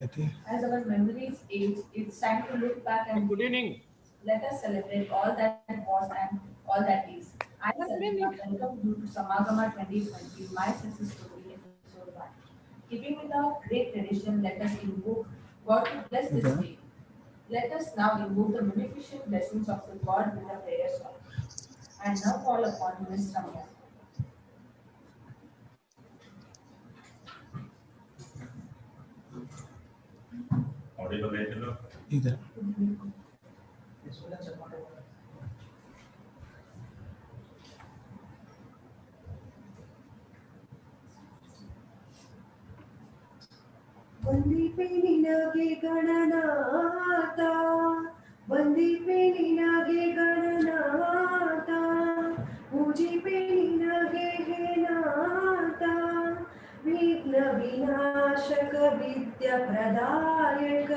As our memories age, it's time to look back and Good evening. let us celebrate all that was and all that is. I am One Sadhana. minute. Welcome you to Samagama 2020, My Success Story, episode 1. Keeping with our great tradition, let us invoke God to bless this day. Let us now invoke the beneficent blessings of the God with a prayer song. And now call upon Miss Ramya. Audible hello. ವಂದಿಪೆ ನಿನಗೆ ಗಣನಾಥ ವಂದಿಪೆ ನಿನಗೆ ಗಣನಾಥ ಪೂಜಿಪೆ ನಿನಗೆ ಹೇ ನಾಥ ವಿಘ್ನ ವಿನಾಶಕ ವಿದ್ಯಾ ಪ್ರದಾಯಕ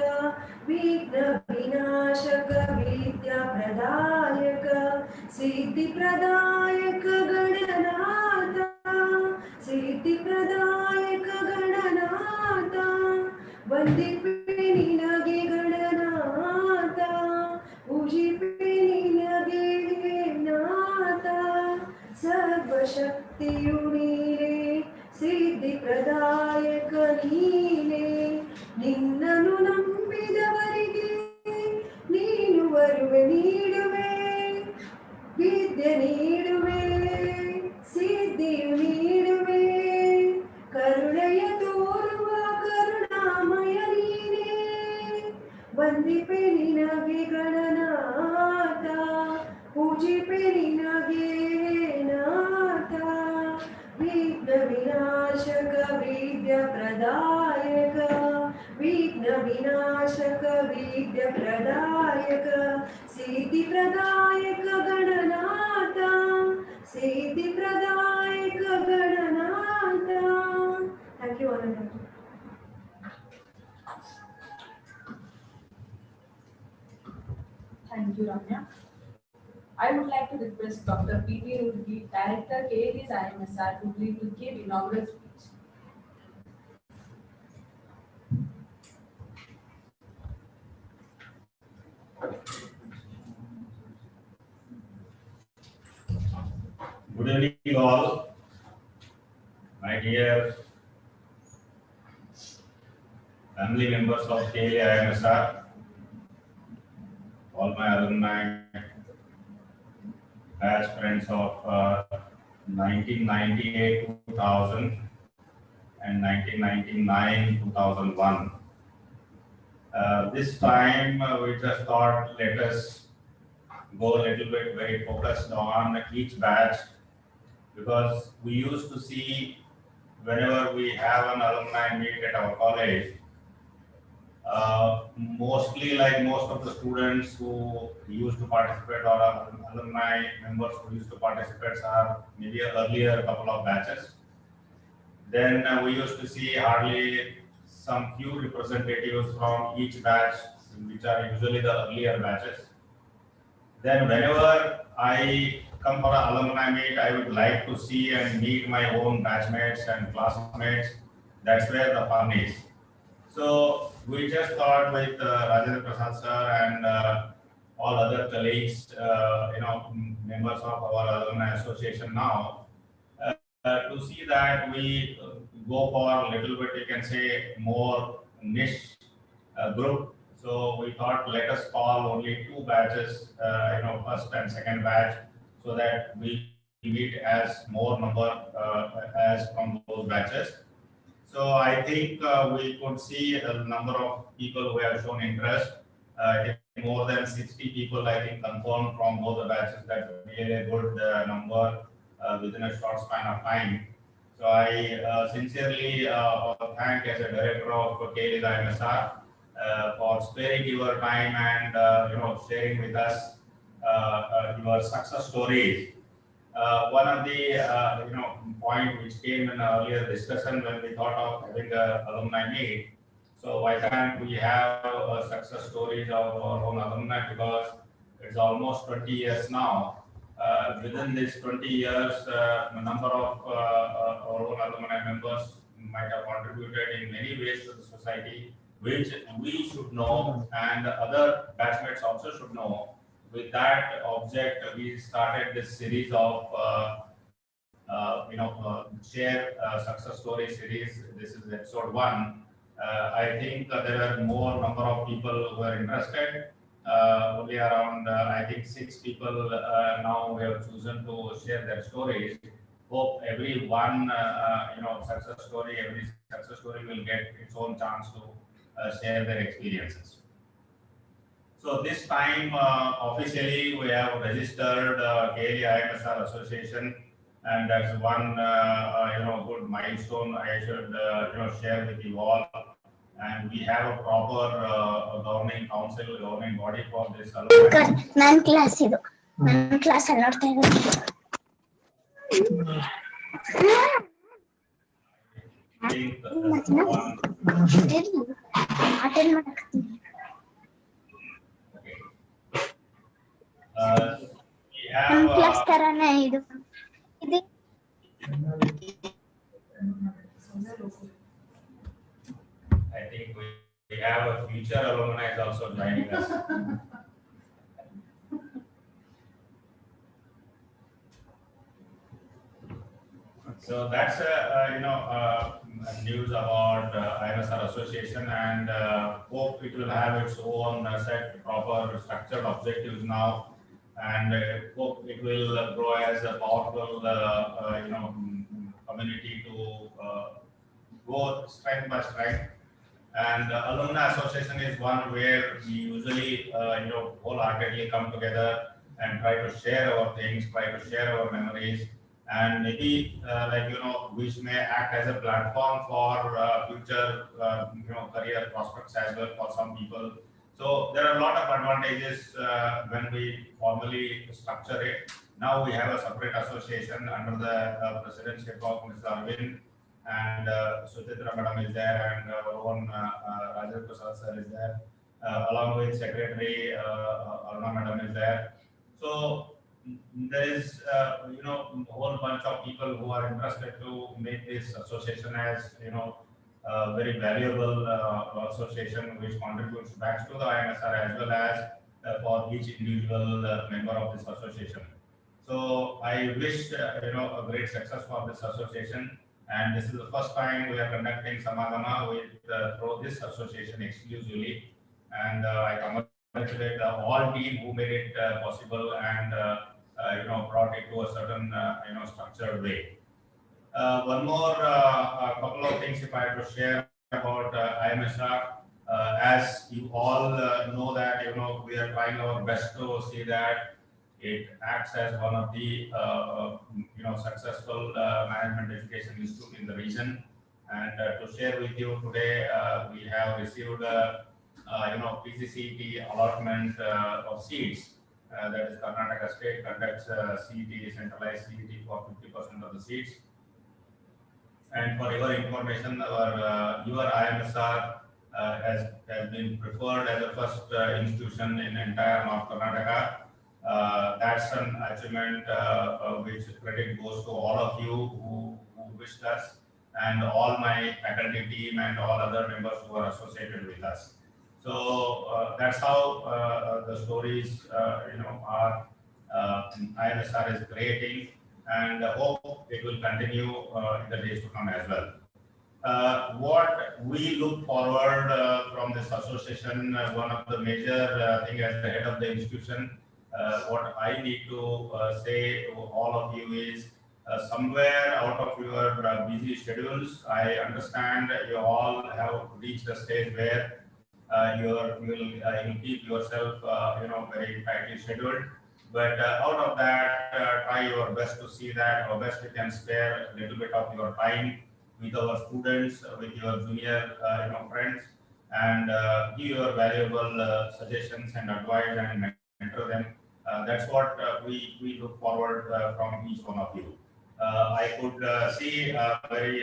ವಿಘ್ನ ವಿನಾಶಕ ವಿದ್ಯಾ ಪ್ರದಾಯಕ ಸಿದ್ಧಿ ಪ್ರದಾಯಕ ಗಣನಾಥ ಸಿದ್ಧಿ ಪ್ರದಾಯಕ ಗಣನಾಥ ವಂದಿಪೆ ನಿನಗೆ ಗಣನಾಥ ಪೂಜಿಪೆ ನಿನಗೆ ನಾಥ ಸರ್ವಶಕ್ತಿಯು ನೀನೇ ಸಿದ್ಧಿ ಪ್ರದಾಯಕ ನೀನೇ ನಿನ್ನನ್ನು ನಂಬಿದವರಿಗೆ ನೀನು ಬರುವೆ ನೀಡುವೆ ವಿದ್ಯೆ ನೀಡುವೆ ಸಿದ್ಧಿಯು ನೀಡುವೆ ಕರುಣೆಯ ತೋರುವ ಕರುಣಾಮಯ ನೀನೇ ವಂದಿಪೆ ನಿನಗೆ ಗಣನಾಥ ಪೂಜಿಪೆ ನಿನಗೆ ನಾಥ ವಿಘ್ನ ವಿನಾಶಕ ವಿದ್ಯಾ ಪ್ರದಾಯಕ ವಿಘ್ನ ವಿನಾಶಕ ವಿದ್ಯಾ ಪ್ರದಾಯಕ ಸಿದ್ಧಿ ಪ್ರದಾಯಕ ಗಣನಾಥ ಸಿದ್ಧಿ ಪ್ರದಾಯಕ ಗಣನಾಥ. Thank you Anand. Thank you, Ramya. I would like to request Dr. P.T. Rudgi, Director KAD's IMSR, Hooghly, to give inaugural speech. Good evening, all. My dear family members of KAIMSR, all my alumni, batch friends of 1998 2000 and 1999 2001. This time we just thought let us go a little bit very focused on each batch, because we used to see whenever we have an alumni meet at our college, mostly like most of the students who used to participate or alumni members who used to participate are maybe earlier couple of batches. Then we used to see hardly some few representatives from each batch, which are usually the earlier batches. Then whenever I come for an alumni meet, I would like to see and meet my own batchmates and classmates. That's where the fun is. So we just thought with Rajendra Prasad sir and all other colleagues, members of our alumni association now, to see that we go for a little bit, you can say, more niche group. So we thought let us call only two batches, first and second batch, so that we meet as more number as from those batches. So I think we could see a number of people who have shown interest. I think more than 60 people, I think, confirmed from both the batches. That's really a good number within a short span of time. So I sincerely thank as a director of KLI's IMSR for sparing your time and sharing with us your success stories. One of the point which came in earlier discussion when we thought of having a alumni meet. So why can't we have success stories of our own alumni, because it's almost 20 years now. Within this 20 years, a number of our own alumni members might have contributed in many ways to the society. which we should know and other batchmates also should know. With that object, we started this series of share success story series. This is episode one. I think there are more number of people who are interested. Only around I think 6 people now have chosen to share their stories. Hope every one success story, every success story will get its own chance to share their experiences. So this time officially we have registered KLE IMSR Association, and that's one good milestone I should share with you all. And we have a proper governing council, governing body for this alumni. ನನ್ನ class ಇದು ನನ್ನ class ಅಲ್ಲಿ ನೋಡ್ತಾ ಇರೋದು I think attend ಮಾಡಕತ್ತೀನಿ we ನನ್ನ have class ತರಾನೇ ಇದು ಇದು I think we have a future alumni is also joining us. So that's news about IMSR Association, and hope it will have its own set proper structured objectives now, and hope it will grow as a powerful community to go strength by strength. And alumni association is one where we usually wholeheartedly come together and try to share our things, try to share our memories, and maybe which may act as a platform for future career prospects as well for some people. So there are a lot of advantages when we formally structure it. Now we have a separate association under the presidency of Mr. Arvind, and Suchitra Madam is there, and our own Rajesh Prasad sir is there, along with Secretary Aruna Madam is there. So there is a whole bunch of people who are interested to make this association as very valuable association which contributes back to the IMSR as well as for each individual member of this association. So I wish a great success for this association, and this is the first time we are conducting Samagama with through this association exclusively, and I congratulate all team who made it possible and brought it to a certain structured way. One more couple of things if I have to share about IMSR. As you all know that we are trying our best to see that it acts as one of the successful management education institute in the region. And to share with you today, we have received PGCET allotment of seats. That is Karnataka State conducts CET, centralized CET for 50% of the seats. And for your information, your IMSR has been preferred as the first institution in entire North Karnataka. That's an achievement which credit goes to all of you who wished us, and all my faculty team and all other members who are associated with us. So that's how the stories are IMSR is creating, and hope it will continue in the days to come as well. What we look forward from this association, one of the major thing as the head of the institution, what I need to say to all of you is somewhere out of your busy schedules, I understand you all have reached a stage where you'll keep yourself very tightly scheduled. But out of that, try your best to see that how best you can spare a little bit of your time with our students, with your junior friends, and give your valuable suggestions and advice and mentor them. That's what we look forward from each one of you. I could see very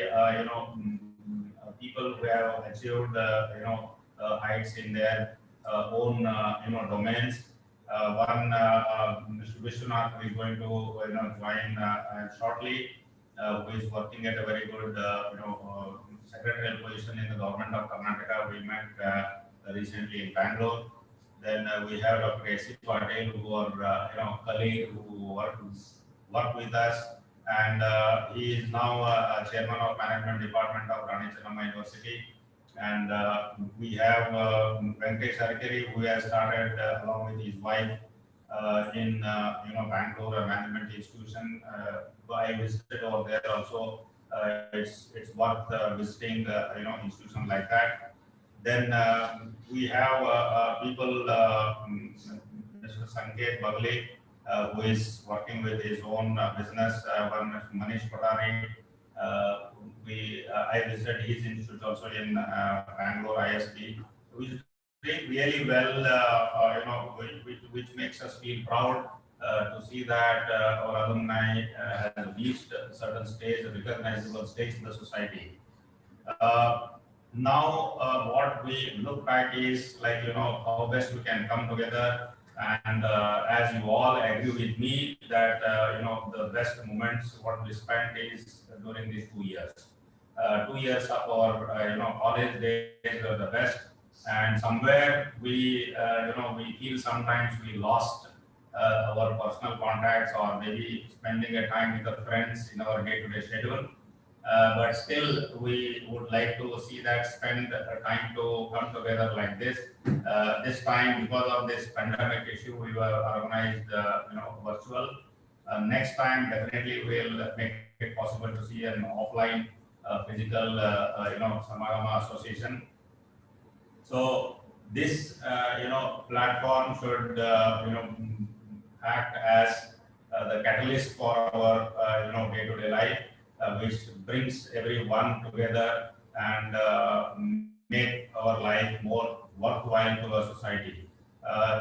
people who have achieved heights in their own domains. One Mr. Vishwanath, who is going to join shortly, who is working at a very good secretarial position in the government of Karnataka. We met recently in Bangalore. Then we have Dr. A.C. Patel, who are colleague who work with us, and he is now chairman of management department of Rani Chennamma University. And we have Venkatesh Arikeri, who has started along with his wife in Bangalore, a management institution. I visited over there also. It's worth visiting institution like that. Then we have people, Mr. Sanket Bagle, who is working with his own business. One Manish Patari. I visited his institute also in Bangalore ISB, which is doing really well. Which makes us feel proud to see that our alumni has reached a certain stage, a recognizable stage in the society. Now, what we look back is like, how best we can come together. And as you all agree with me that, the best moments what we spent is during these 2 years. 2 years of our, college days were the best. And somewhere we feel sometimes we lost our personal contacts, or maybe spending a time with the friends in our day-to-day schedule. But still, we would like to see that spend time to come together like this. This time, because of this pandemic issue, we were organized, virtual. Next time, definitely we'll make it possible to see an offline, physical, Samagama association. So this, platform should, act as the catalyst for our, day-to-day life, which brings everyone together and make our life more worthwhile to our society.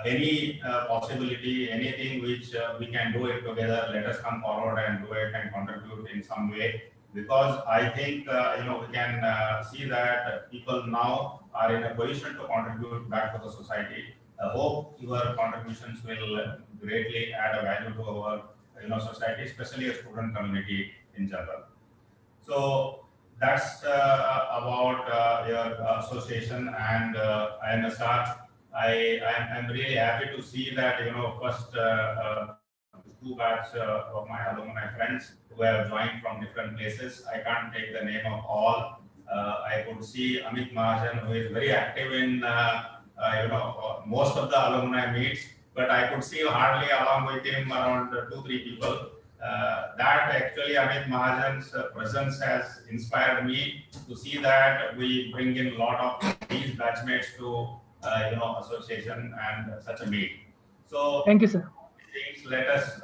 Any possibility, anything which we can do it together, let us come forward and do it and contribute in some way. Because I think, we can see that people now are in a position to contribute back to the society. I hope your contributions will greatly add a value to our, society, especially a student community in general. So that's about your association and INSR. I'm really happy to see that, first two batch of my alumni friends who have joined from different places. I can't take the name of all. I could see Amit Mahajan, who is very active in most of the alumni meets, but I could see hardly along with him around 2-3 people. That actually Amit Mahajan's presence has inspired me to see that we bring in a lot of these batchmates to association and such a meet. So thank you, sir. Things let us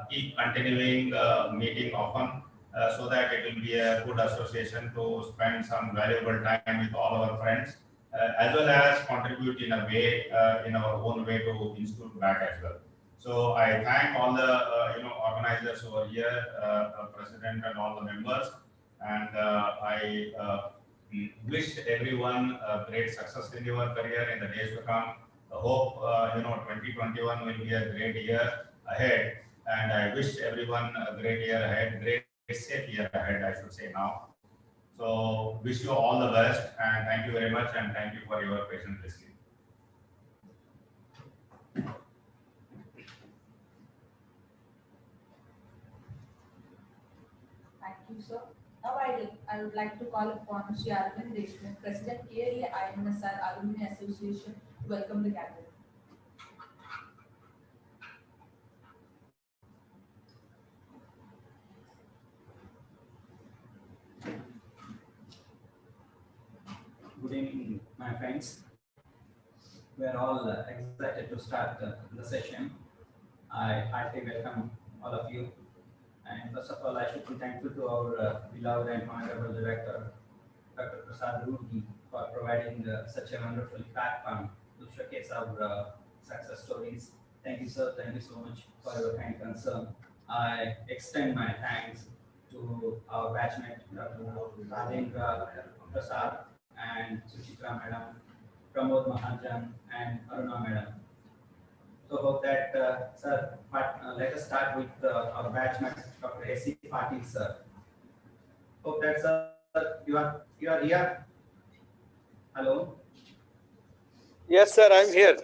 keep continuing meeting often so that it will be a good association to spend some valuable time with all our friends as well as contribute in a way in our own way to institute back as well. So I thank all the organizers over here, president and all the members, and I wish everyone great success in your career in the days to come. I hope 2021 will be a great year ahead, and I wish everyone a great year ahead, great safe year ahead, I should say now. So wish you all the best, and thank you very much, and thank you for your patient listening. Thank you, sir. Now I would like to call upon Shri Arvind Deshmukh, President KLA INSR Alumni Association, to welcome the gathering. Good evening, my friends. We are all excited to start the session. I heartily welcome all of you. And first of all, I should be thankful to our beloved and honorable director, Dr. Prasad Rugi, for providing such a wonderful platform to showcase our success stories. Thank you, sir. Thank you so much for your kind concern. I extend my thanks to our batchmate, Dr. Radhendra Prasad and Suchitra Madam, Pramod Mahajan, and Aruna Madam. So hope that, sir, let us start with our batchmate, Dr. A.C. Patil, sir. Hope that, sir, you are here. Hello. Yes, sir, I'm here.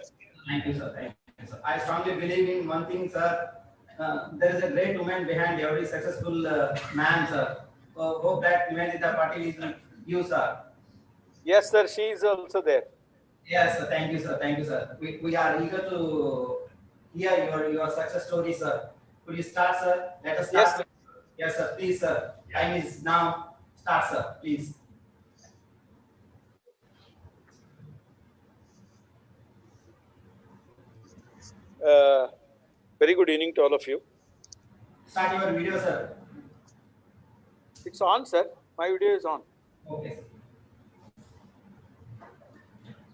Thank you, sir. Thank you, sir. I strongly believe in one thing, sir. There is a great woman behind every successful man, sir. Hope that Nivedita Patil is with you, sir. Yes, sir, she is also there. Yes, sir. Thank you, sir. Thank you, sir. We are eager to hear your success story, sir. Could you start, sir? Let us start. Yes. Yes, sir. Please, sir. Time is now. Start, sir. Please. Very good evening to all of you. Start your video, sir. It's on, sir. My video is on. Okay,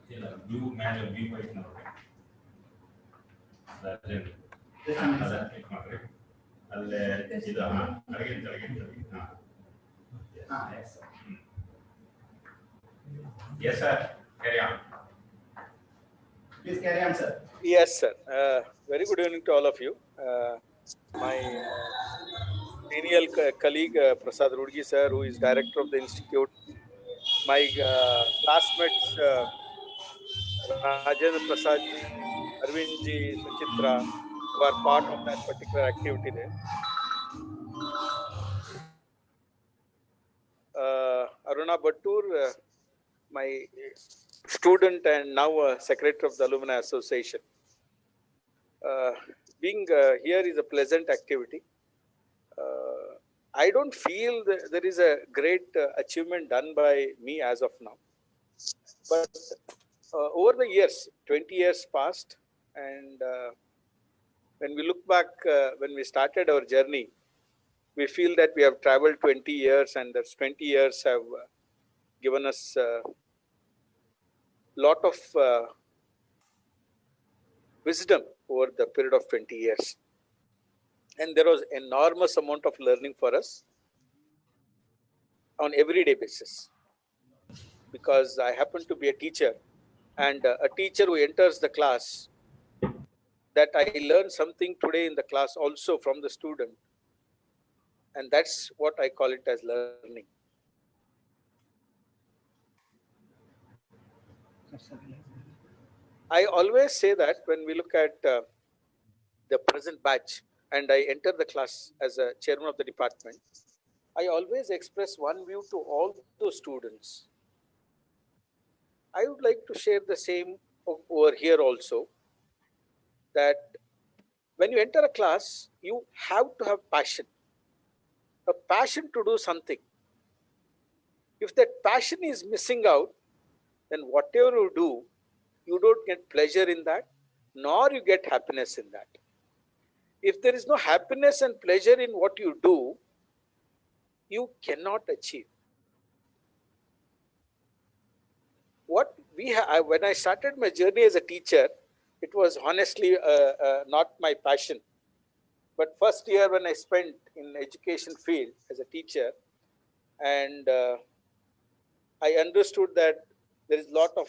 sir. View manual view right now. Then Just a minute, ಅದನ್ನ sir. click ಮಾಡ್ರಿ. ಅಲ್ಲೇ ಇದು ಕೆಳಗೆ. Yes, sir. Yes, sir. Carry on. Please carry on, sir. Yes, sir. Very good evening to all of you. My senior colleague Prasad Rudgi, sir, who is director of the institute. My classmates Rajendra Prasad ji, Arvind ji, Suchitra, who are part of that particular activity there. Aruna Battur, my student and now secretary of the Alumni Association. Being here is a pleasant activity. I don't feel that there is a great achievement done by me as of now. But over the years, 20 years passed, and when we look back, when we started our journey, we feel that we have traveled 20 years, and those 20 years have given us a lot of wisdom over the period of 20 years. And there was enormous amount of learning for us on everyday basis. Because I happen to be a teacher, and a teacher who enters the class, that I learn something today in the class also from the student. And that's what I call it as learning. I always say that when we look at the present batch and I enter the class as a chairman of the department, I always express one view to all those students. I would like to share the same over here also, that when you enter a class, you have to have passion, a passion to do something. If that passion is missing out, then whatever you do, you don't get pleasure in that, nor you get happiness in that. If there is no happiness and pleasure in what you do, you cannot achieve. What we have, when I started my journey as a teacher, it was honestly not my passion. But first year when I spent in education field as a teacher, and I understood that there is a lot of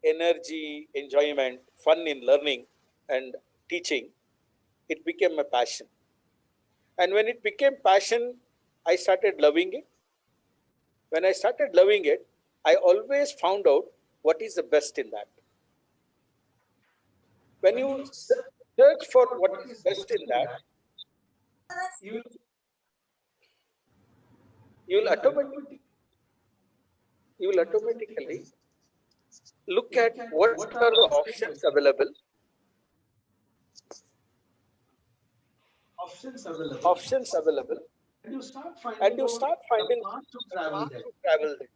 energy, enjoyment, fun in learning and teaching. It became a passion. And when it became passion, I started loving it. When I started loving it, I always found out what is the best in that. When you search for what is best in that, you will automatically look at what are the options available. And you start finding a path to travel there.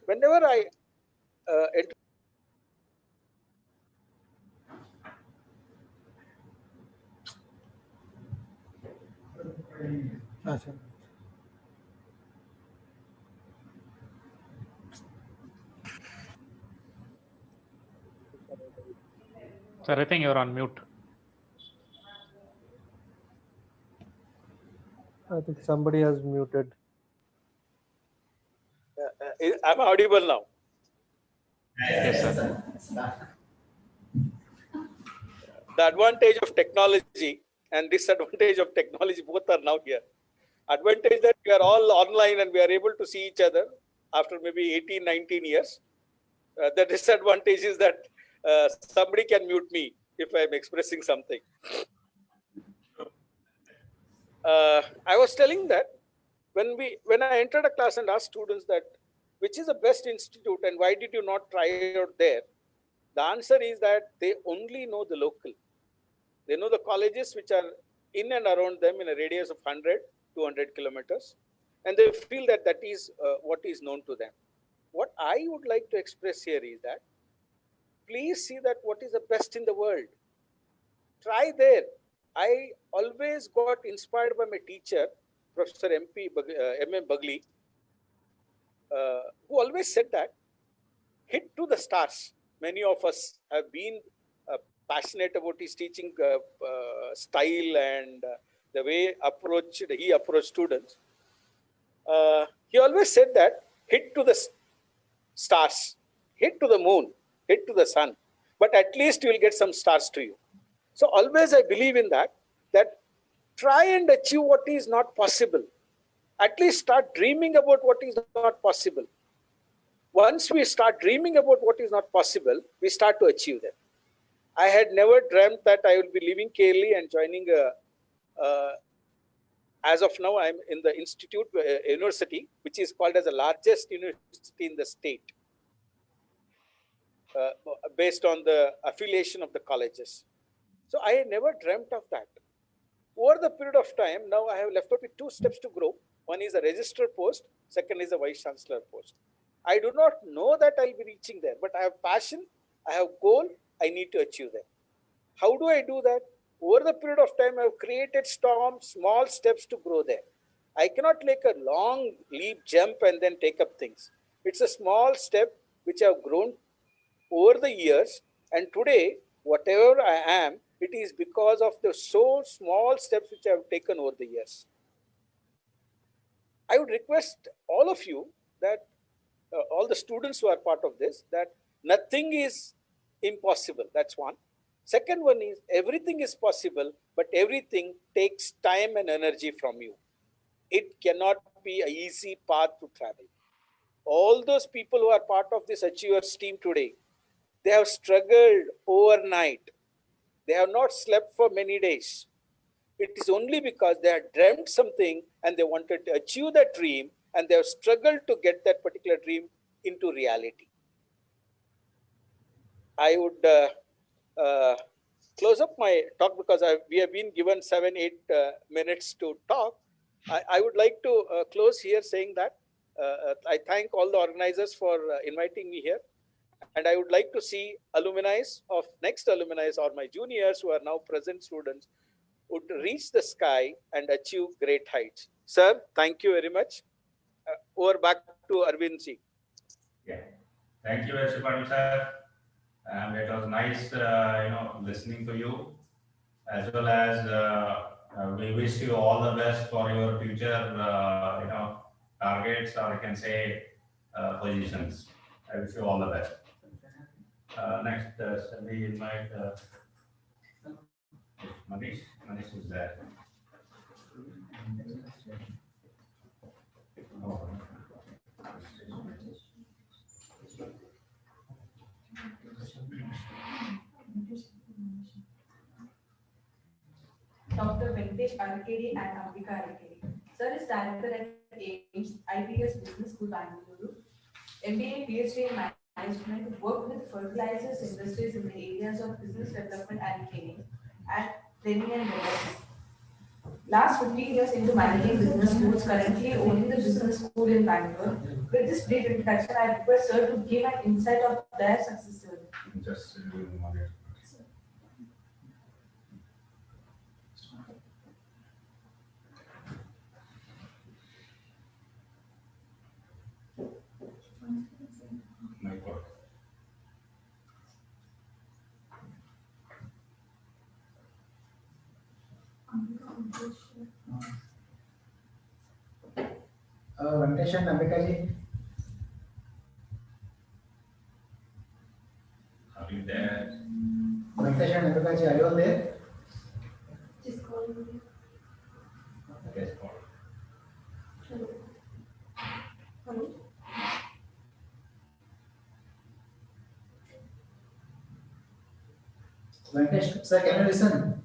Whenever I enter, Sir, I think you're on mute. I think somebody has muted. I'm audible now. Yes, sir. The advantage of technology and disadvantage of technology both are now here. Advantage that we are all online and we are able to see each other after maybe 18, 19 years. The disadvantage is that somebody can mute me if I'm expressing something. I was telling that when I entered a class and asked students that which is the best institute and why did you not try out there, the answer is that they only know the local. They know the colleges which are in and around them in a radius of 100, 200 kilometers, and they feel that that is what is known to them. What I would like to express here is that please see that what is the best in the world. Try there. I always got inspired by my teacher, Professor M.M. Bagli, who always said that hit to the stars. Many of us have been passionate about his teaching style and the way he approached students. He always said that hit to the stars, hit to the moon, hit to the sun, but at least you will get some stars to you. So always I believe in that try and achieve what is not possible. At least start dreaming about what is not possible. Once we start dreaming about what is not possible, we start to achieve them. I had never dreamt that I will be leaving KLE and joining as of now, I'm in the institute university, which is called as the largest university in the state, based on the affiliation of the colleges. So I never dreamt of that. Over the period of time, now I have left out with 2 steps to grow. One is a registrar post, second is a vice chancellor post. I do not know that I'll be reaching there, but I have passion, I have goal, I need to achieve them. How do I do that? Over the period of time, I have created small steps to grow there. I cannot take a long leap, jump, and then take up things. It's a small step which I have grown over the years, and today, whatever I am, it is because of the so small steps which I have taken over the years. I would request all of you that all the students who are part of this, that nothing is impossible. That's one. Second one is everything is possible, but everything takes time and energy from you. It cannot be an easy path to travel. All those people who are part of this Achievers team today, they have struggled overnight. They have not slept for many days. It is only because they had dreamt something and they wanted to achieve that dream, and they have struggled to get that particular dream into reality. I would close up my talk because we have been given 7-8 minutes to talk. I would like to close here saying that I thank all the organizers for inviting me here, and I would like to see alumni of next alumni or my juniors who are now present students would reach the sky and achieve great heights. Sir, thank you very much. Over back to Arvind ji. Yeah. Thank you, Shipani sir. And it was nice, listening to you, as well as we wish you all the best for your future, targets, or I can say positions. I wish you all the best. Next, shall we invite Manish? Manish is there. Oh. Dr. Venkatesh Arakeri and Ambika Arakeri. Sir is director at AIMS, IBS Business School, Bangalore. MBA, PhD in management, worked with fertilizers industries in the areas of business development and training and development. Last 15 years into managing business schools, currently owning the business school in Bangalore. With this brief introduction, I request sir to give an insight of their success story. Just doing one here. My God. Venkatesh and Ambika ji. Are you there? Venkatesh and Ambika ji, are you all there? Yes, God. Venkatesh, sir, can you listen?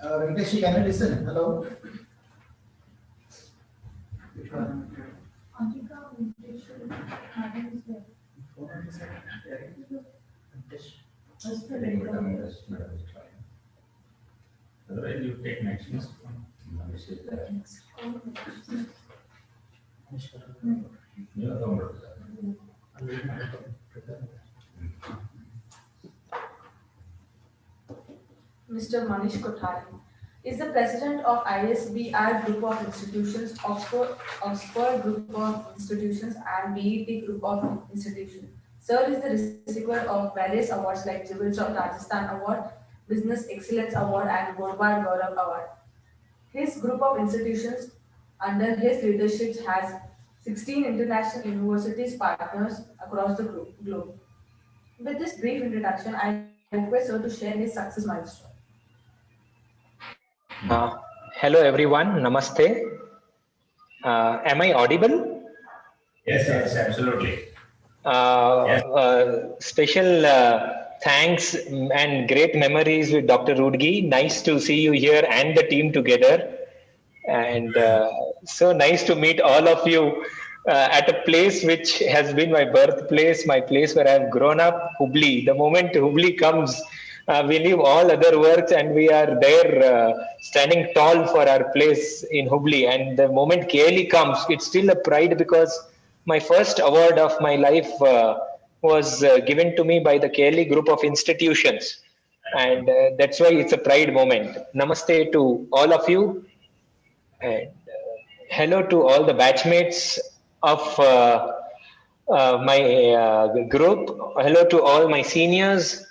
Venkatesh, can you listen? Hello? Which one? Venkatesh. Otherwise, you take next. Yeah, don't worry. Mr. Manish Kothari is the president of ISBR Group of Institutions, Oxford Group of Institutions, and BET Group of Institutions. Sir is the receiver of various awards like Jubilee of Rajasthan Award, Business Excellence Award, and Worldwide Gaurav Award. His group of institutions under his leadership has 16 international universities partners across the globe. With this brief introduction, I request sir to share his success milestone. Hello everyone, namaste. Am I audible? Yes, yes, absolutely. Special thanks and great memories with Dr. Rudgi. Nice to see you here and the team together. And so nice to meet all of you at a place which has been my birthplace, my place where I've grown up, Hubli. The moment Hubli comes, we leave all other works and we are there standing tall for our place in Hubli. And the moment KLE comes, it's still a pride because my first award of my life was given to me by the KLE group of institutions. And that's why it's a pride moment. Namaste to all of you. And hello to all the batchmates of my group. Hello to all my seniors.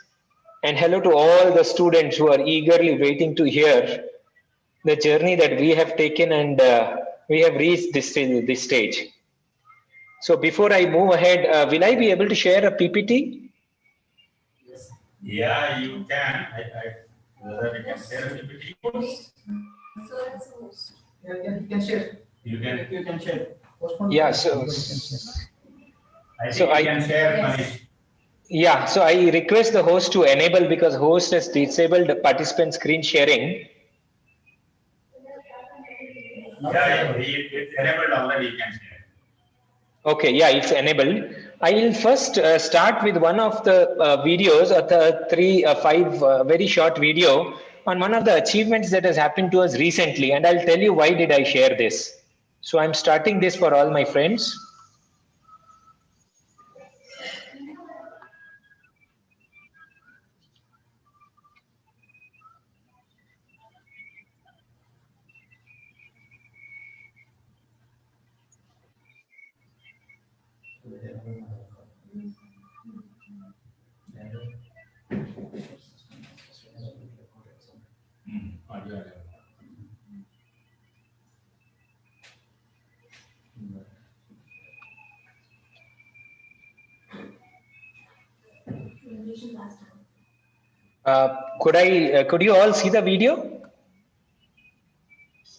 And hello to all the students who are eagerly waiting to hear the journey that we have taken and we have reached this stage. So before I move ahead, will I be able to share a PPT? Yeah, you can. Whether you can share a PPT. You can share. You can share. Yeah, I think you can share, Manish. Yeah, so I request the host to enable because host has disabled the participant screen sharing. Yeah, it's enabled already. You can share. Okay, yeah, it's enabled. I will first start with one of the videos, or the five very short video on one of the achievements that has happened to us recently, and I'll tell you why did I share this. So I'm starting this for all my friends. Could you all see the video?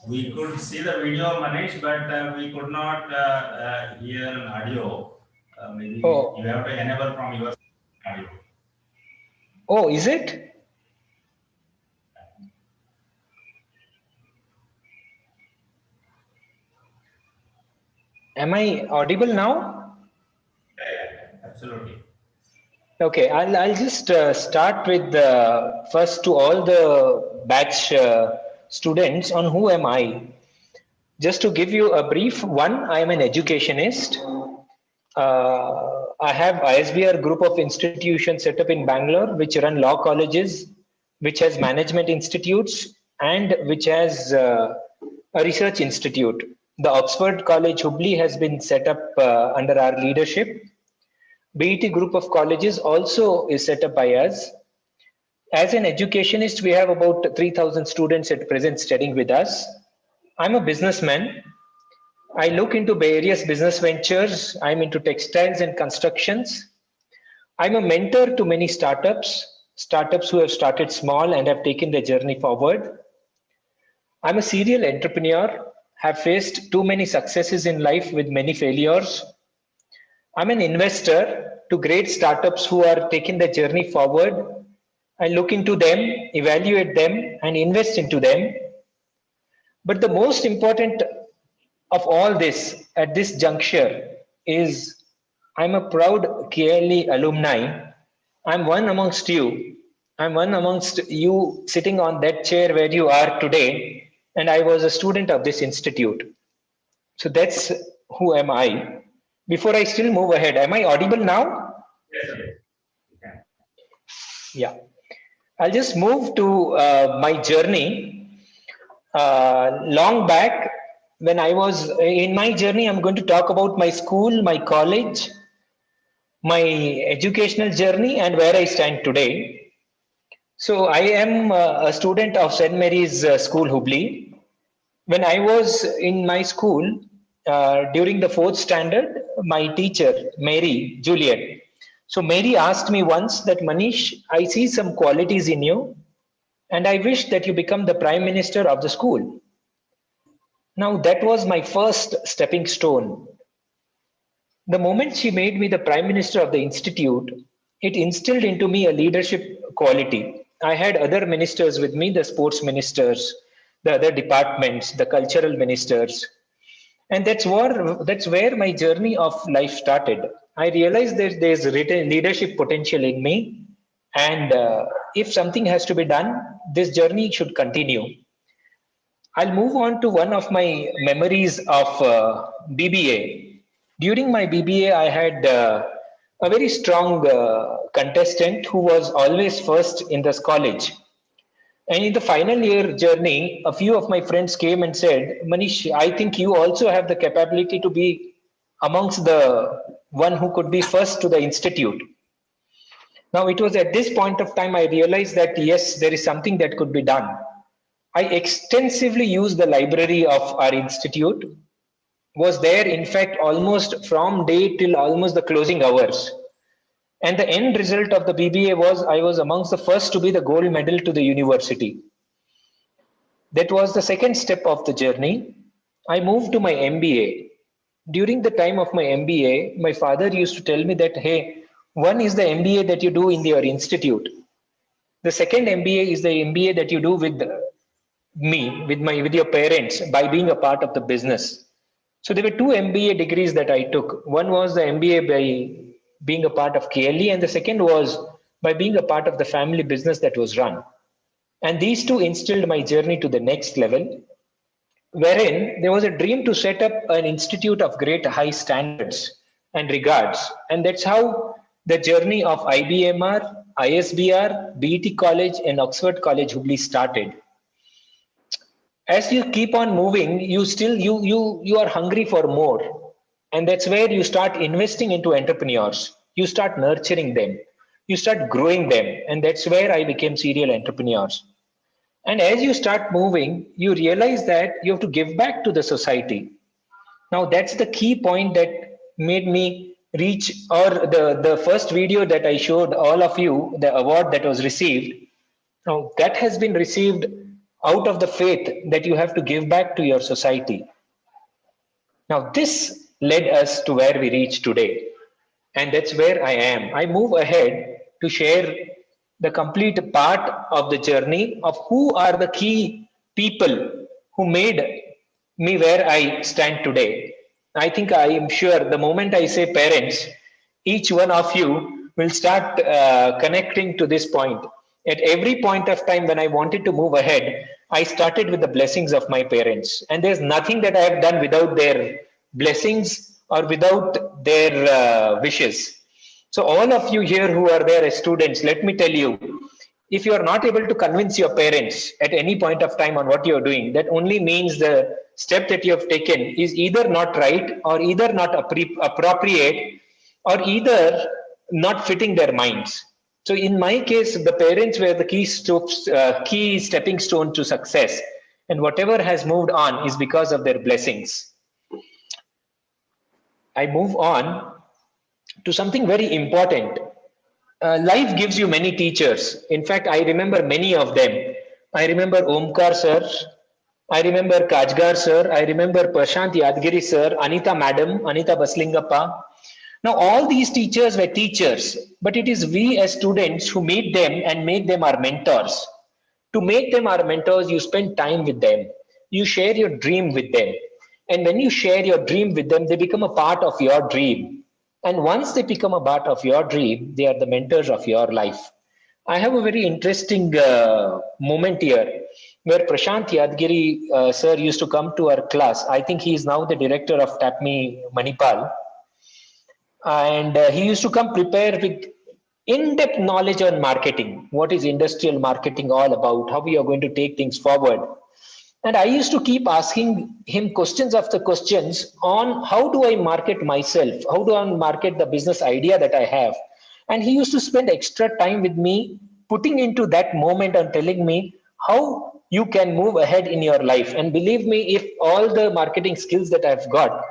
We could see the video, Manish, but we could not hear an audio. Maybe you have to enable from your audio. Oh, is it? Am I audible now? Yeah, absolutely. Okay, I'll just start with first to all the batch students on who am I. Just to give you a brief one, I am an educationist. I have ISBR group of institutions set up in Bangalore, which run law colleges, which has management institutes, and which has a research institute. The Oxford College Hubli has been set up under our leadership. BET group of colleges also is set up by us. As an educationist, we have about 3,000 students at present studying with us. I'm a businessman. I look into various business ventures. I'm into textiles and constructions. I'm a mentor to many startups who have started small and have taken their journey forward. I'm a serial entrepreneur, have faced too many successes in life with many failures. I'm an investor to great startups who are taking their journey forward. I look into them, evaluate them, and invest into them. But the most important of all this at this juncture is I'm a proud KLE alumni. I'm one amongst you. I'm one amongst you sitting on that chair where you are today. And I was a student of this institute. So that's who am I. Before I still move ahead, am I audible now? Yeah. I'll just move to my journey. Long back, when I was in my journey, I'm going to talk about my school, my college, my educational journey, and where I stand today. So I am a student of St. Mary's School, Hubli. When I was in my school, during the 4th standard, my teacher, Mary Juliet. So Mary asked me once that, Manish, I see some qualities in you, and I wish that you become the Prime Minister of the school. Now that was my first stepping stone. The moment she made me the Prime Minister of the Institute, it instilled into me a leadership quality. I had other ministers with me, the sports ministers, the other departments, the cultural ministers. And that's where my journey of life started. I realized that there's leadership potential in me. And if something has to be done, this journey should continue. I'll move on to one of my memories of BBA. During my BBA, I had a very strong contestant who was always first in this college. And in the final year journey, a few of my friends came and said, Manish, I think you also have the capability to be amongst the one who could be first to the institute. Now, it was at this point of time I realized that yes, there is something that could be done. I extensively used the library of our institute, was there in fact almost from day till almost the closing hours. And the end result of the BBA was I was amongst the first to be the gold medal to the university. That was the second step of the journey. I moved to my MBA. During the time of my MBA, my father used to tell me that, hey, one is the MBA that you do in your institute. The second MBA is the MBA that you do with me, with your parents, by being a part of the business. So there were 2 MBA degrees that I took. One was the MBA by being a part of KLE, and the second was by being a part of the family business that was run. And these 2 instilled my journey to the next level, wherein there was a dream to set up an institute of great high standards and regards. And that's how the journey of IBMR, ISBR, BET College, and Oxford College Hubli started. As you keep on moving, you are hungry for more. And that's where you start investing into entrepreneurs. You start nurturing them. You start growing them. And that's where I became serial entrepreneurs. And as you start moving, you realize that you have to give back to the society. Now that's the key point that made me reach, or the first video that I showed all of you, the award that was received. Now that has been received out of the faith that you have to give back to your society. Now this led us to where we reach today. And that's where I am. I move ahead to share the complete part of the journey of who are the key people who made me where I stand today. I think I am sure the moment I say parents, each one of you will start connecting to this point. At every point of time when I wanted to move ahead, I started with the blessings of my parents. And there's nothing that I have done without their blessings or without their wishes. So all of you here who are there as students, let me tell you, if you are not able to convince your parents at any point of time on what you are doing, that only means the step that you have taken is either not right, or either not appropriate, or either not fitting their minds. So in my case, the parents were the key stepping stone to success. And whatever has moved on is because of their blessings. I move on to something very important. Life gives you many teachers. In fact, I remember many of them. I remember Omkar sir. I remember Kajgar sir. I remember Prashant Yadgiri sir, Anita madam, Anita Baslingappa. Now, all these teachers were teachers, but it is we as students who meet them and make them our mentors. To make them our mentors, you spend time with them. You share your dream with them. And when you share your dream with them, they become a part of your dream. And once they become a part of your dream, they are the mentors of your life. I have a very interesting moment here where Prashant Yadgiri sir used to come to our class. I think he is now the director of TAPME Manipal. And he used to come prepared with in-depth knowledge on marketing. What is industrial marketing all about? How we are going to take things forward? And I used to keep asking him questions after questions on how do I market myself? How do I market the business idea that I have? And he used to spend extra time with me, putting into that moment and telling me how you can move ahead in your life. And believe me, if all the marketing skills that I've got,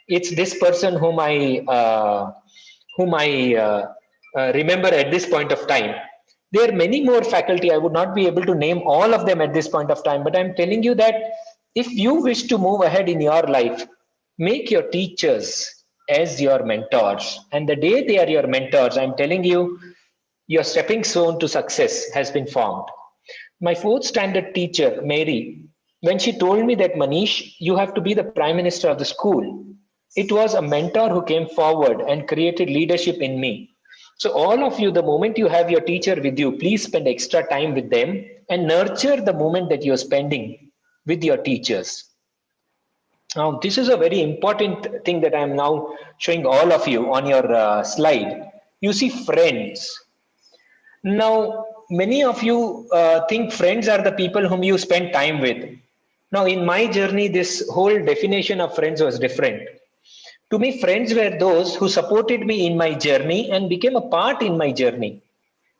it's this person whom I remember at this point of time. There are many more faculty. I would not be able to name all of them at this point of time, but I'm telling you that if you wish to move ahead in your life, make your teachers as your mentors. And the day they are your mentors, I'm telling you, your stepping stone to success has been formed. My fourth standard teacher, Mary, when she told me that Manish, you have to be the prime minister of the school, it was a mentor who came forward and created leadership in me. So all of you, the moment you have your teacher with you, please spend extra time with them and nurture the moment that you're spending with your teachers. Now, this is a very important thing that I'm now showing all of you on your slide. You see friends. Now, many of you think friends are the people whom you spend time with. Now, in my journey, this whole definition of friends was different. To me, friends were those who supported me in my journey and became a part in my journey.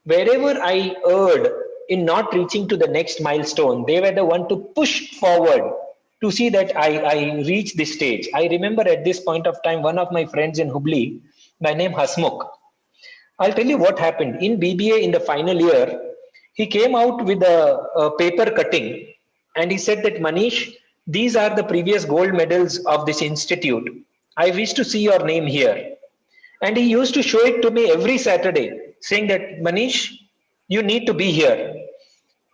Wherever I erred in not reaching to the next milestone, they were the one to push forward to see that I reach this stage. I remember at this point of time, one of my friends in Hubli, by name Hasmukh, I'll tell you what happened. In BBA in the final year, he came out with a paper cutting and he said that Manish, these are the previous gold medals of this institute. I wish to see your name here. And he used to show it to me every Saturday, saying that Manish, you need to be here.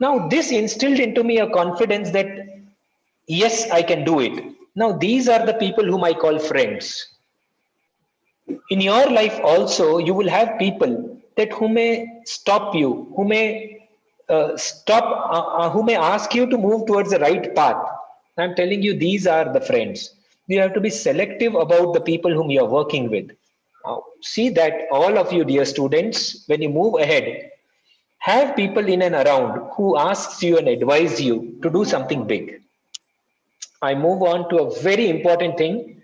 Now, this instilled into me a confidence that yes, I can do it. Now, these are the people whom I call friends. In your life also you will have people that who may stop you, who may ask you to move towards the right path. I'm telling you, these are the friends. You have to be selective about the people whom you are working with. Now, see that all of you dear students, when you move ahead, have people in and around who asks you and advise you to do something big. I move on to a very important thing,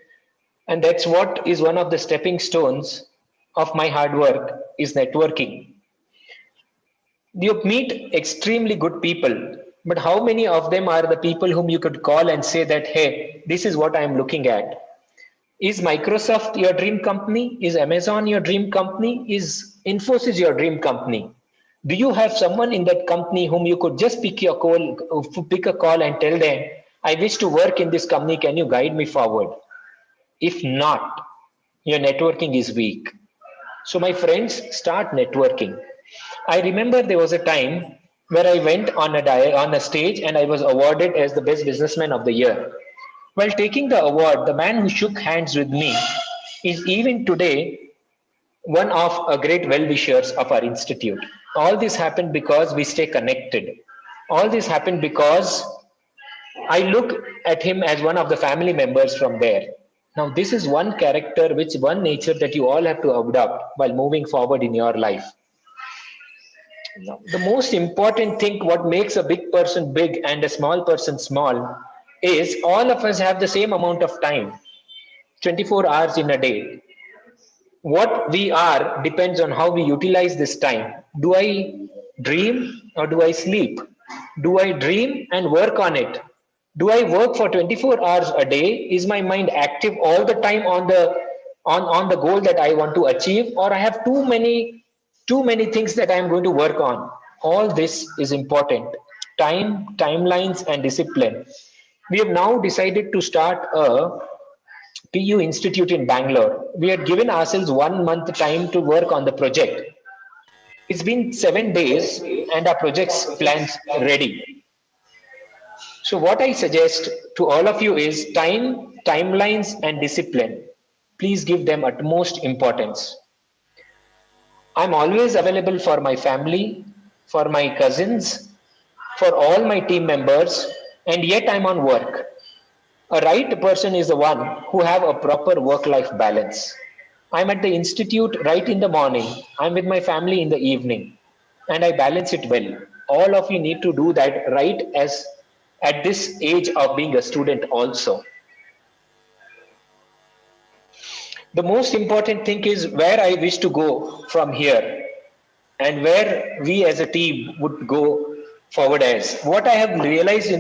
and that's what is one of the stepping stones of my hard work is networking. You meet extremely good people, but how many of them are the people whom you could call and say that, hey, this is what I'm looking at? Is Microsoft your dream company? Is Amazon your dream company? Is Infosys your dream company? Do you have someone in that company whom you could just pick a call and tell them, I wish to work in this company, can you guide me forward? If not, your networking is weak. So my friends, start networking. I remember there was a time where I went on a stage and I was awarded as the best businessman of the year. While taking the award, the man who shook hands with me is even today one of a great well-wishers of our institute. All this happened because we stay connected. All this happened because I look at him as one of the family members from there. Now, this is one character, one nature that you all have to adopt while moving forward in your life. Now, the most important thing, what makes a big person big and a small person small, is all of us have the same amount of time, 24 hours in a day. What we are depends on how we utilize this time. Do I dream or do I sleep? Do I dream and work on it? Do I work for 24 hours a day? Is my mind active all the time on the on the goal that I want to achieve, or I have too many things that I am going to work on. All this is important. Time, timelines, and discipline. We have now decided to start a PU Institute in Bangalore. We had given ourselves 1 month time to work on the project. It's been 7 days and our project's plans ready. So what I suggest to all of you is time, timelines, and discipline. Please give them utmost importance. I'm always available for my family, for my cousins, for all my team members, and yet I'm on work. A right person is the one who have a proper work-life balance. I'm at the institute right in the morning. I'm with my family in the evening, and I balance it well. All of you need to do that right as at this age of being a student also. The most important thing is where I wish to go from here and where we as a team would go forward as. What I have realized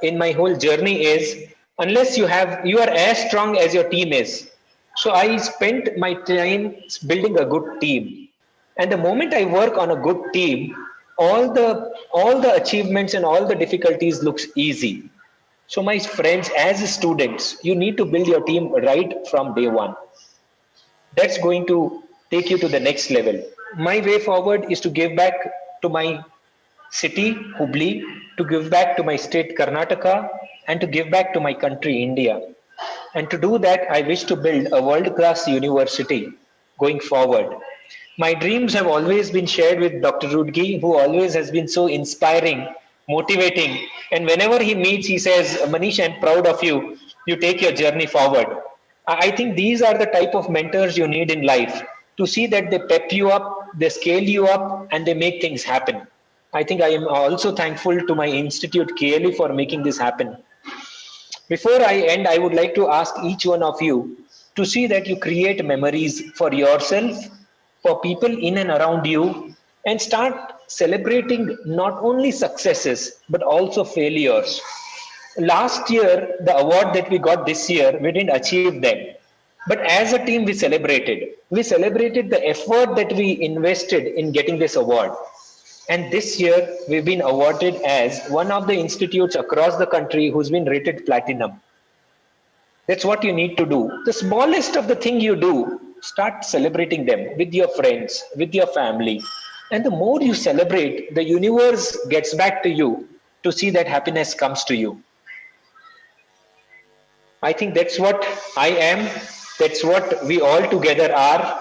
in my whole journey is unless you are as strong as your team is. So I spent my time building a good team. And the moment I work on a good team, all the achievements and all the difficulties looks easy. So my friends, as students, you need to build your team right from day one. That's going to take you to the next level. My way forward is to give back to my city, Hubli, to give back to my state, Karnataka, and to give back to my country, India. And to do that, I wish to build a world-class university going forward. My dreams have always been shared with Dr. Rudgi, who always has been so inspiring, motivating. And whenever he meets, he says, Manish, I'm proud of you. You take your journey forward. I think these are the type of mentors you need in life to see that they pep you up, they scale you up, and they make things happen. I think I am also thankful to my institute, KLE, for making this happen. Before I end, I would like to ask each one of you to see that you create memories for yourself, for people in and around you, and start celebrating not only successes but also failures. Last year, the award that we got this year, we didn't achieve them. But as a team, we celebrated. We celebrated the effort that we invested in getting this award. And this year, we've been awarded as one of the institutes across the country who's been rated platinum. That's what you need to do. The smallest of the thing you do, start celebrating them with your friends, with your family. And the more you celebrate, the universe gets back to you to see that happiness comes to you. I think that's what I am. That's what we all together are.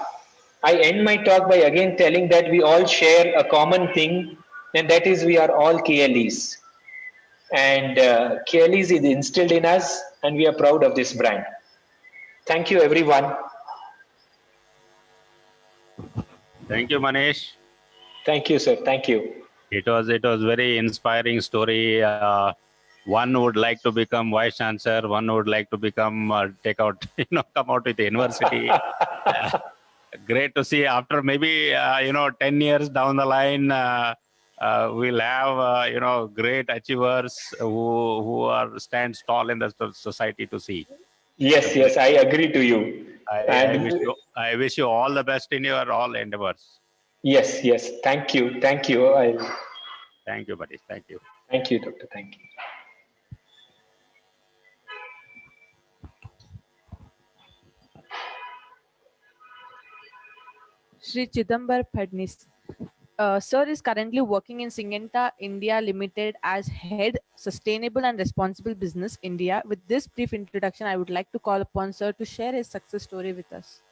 I end my talk by again telling that we all share a common thing, and that is we are all KLEs. And KLEs is instilled in us, and we are proud of this brand. Thank you, everyone. Thank you, Manish. Thank you, sir. Thank you. It was very inspiring story. One would like to become vice chancellor. One would like to become come out with the university. Great to see. After maybe 10 years down the line, we'll have great achievers who stands tall in the society to see. Yes, yes, I agree to you. I wish you all the best in your all endeavors. Yes, yes. Thank you. Thank you. Thank you, buddy. Thank you. Thank you, Doctor. Thank you. Shri Chidambar Phadnis. Sir is currently working in Syngenta India Limited as Head Sustainable and Responsible Business India. With this brief introduction, I would like to call upon Sir to share his success story with us.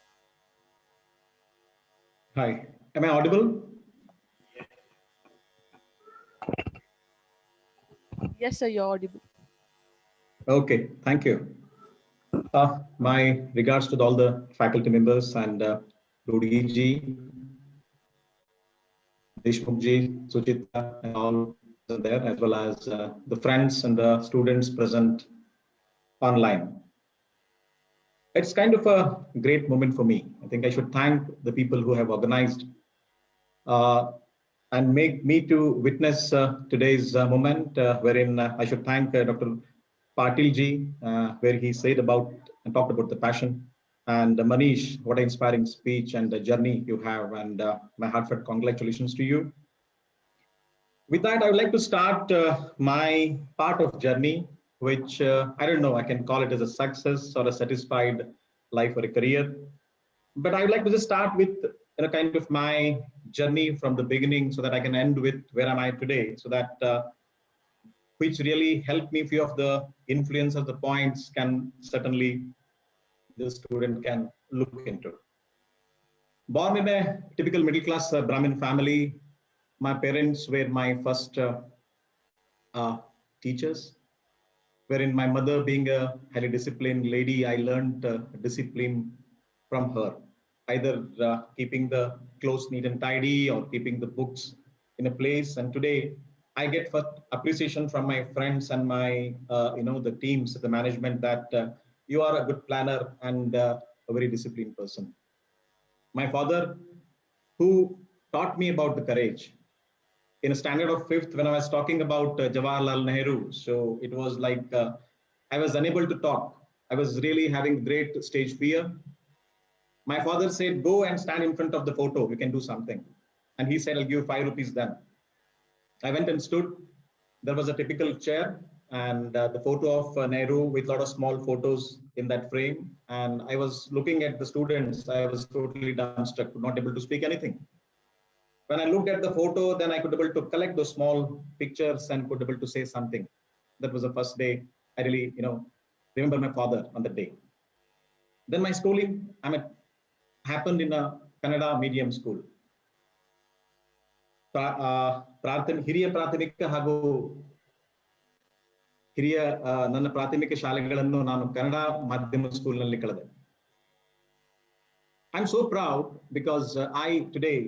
Hi, am I audible? Yes, sir, you're audible. Okay, thank you. My regards to all the faculty members and Rudgi ji, Deshmukh ji, Suchita, and all there, as well as the friends and the students present online. It's kind of a great moment for me. I think I should thank the people who have organized and make me to witness today's moment, wherein I should thank Dr. Patil ji, where he said about and talked about the passion. And Manish, what an inspiring speech and the journey you have, and my heartfelt congratulations to you. With that, I would like to start my part of journey, which I don't know, I can call it as a success or a satisfied life or a career. But I would like to just start with kind of my journey from the beginning, so that I can end with where am I today, so that which really helped me. Few of the influence of the points can certainly the student can look into. Born in a typical middle class Brahmin family, my parents were my first uh, teachers, wherein my mother, being a highly disciplined lady, I learned discipline from her, either keeping the clothes neat and tidy or keeping the books in a place. And today, I get first appreciation from my friends and my, the teams, the management, that you are a good planner and a very disciplined person. My father, who taught me about the courage, in a standard of fifth, when I was talking about Jawaharlal Nehru. So it was like I was unable to talk. I was really having great stage fear. My father said, go and stand in front of the photo. You can do something. And he said, I'll give you 5 rupees then. I went and stood. There was a typical chair and the photo of Nehru with a lot of small photos in that frame. And I was looking at the students. I was totally dumbstruck, not able to speak anything. When I looked at the photo, then I could be able to collect those small pictures and could be able to say something. That was the first day I really, remember my father on that day. Then my schooling, happened in a Kannada medium school. ಹಿರಿಯ ಪ್ರಾಥಮಿಕ ಹಾಗೂ ಹಿರಿಯ ನನ್ನ ಪ್ರಾಥಮಿಕ ಶಾಲೆಗಳನ್ನು ನಾನು ಕನ್ನಡ ಮಾಧ್ಯಮ ಸ್ಕೂಲ್ನಲ್ಲಿ ಕಳೆದೆ. I'm so proud because I today,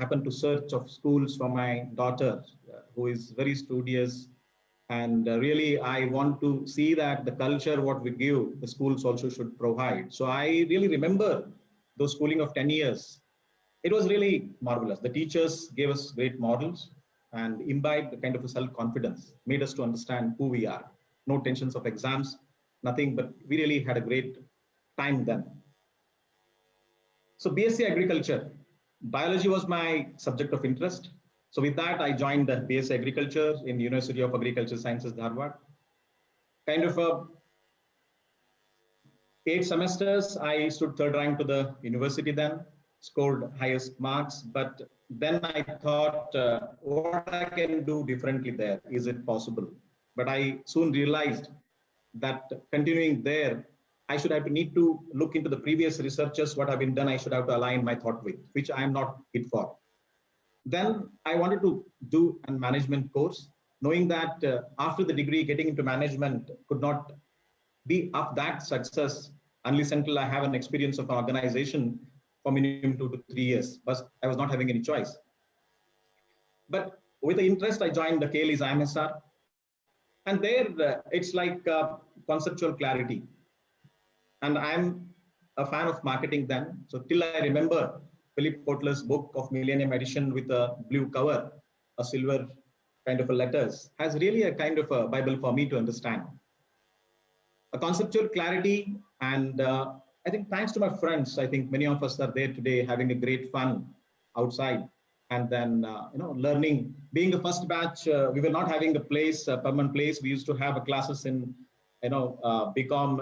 happen to search of schools for my daughter, who is very studious, and really I want to see that the culture what we give, the schools also should provide. So I really remember those schooling of 10 years. It was really marvelous. The teachers gave us great models and imbibed the kind of a self-confidence, made us to understand who we are. No tensions of exams, nothing, but we really had a great time then. So BSc Agriculture, biology was my subject of interest. So with that, I joined the BSc Agriculture in University of Agriculture Sciences, Dharwad. Kind of 8 semesters, I stood third rank to the university then, scored highest marks. But then I thought, what I can do differently there? Is it possible? But I soon realized that continuing there, I should have to need to look into the previous researchers, what have been done, I should have to align my thought with, which I am not fit for. Then I wanted to do a management course, knowing that after the degree, getting into management could not be of that success unless until I have an experience of an organization for minimum 2 to 3 years. But I was not having any choice. But with the interest, I joined the KLE's IMSR. And there, it's like conceptual clarity. And I'm a fan of marketing then. So till I remember Philip Kotler's book of Millennium Edition with a blue cover, a silver kind of a letters, has really a kind of a Bible for me to understand. A conceptual clarity, and I think thanks to my friends, I think many of us are there today having a great fun outside, and then learning. Being the first batch, we were not having a place, a permanent place. We used to have classes in BCom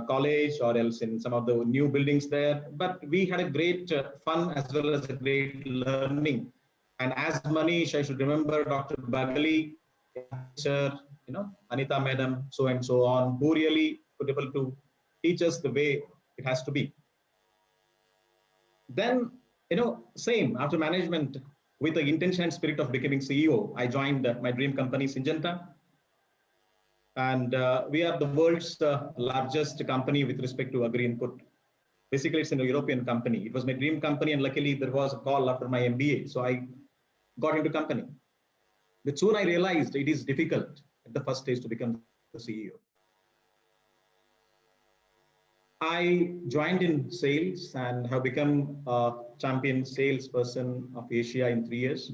college or else in some of the new buildings there. But we had a great fun as well as a great learning. And as Manish, I should remember Dr. Bagali, sir, Anita madam, so and so on, who really could able to teach us the way it has to be. Then, same after management, with the intention and spirit of becoming CEO, I joined my dream company, Syngenta. And we are the world's largest company with respect to agri-input. Basically, it's an European company. It was my dream company, and luckily there was a call after my MBA. So I got into company. But soon I realized it is difficult at the first stage to become the CEO. I joined in sales and have become a champion salesperson of Asia in 3 years.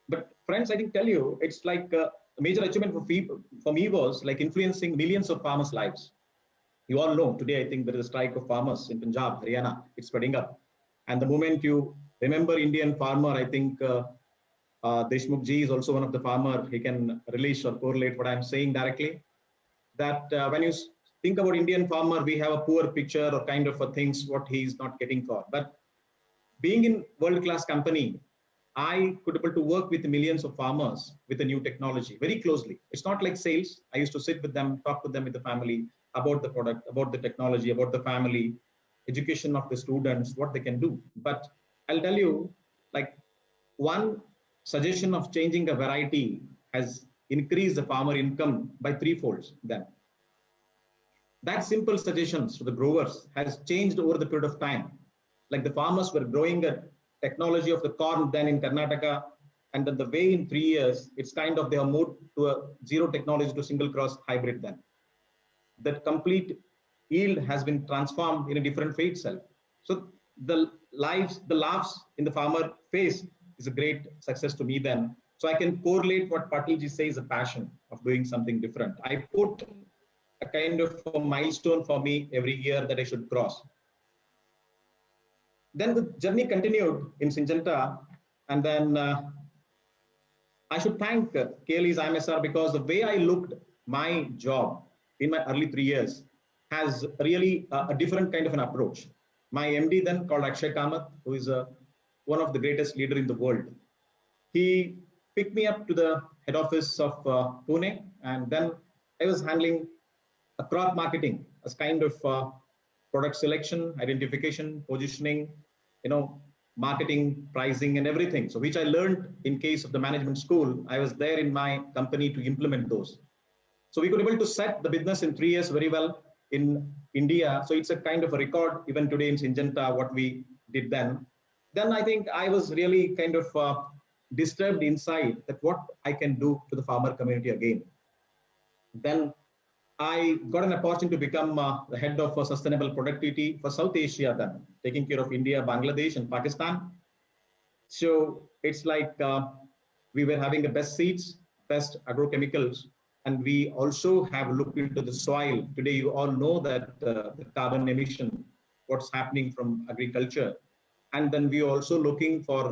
But friends, I can tell you, it's like a major achievement for me was like influencing millions of farmers' lives. You all know today, I think there is a strike of farmers in Punjab, Haryana. It's spreading up. And the moment you remember Indian farmer, I think Deshmukh ji is also one of the farmer. He can release or correlate what I'm saying directly. That when you think about Indian farmer, we have a poor picture or kind of a things what he is not getting for. But being in world-class company, I could able to work with millions of farmers with the new technology very closely. It's not like sales. I used to sit with them, talk with them with the family about the product, about the technology, about the family, education of the students, what they can do. But I'll tell you, like one suggestion of changing a variety has increased the farmer income by threefolds. Then that simple suggestions to the growers has changed over the period of time. Like the farmers were growing a technology of the corn then in Karnataka, and then the way in 3 years, it's kind of they have moved to a zero technology to single cross hybrid then. That complete yield has been transformed in a different way itself. So the laughs in the farmer face is a great success to me then. So I can correlate what Patilji says, a passion of doing something different. I put a kind of a milestone for me every year that I should cross. Then the journey continued in Syngenta, and then I should thank KLE's IMSR because the way I looked my job in my early 3 years has really a different kind of an approach. My MD then called Akshay Kamath, who is one of the greatest leader in the world. He picked me up to the head office of Pune, and then I was handling a crop marketing as kind of product selection, identification, positioning, marketing, pricing, and everything. So which I learned in case of the management school. I was there in my company to implement those. So we could able to set the business in 3 years very well in India. So it's a kind of a record even today in Syngenta, what we did then. Then I think I was really kind of disturbed inside that what I can do to the farmer community again. Then I got an opportunity to become the head of sustainable productivity for South Asia then, taking care of India, Bangladesh, and Pakistan. So it's like we were having the best seeds, best agrochemicals, and we also have looked into the soil. Today, you all know that the carbon emission, what's happening from agriculture. And then we are also looking for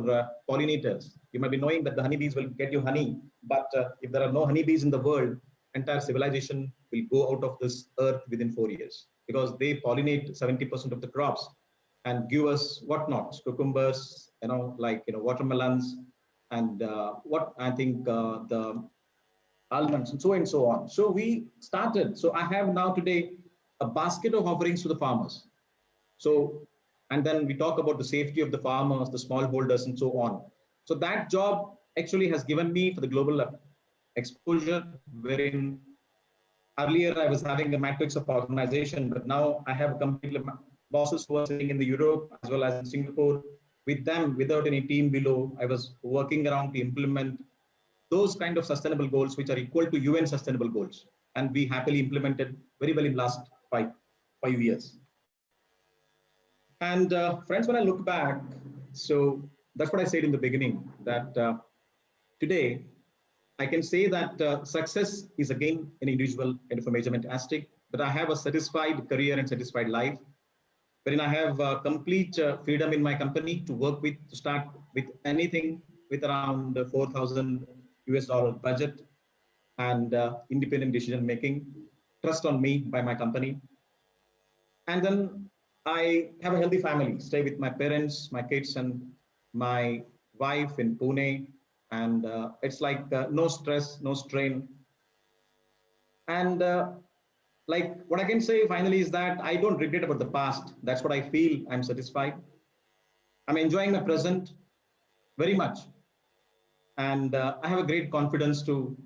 pollinators. You might be knowing that the honeybees will get you honey, but if there are no honeybees in the world, entire civilization will go out of this earth within 4 years because they pollinate 70% of the crops and give us whatnot, cucumbers, watermelons, and what I think the almonds and so on. So we started. So I have now today a basket of offerings to the farmers. So, and then we talk about the safety of the farmers, the smallholders, and so on. So that job actually has given me for the global exposure, wherein earlier I was having a matrix of organization, but now I have completely bosses who are sitting in the Europe as well as in Singapore. With them, without any team below, I was working around to implement those kind of sustainable goals, which are equal to UN sustainable goals. And we happily implemented very well in last five years. And friends, when I look back, so that's what I said in the beginning, that today, I can say that success is again an individual kind of a measurement asterisk, but I have a satisfied career and satisfied life, wherein I have complete freedom in my company to work with, to start with anything with around 4,000 US dollar budget and independent decision making, trust on me by my company. And then I have a healthy family, stay with my parents, my kids, and my wife in Pune. And it's like no stress, no strain. And like what I can say finally is that I don't regret about the past. That's what I feel. I'm satisfied. I'm enjoying my present very much. And I have a great confidence to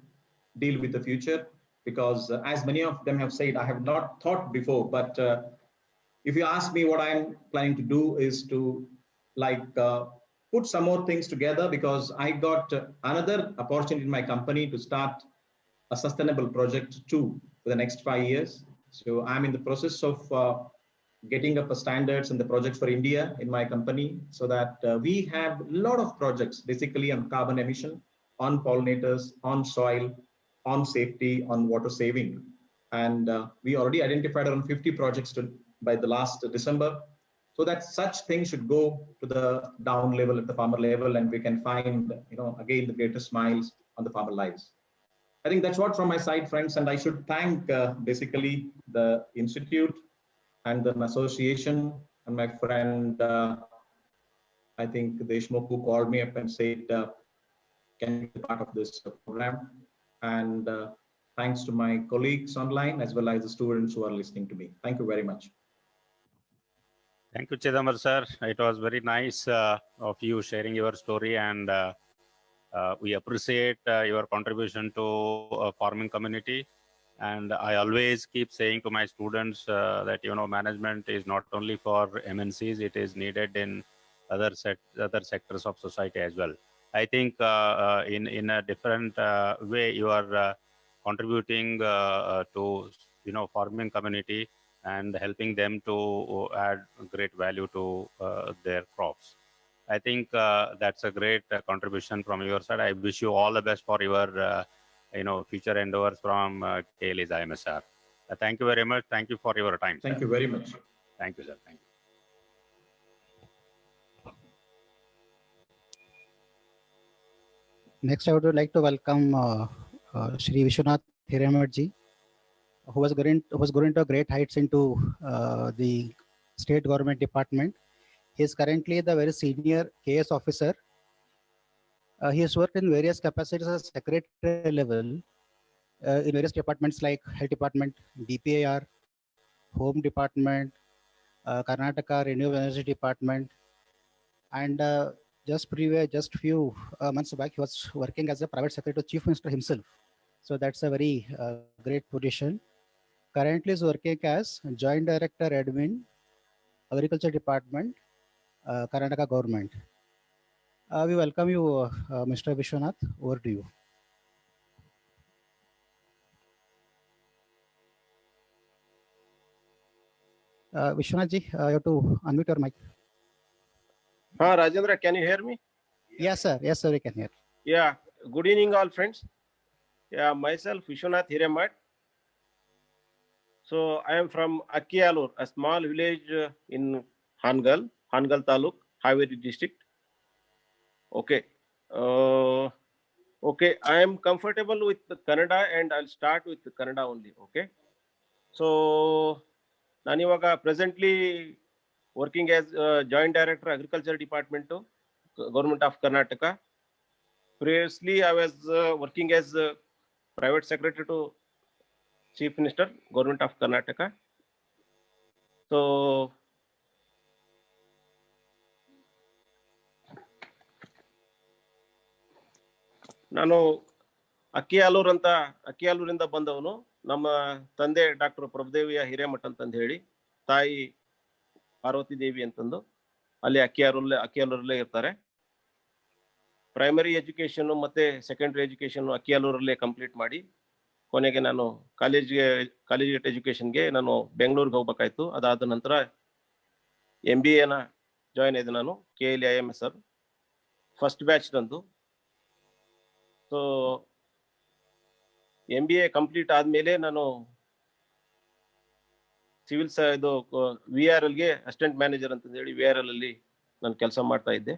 deal with the future because as many of them have said, I have not thought before, but if you ask me what I'm planning to do is to put some more things together because I got another opportunity in my company to start a sustainable project too for the next 5 years. So I'm in the process of getting up the standards and the projects for India in my company so that we have a lot of projects basically on carbon emission, on pollinators, on soil, on safety, on water saving. And we already identified around 50 projects by the last December. So that such things should go to the down level at the farmer level, and we can find, again, the greatest smiles on the farmer lives. I think that's what from my side, friends, and I should thank basically the institute and the association and my friend, I think Deshmukh, who called me up and said, can you be part of this program? And thanks to my colleagues online as well as the students who are listening to me. Thank you very much. Thank you, Chidambar sir. It was very nice of you sharing your story, and we appreciate your contribution to farming community. And I always keep saying to my students that management is not only for MNCs; it is needed in other sectors of society as well. I think in a different way you are contributing to farming community and helping them to add great value to their crops. I think that's a great contribution from your side. I wish you all the best for your future endeavors from KLE's IMSR. Thank you very much. Thank you for your time. Thank sir. you very much. Thank you, sir. Thank you. Next, I would like to welcome Shri Vishwanath Hiramatji, who was going to great heights into the state government department. He is currently the very senior KS officer. He has worked in various capacities as secretary level in various departments like Health Department, DPAR, Home Department, Karnataka Renewable Energy Department, and just few months back, he was working as a private secretary to Chief Minister himself. So that's a very great position. Currently is working as Joint Director Admin, Agriculture Department, Karnataka Government. We welcome you, Mr. Vishwanath. Over to you. Vishwanath ji, you have to unmute your mic. Rajendra, can you hear me? Yes, sir. Yes, sir, we can hear. Yeah. Good evening, all friends. Yeah, myself, Vishwanath Hiramat. So I am from Akkiyalur, a small village in Hangal Taluk, Haveri district. Okay. Okay, I am comfortable with the Kannada and I'll start with the Kannada only. Okay. So, Nanivaga presently working as Joint Director, Agriculture Department, Government of Karnataka. Previously, I was working as Private Secretary to Chief Minister, Government of Karnataka. So, ನಾನು ಅಕ್ಕಿಯಾಲೂರಿಂದ ಬಂದವನು. ನಮ್ಮ ತಂದೆ doctor ಪ್ರಭುದೇವಿಯ Hiremath ಅಂತಂದು ಹೇಳಿ, ತಾಯಿ ಪಾರ್ವತಿ ದೇವಿ ಅಂತಂದು ಅಲ್ಲಿ ಅಕ್ಕಿಯಾಲೂರಲ್ಲೇ ಇರ್ತಾರೆ. ಪ್ರೈಮರಿ ಎಜುಕೇಶನ್ ಮತ್ತೆ ಸೆಕೆಂಡರಿ ಎಜುಕೇಶನ್ ಅಕ್ಕಿಯಾಲೂರಲ್ಲೇ ಕಂಪ್ಲೀಟ್ ಮಾಡಿ ಕೊನೆಗೆ ನಾನು ಕಾಲೇಜ್ ಎಜುಕೇಶನ್ಗೆ ನಾನು ಬೆಂಗಳೂರಿಗೆ ಹೋಗ್ಬೇಕಾಯ್ತು. ಅದಾದ ನಂತರ MBA ಜಾಯ್ನ್ ಆಯ್ತು ನಾನು KLE IMSR ಫಸ್ಟ್ ಬ್ಯಾಚ್ ನಂದು. ಸೊ MBA ಕಂಪ್ಲೀಟ್ ಆದ್ಮೇಲೆ ನಾನು ಇದು VRLಗೆ ಅಸಿಸ್ಟೆಂಟ್ ಮ್ಯಾನೇಜರ್ ಅಂತಂದು ಹೇಳಿ VRL ಅಲ್ಲಿ ನಾನು ಕೆಲಸ ಮಾಡ್ತಾ ಇದ್ದೆ.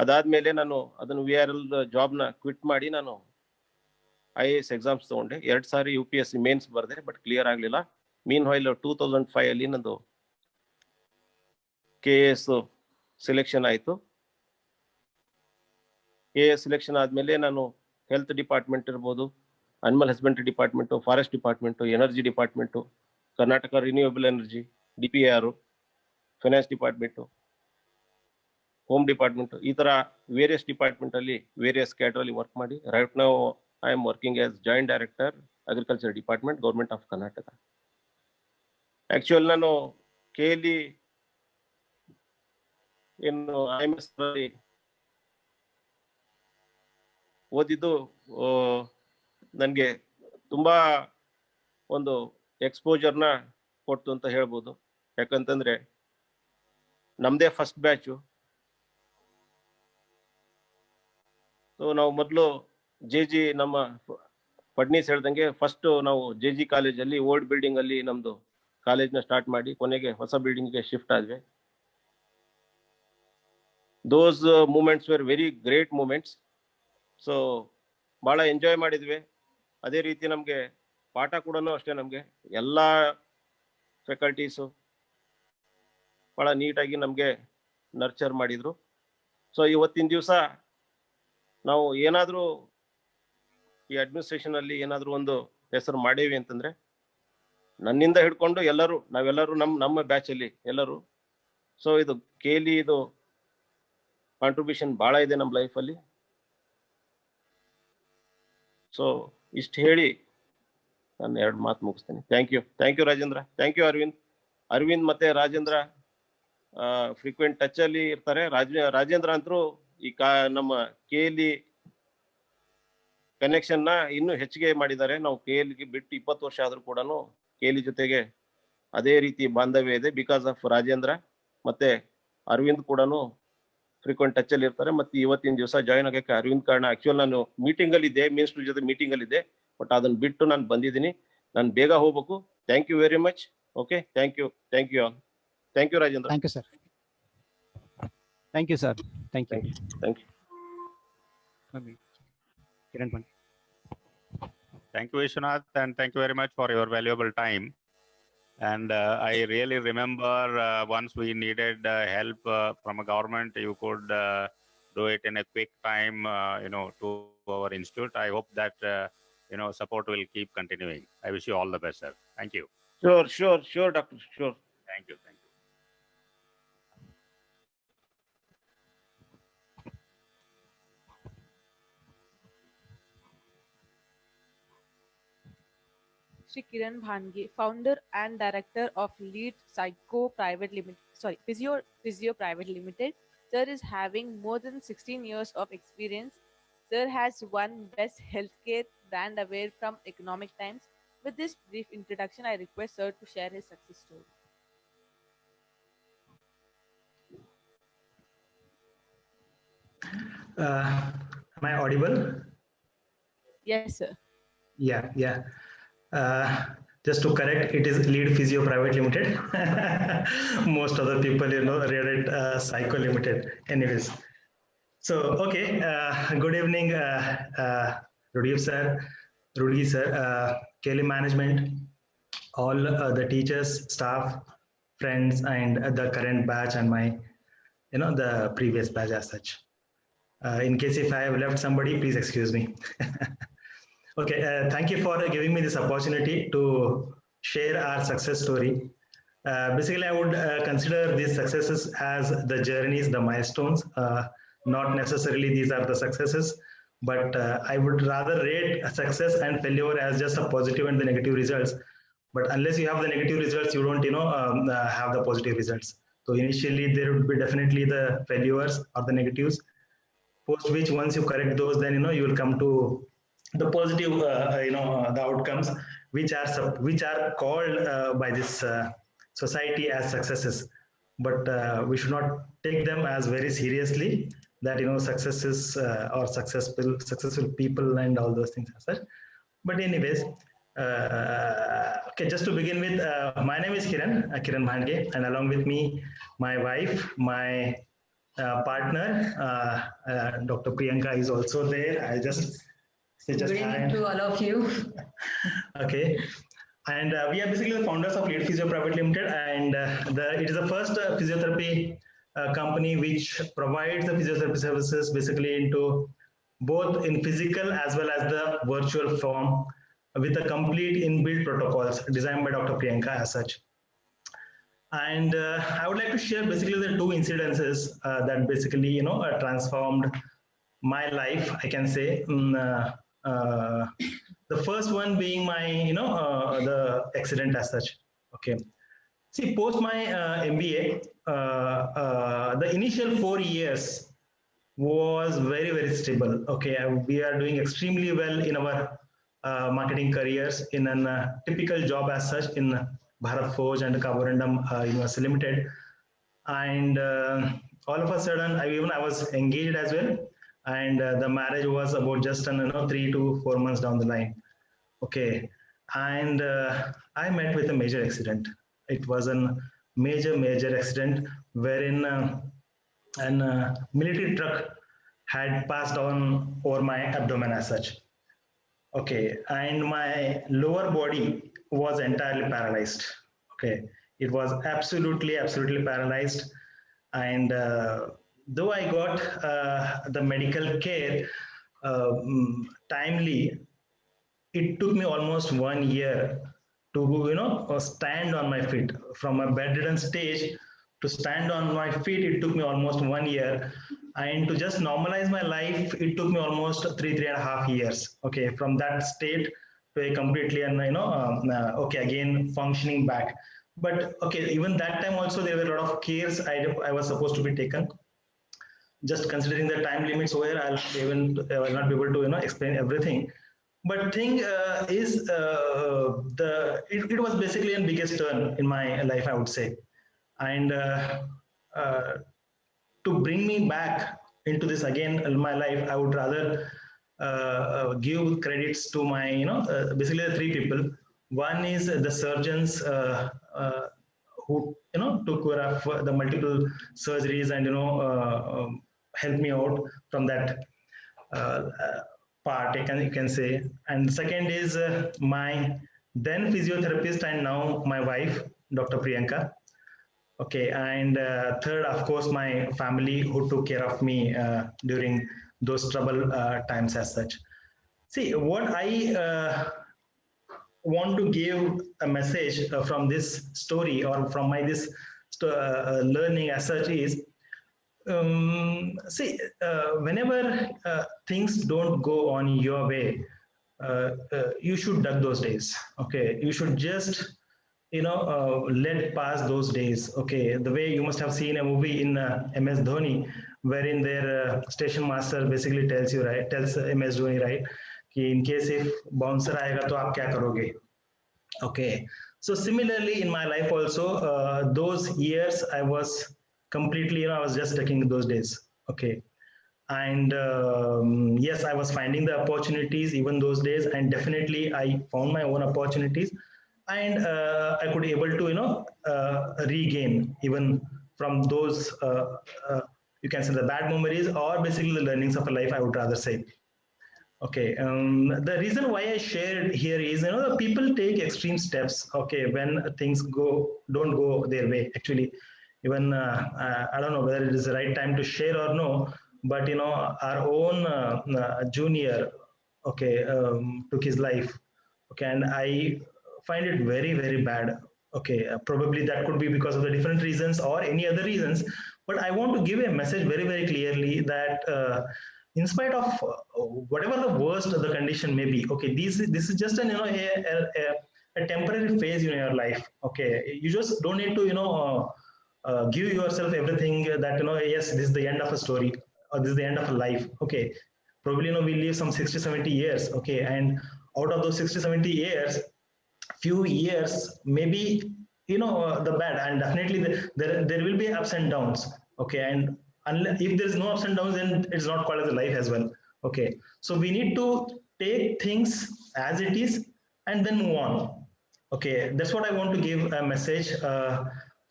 ಅದಾದ್ಮೇಲೆ ನಾನು ಅದನ್ನು VRL ಜಾಬ್ನ ಕ್ವಿಟ್ ಮಾಡಿ ನಾನು IAS ಎಕ್ಸಾಮ್ಸ್ ತಗೊಂಡೆ. 2 ಸಾರಿ UPSC ಮೇನ್ಸ್ ಬರ್ದೆ, ಬಟ್ ಕ್ಲಿಯರ್ ಆಗಲಿಲ್ಲ. ಮೀನ್ ವೈಲ್ 2005 ಅಲ್ಲಿ ನಂದು KAS ಸೆಲೆಕ್ಷನ್ ಆಯಿತು. KAS ಸೆಲೆಕ್ಷನ್ ಆದಮೇಲೆ ನಾನು ಹೆಲ್ತ್ ಡಿಪಾರ್ಟ್ಮೆಂಟ್ ಇರ್ಬೋದು, animal husbandry department, forest department, energy department, Karnataka renewable energy, DPAR, finance department, home department, ಈ ಥರ ವೇರಿಯಸ್ ಡಿಪಾರ್ಟ್ಮೆಂಟಲ್ಲಿ ವೇರಿಯಸ್ ಕ್ಯಾಡ್ರಲ್ಲಿ ವರ್ಕ್ ಮಾಡಿ right now I am working as joint director agriculture department, government of Karnataka. Actual ನಾನು KLE ಏನು IMS ಓದಿದ್ದು ನನಗೆ ತುಂಬ ಒಂದು ಎಕ್ಸ್ಪೋಜರ್ನ ಕೊಡ್ತು ಅಂತ ಹೇಳ್ಬೋದು. ಯಾಕಂತಂದರೆ ನಮ್ಮದೇ ಫಸ್ಟ್ ಬ್ಯಾಚು. ಸೊ ನಾವು ಮೊದಲು JG ನಮ್ಮ ಫಡ್ನೀಸ್ ಹೇಳ್ದಂಗೆ ಫಸ್ಟ್ ನಾವು JG ಕಾಲೇಜಲ್ಲಿ ಓಲ್ಡ್ ಬಿಲ್ಡಿಂಗ್ ಅಲ್ಲಿ ನಮ್ದು ಕಾಲೇಜ್ನ ಸ್ಟಾರ್ಟ್ ಮಾಡಿ ಕೊನೆಗೆ ಹೊಸ ಬಿಲ್ಡಿಂಗ್ಗೆ ಶಿಫ್ಟ್ ಆದ್ವಿ. Those moments were very great moments. So ಭಾಳ ಎಂಜಾಯ್ ಮಾಡಿದ್ವಿ. ಅದೇ ರೀತಿ ನಮಗೆ ಪಾಠ ಕೂಡ ಅಷ್ಟೇ, ನಮಗೆ ಎಲ್ಲ ಫ್ಯಾಕಲ್ಟೀಸು ಭಾಳ ನೀಟಾಗಿ ನಮಗೆ ನರ್ಚರ್ ಮಾಡಿದರು. ಸೊ ಇವತ್ತಿನ ದಿವಸ ನಾವು ಏನಾದರೂ ಈ ಅಡ್ಮಿನಿಸ್ಟ್ರೇಷನಲ್ಲಿ ಏನಾದರೂ ಒಂದು ಹೆಸರು ಮಾಡೇವಿ ಅಂತಂದರೆ ನನ್ನಿಂದ ಹಿಡ್ಕೊಂಡು ನಾವೆಲ್ಲರೂ ನಮ್ಮ ಬ್ಯಾಚಲ್ಲಿ ಎಲ್ಲರೂ. ಸೊ ಇದು ಕೇಲಿ ಇದು ಕಾಂಟ್ರಿಬ್ಯೂಷನ್ ಭಾಳ ಇದೆ ನಮ್ಮ ಲೈಫಲ್ಲಿ. ಸೊ ಇಷ್ಟು ಹೇಳಿ ನಾನು 2 ಮಾತು ಮುಗಿಸ್ತೇನೆ. Thank you Rajendra, thank you Aravind ಮತ್ತೆ ರಾಜೇಂದ್ರ ಫ್ರೀಕ್ವೆಂಟ್ ಟಚ್ ಅಲ್ಲಿ ಇರ್ತಾರೆ. ರಾಜೇಂದ್ರ ಅಂತರೂ ಈ ನಮ್ಮ KL ಕನೆಕ್ಷನ್ ನ ಇನ್ನೂ ಹೆಚ್ಚಿಗೆ ಮಾಡಿದ್ದಾರೆ. ನಾವು KL ಬಿಟ್ಟು 20 ವರ್ಷ ಆದ್ರೂ ಕೂಡ KL ಜೊತೆಗೆ ಅದೇ ರೀತಿ ಬಾಂಧವ್ಯ ಇದೆ ಬಿಕಾಸ್ ಆಫ್ ರಾಜೇಂದ್ರ. ಮತ್ತೆ ಅರವಿಂದ್ ಕೂಡ ಫ್ರೀಕ್ವೆಂಟ್ ಟಚ್ ಅಲ್ಲಿ ಇರ್ತಾರೆ. ಮತ್ತೆ ಇವತ್ತಿನ ದಿವಸ ಜಾಯ್ನ್ ಆಗಕ್ಕೆ ಅರವಿಂದ್ ಕಾರಣ. ಆಕ್ಚುಲ್ ನಾನು ಮೀಟಿಂಗ್ ಅಲ್ಲಿ ಇದ್ದೆ, ಮಿನಿಸ್ಟರ್ ಜೊತೆ ಮೀಟಿಂಗ್ ಅಲ್ಲಿ ಇದ್ದೆ, ಬಟ್ ಅದನ್ನ ಬಿಟ್ಟು ನಾನು ಬಂದಿದ್ದೀನಿ. ನಾನು ಬೇಗ ಹೋಗ್ಬೇಕು. Thank you very much. Okay, thank you all. Thank you Rajendra. Thank you sir. Thank you sir. Thank you. Kiran Bhan. Thank you, Vishwanath, and thank you very much for your valuable time. And I really remember once we needed help from a government, you could do it in a quick time, to our institute. I hope that support will keep continuing. I wish you all the best, sir. Thank you. Sure, doctor. Sure. Thank you. Shri Kiran Bhange, founder and director of Lead Psycho Private Limited, Physio Private Limited. Sir is having more than 16 years of experience. Sir has won Best Healthcare Brand Award from Economic Times. With this brief introduction, I request Sir to share his success story. Am I audible? Yes, sir. Yeah. Just to correct, it is Lead Physio Private Limited. Most of the people, read it Psycho Limited. Anyways, so okay. Good evening, Rudy sir, KL management, all the teachers, staff, friends, and the current batch and my, the previous batch as such. In case if I have left somebody, please excuse me. Okay, thank you for giving me this opportunity to share our success story. Basically, I would consider these successes as the journeys, the milestones. Not necessarily these are the successes, but I would rather rate a success and failure as just a positive and the negative results. But unless you have the negative results, you don't, have the positive results. So initially, there would be definitely the failures or the negatives. Post which, once you correct those, then you will come to the positive, the outcomes which are called by this society as successes. But we should not take them as very seriously. That successes or successful people and all those things as such. But anyways, okay. Just to begin with, my name is Kiran Bhange, and along with me, my wife, my partner, Dr. Priyanka is also there. Good evening to all of you. Okay, and we are basically the founders of Lead Physio Private Limited, and it is the first physiotherapy company which provides the physiotherapy services basically into both in physical as well as the virtual form with a complete inbuilt protocols designed by Dr. Priyanka as such. And I would like to share basically the 2 incidences that basically transformed my life, I can say. The first one being my the accident as such. Okay, see, post my MBA, the initial 4 years was very, very stable. Okay, we are doing extremely well in our marketing careers in a typical job as such in Bharat Forge and Kaburandam University Limited. And all of a sudden, I was engaged as well. And the marriage was about just 3 to 4 months down the line. Okay, and I met with a major accident. It was a major accident wherein an military truck had passed on over my abdomen as such. Okay, and my lower body was entirely paralyzed. Okay, it was absolutely paralyzed. And though I got the medical care timely, it took me almost 1 year to stand on my feet from a bedridden stage. To stand on my feet, it took me almost 1 year, and to just normalize my life, it took me almost three and a half years. Okay, from that state to a completely and okay, again functioning back. But okay, even that time also there were a lot of cares I was supposed to be taken. Just considering the time limits over here, I will not be able to explain everything. But thing is it was basically a biggest turn in my life, I would say. And uh, to bring me back into this again in my life, I would rather give credits to my basically the three people. One is the surgeons who took care of the multiple surgeries and helped me out from that uh, part, you can say. And second is my then physiotherapist and now my wife, Dr. Priyanka. Okay, and third, of course, my family who took care of me during those trouble times as such. See, what I want to give a message from this story or from my this learning as such is, see, whenever things don't go on your way, you should duck those days. Okay, you should just let pass those days. Okay, the way you must have seen a movie in MS Dhoni, wherein their station master basically tells you, right, tells MS Dhoni, right, कि in case if bouncer आएगा तो आप क्या करोगे? Okay, so similarly in my life also, those years I was completely, I was just taking those days. Okay, and yes, I was finding the opportunities even those days, and definitely I found my own opportunities, and I could able to regain even from those you can say the bad memories or basically the learnings of a life, I would rather say. Okay, the reason why I shared here is, the people take extreme steps. Okay, when things don't go their way. Actually, even I don't know whether it is the right time to share or no, but our own junior, okay, took his life. Okay, and I find it very bad. Okay, probably that could be because of the different reasons or any other reasons. But I want to give a message very clearly that. In spite of whatever the worst the condition may be, okay, this is just an a temporary phase in your life. Okay, you just don't need to give yourself everything that yes, this is the end of a story or this is the end of a life. Okay, probably we live some 60-70 years. Okay, and out of those 60-70 years, few years maybe the bad, and definitely there will be ups and downs. Okay, and unless if there's no ups and downs, then it's not called as a life as well. Okay, so we need to take things as it is and then move on. Okay, that's what I want to give a message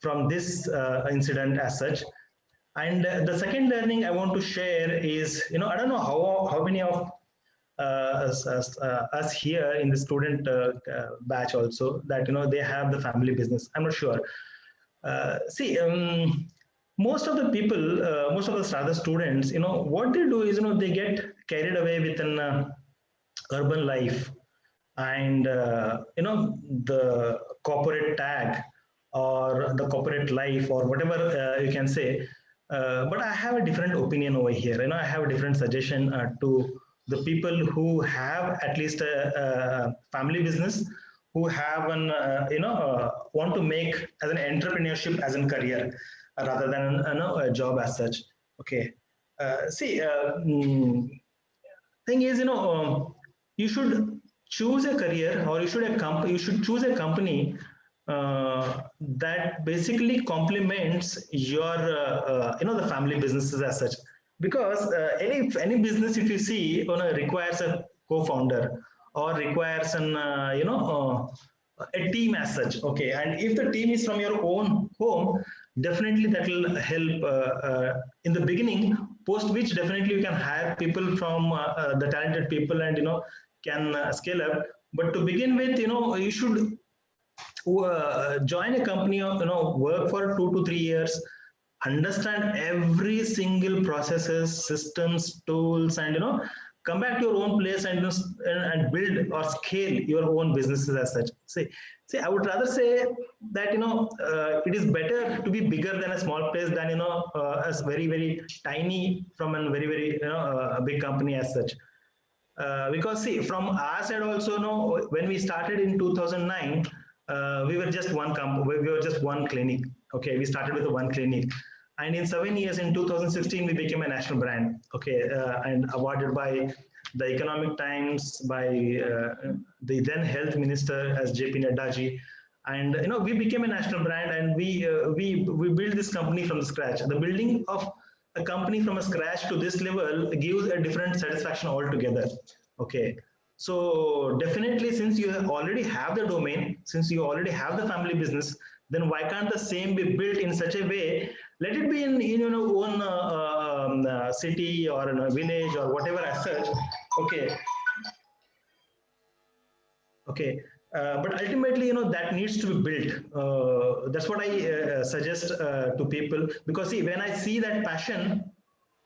from this incident as such. And the second learning I want to share is, I don't know how many of us here in the student batch also that they have the family business. I'm not sure. See, most of the people, most of the other students, what they do is, they get carried away with an urban life and the corporate tag or the corporate life or whatever you can say. But I have a different opinion over here. I have a different suggestion to the people who have at least a family business, who have an want to make as an entrepreneurship as a career rather than a job as such. Okay, see, thing is, you should choose a career, or you should choose a company that basically complements your the family businesses as such. Because any business, if you see, requires a co-founder or requires an a team as such. Okay, and if the team is from your own home, definitely that will help in the beginning. Post which definitely you can hire people from the talented people, and can scale up. But to begin with, you should join a company, or work for 2 to 3 years, understand every single processes, systems, tools, and come back to your own place, and and build or scale your own businesses as such. See, I would rather say that it is better to be bigger than a small place than as very very tiny from a very very big company as such. Because see, from our side also, when we started in 2009, we were just we were just one clinic. Okay, we started with one clinic, and in 7 years, in 2016, we became a national brand. Okay, and awarded by the Economic Times, by the then Health Minister as JP Nadda ji, and we became a national brand, and we built this company from scratch. The building of a company from a scratch to this level gives a different satisfaction altogether. Okay, so definitely, since you already have the domain, since you already have the family business, then why can't the same be built in such a way? Let it be in your own city or in a village or whatever as such. Okay, okay. But ultimately, that needs to be built. That's what I suggest to people, because see, when I see that passion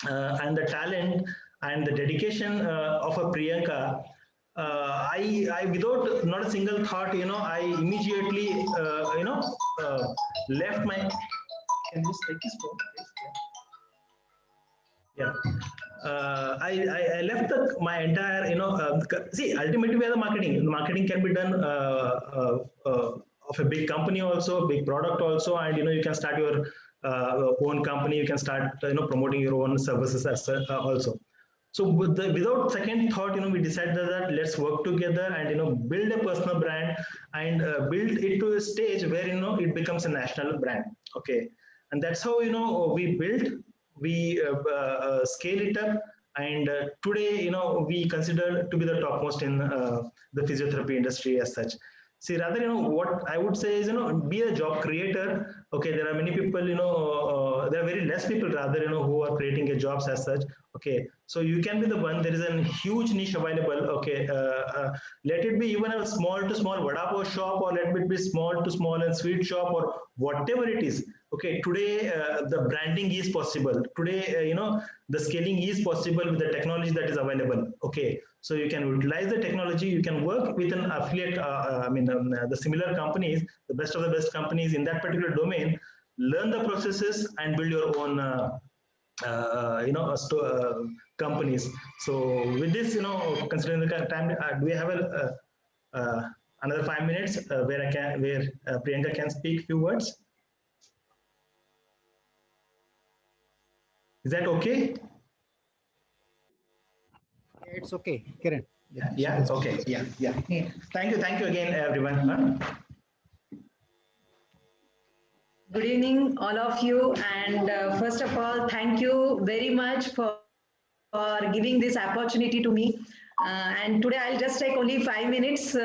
and the talent and the dedication of a Priyanka, I without not a single thought, I immediately, left my. Can you just take this phone, please? Yeah. I left my entire, see, ultimately we are the marketing. The marketing can be done of a big company also, big product also, and you can start your own company. You can start promoting your own services as also. So without second thought, we decided that let's work together and build a personal brand and build it to a stage where it becomes a national brand. Okay, and that's how we built. We scale it up, and today we consider to be the topmost in the physiotherapy industry as such. See, rather what I would say is be a job creator. Okay, there are many people there are very less people rather who are creating a jobs as such. Okay, so you can be the one. There is a huge niche available. Okay, let it be even a small to small vada pav shop, or let it be small to small and sweet shop, or whatever it is. Okay, today the branding is possible. Today, the scaling is possible with the technology that is available. Okay, so you can utilize the technology. You can work with an affiliate. The similar companies, the best of the best companies in that particular domain. Learn the processes and build your own. Companies. So with this, considering the time, do we have another 5 minutes where Priyanka can speak few words? Is that okay? Yeah, it's okay, Kiran. Yeah. Okay. Yeah. Thank you again, everyone. Good evening, all of you. And first of all, thank you very much for giving this opportunity to me. And today I'll just take only 5 minutes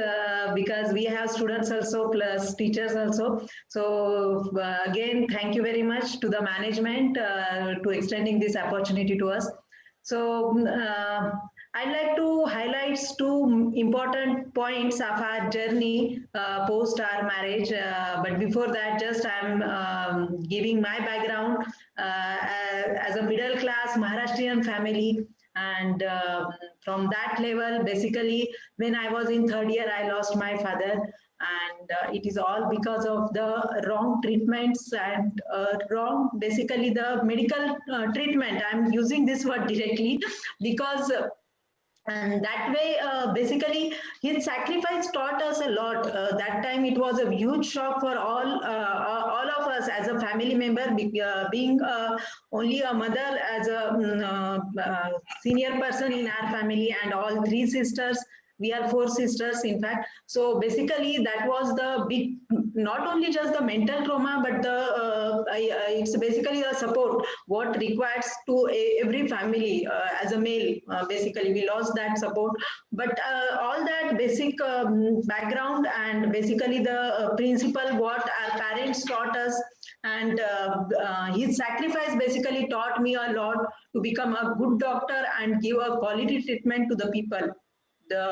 because we have students also plus teachers also. So again, thank you very much to the management to extending this opportunity to us. So I'd like to highlight two important points of our journey post our marriage. But before that, just I'm giving my background as a middle class Maharashtrian family. And from that level, basically, when I was in third year, I lost my father. And it is all because of the wrong treatments and basically the medical treatment. I'm using this word directly because and that way, basically, his sacrifice taught us a lot. That time, it was a huge shock for all of us as a family member, being only a mother, as a senior person in our family, and all three sisters. We are 4 sisters, in fact. So basically, that was the big, not only just the mental trauma, but it's basically a support what requires to every family as a male. Basically, we lost that support, but all that basic background and basically the principle what our parents taught us, and his sacrifice basically taught me a lot to become a good doctor and give a quality treatment to the people,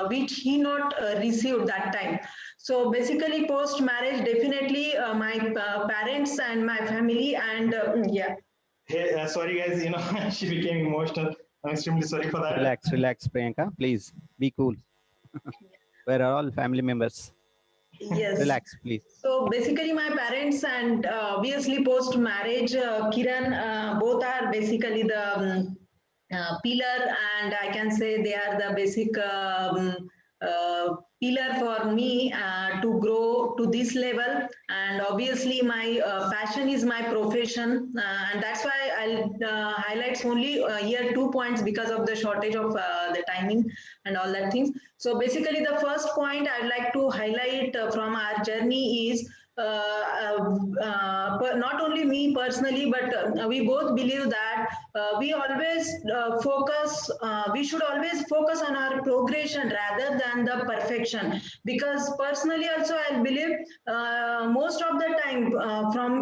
which he not received that time. So basically post marriage, definitely my parents and my family, and yeah. Hey, sorry guys, she became emotional. I'm extremely sorry for that. Relax, Priyanka. Please be cool. We're all family members. Yes. Relax, please. So basically my parents and obviously post marriage, Kiran, both are basically the pillar, and I can say they are the basic pillar for me to grow to this level. And obviously my passion is my profession, and that's why I'll highlight only here 2 points because of the shortage of the timing and all that things. So basically the first point I'd like to highlight from our journey is not only me personally, but we both believe that we always we should always focus on our progression rather than the perfection. Because personally also I believe most of the time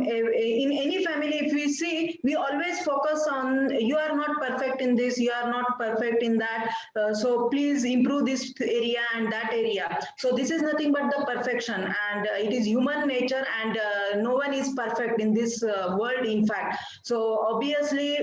in any family, if we see, we always focus on you are not perfect in this, you are not perfect in that, so please improve this area and that area. So this is nothing but the perfection, and it is human nature, and no one is perfect in this world, in fact. So obviously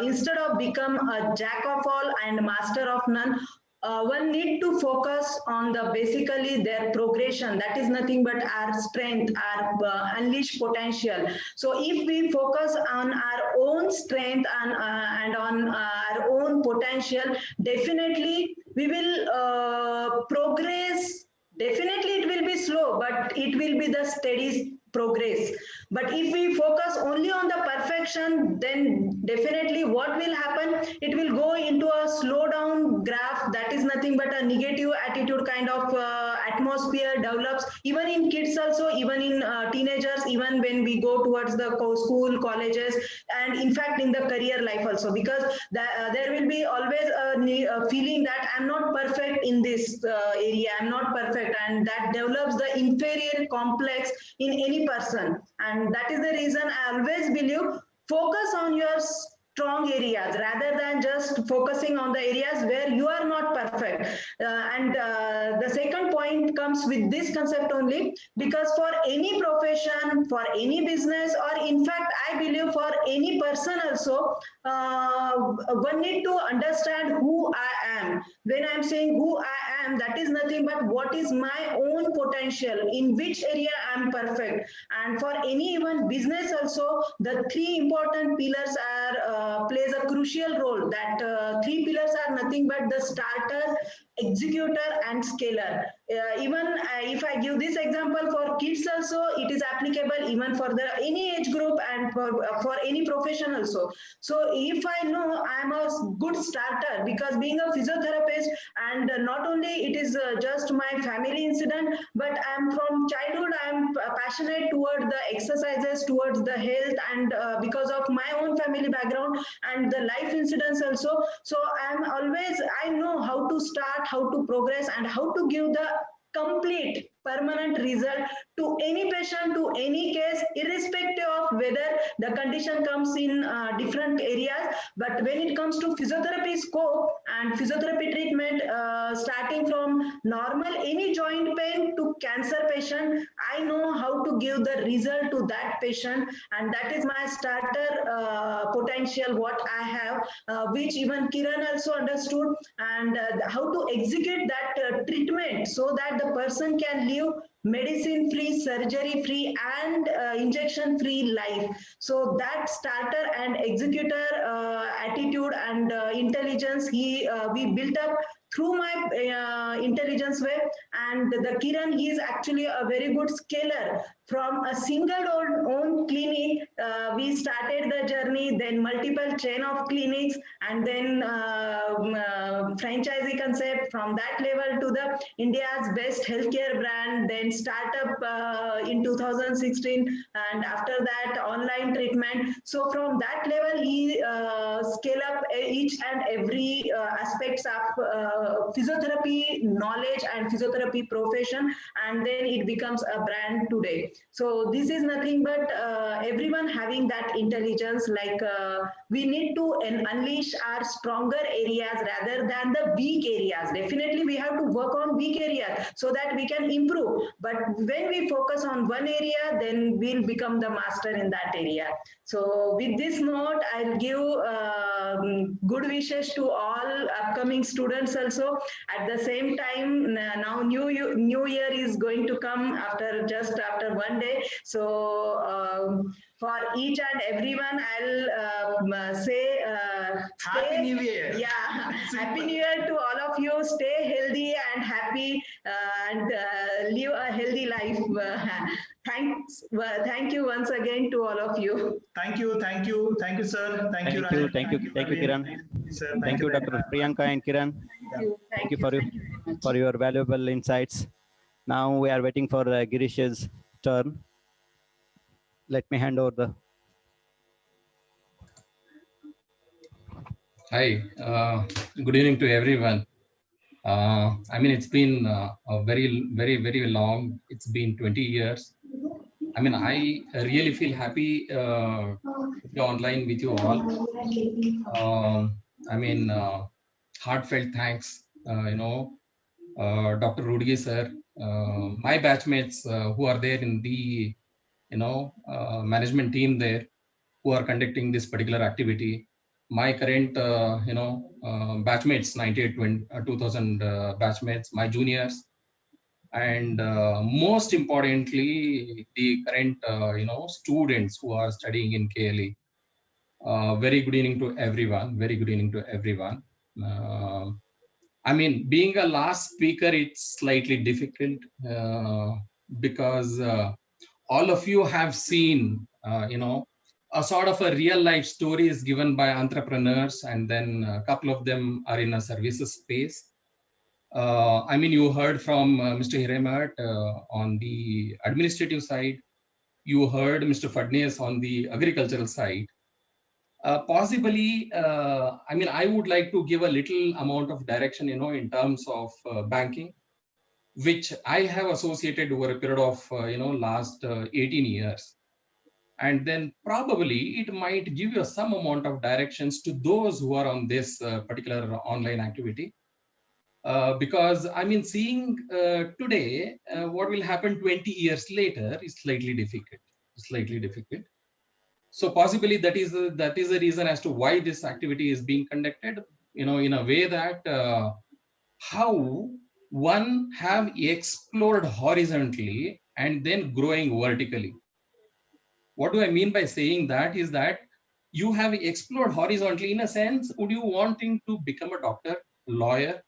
instead of become a jack of all and master of none, one need to focus on the basically their progression. That is nothing but our strength, our unleashed potential. So if we focus on our own strength and on our own potential, definitely we will progress. Definitely it will be slow, but it will be the steady progress. But if we focus only on the perfection, then definitely what will happen, it will go into a slow down graph. That is nothing but a negative attitude kind of atmosphere develops, even in kids also, even in teenagers, even when we go towards the school, colleges, and in fact in the career life also, because there will be always a feeling that I'm not perfect in this area, I'm not perfect, and that develops the inferior complex in any person. And that is the reason I always believe focus on your strong areas rather than just focusing on the areas where you are not perfect. And the second point comes with this concept only, because for any profession, for any business, or in fact I believe for any person also, one need to understand who I am. When I'm saying who I am, that is nothing but what is my own potential, in which area I'm perfect. And for any even business also, the 3 important pillars are plays a crucial role. That 3 pillars are nothing but the starter, executor, and scaler. Even if I give this example for kids also, it is applicable even for the any age group and for any profession also. So if I know I am a good starter, because being a physiotherapist, and not only it is just my family incident, but I am from childhood, I am passionate toward the exercises, towards the health, and because of my own family background and the life incidents also. So I know how to start, how to progress, and how to give the complete permanent result to any patient, to any case, irrespective of whether the condition comes in different areas. But when it comes to physiotherapy scope and physiotherapy treatment, starting from normal any joint pain to cancer patient, I know how to give the result to that patient, and that is my starter potential what I have, which even Kiran also understood, and how to execute that treatment so that the person can live medicine free, surgery free, and injection free life. So that starter and executor attitude and intelligence we built up through my intelligence way. And the Kiran, he is actually a very good scaler. From a single own clinic, we started the journey, then multiple chain of clinics, and then franchisee concept. From that level to the India's best healthcare brand, then startup in 2016, and after that online treatment. So from that level, he scale up each and every aspects of physiotherapy knowledge and physiotherapy profession, and then it becomes a brand today. So this is nothing but everyone having that intelligence, like we need to unleash our stronger areas rather than the weak areas. Definitely we have to work on weak areas so that we can improve, but when we focus on one area, then we'll become the master in that area. So with this note, I'll give good wishes to all upcoming students also. At the same time, now new year is going to come after just after one day. So for each and everyone, I'll say Happy New Year. Yeah, Happy New Year to all of you. Stay healthy and happy, and live a healthy life. Thank you once again to all of you. Thank you, sir. Thank you, Rajan. Thank you, Praveen. Kiran. Sir, Thank you, Dr. Priyanka and Kiran. Thank you for your valuable insights. Now we are waiting for Girish's turn. Let me hand over the. Hi, good evening to everyone. I mean, it's been a very long. It's been 20 years. I mean, I really feel happy to be online with you all. I mean, heartfelt thanks, Dr. Rudgi sir, my batchmates who are there in the, management team there, who are conducting this particular activity. My current, batchmates, 2000 batchmates, my juniors, and most importantly, the current, students who are studying in KLE. Very good evening to everyone. Very good evening to everyone. I mean, being a last speaker, it's slightly difficult because all of you have seen, a sort of a real life stories given by entrepreneurs, and then a couple of them are in a services space. I mean, you heard from Mr. Hiremat on the administrative side. You heard Mr. Fadnes on the agricultural side. Possibly, I mean, I would like to give a little amount of direction, in terms of banking, which I have associated over a period of, last 18 years. And then probably it might give you some amount of directions to those who are on this particular online activity. Because I mean, seeing today, what will happen 20 years later is slightly difficult. So possibly that is the reason as to why this activity is being conducted, in a way that how one have explored horizontally and then growing vertically. What do I mean by saying that is that you have explored horizontally in a sense, would you wanting to become a doctor, lawyer,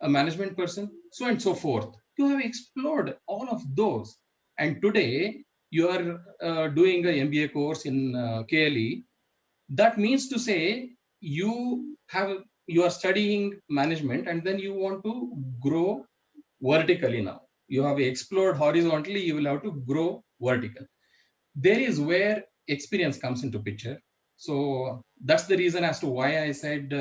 a management person, so and so forth. You have explored all of those. And today you are doing a MBA course in KLE. That means to say you are studying management and then you want to grow vertically now. You have explored horizontally, you will have to grow vertical. There is where experience comes into picture. So that's the reason as to why I said,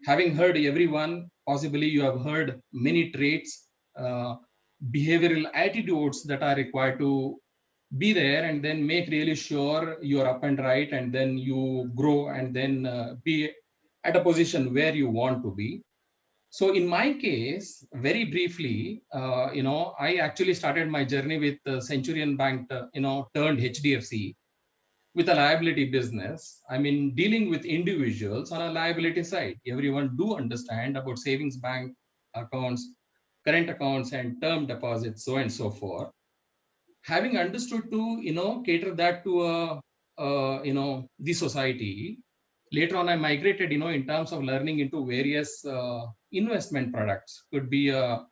having heard everyone, possibly you have heard many traits, behavioral attitudes that are required to be there, and then make really sure you're up and right, and then you grow and then be at a position where you want to be. So in my case, very briefly, I actually started my journey with Centurion Bank, turned HDFC, with a liability business. I mean, dealing with individuals on a liability side. Everyone do understand about savings bank accounts, current accounts, and term deposits, so and so forth. Having understood to, cater that to the society, later on I migrated, in terms of learning into various investment products. Could be a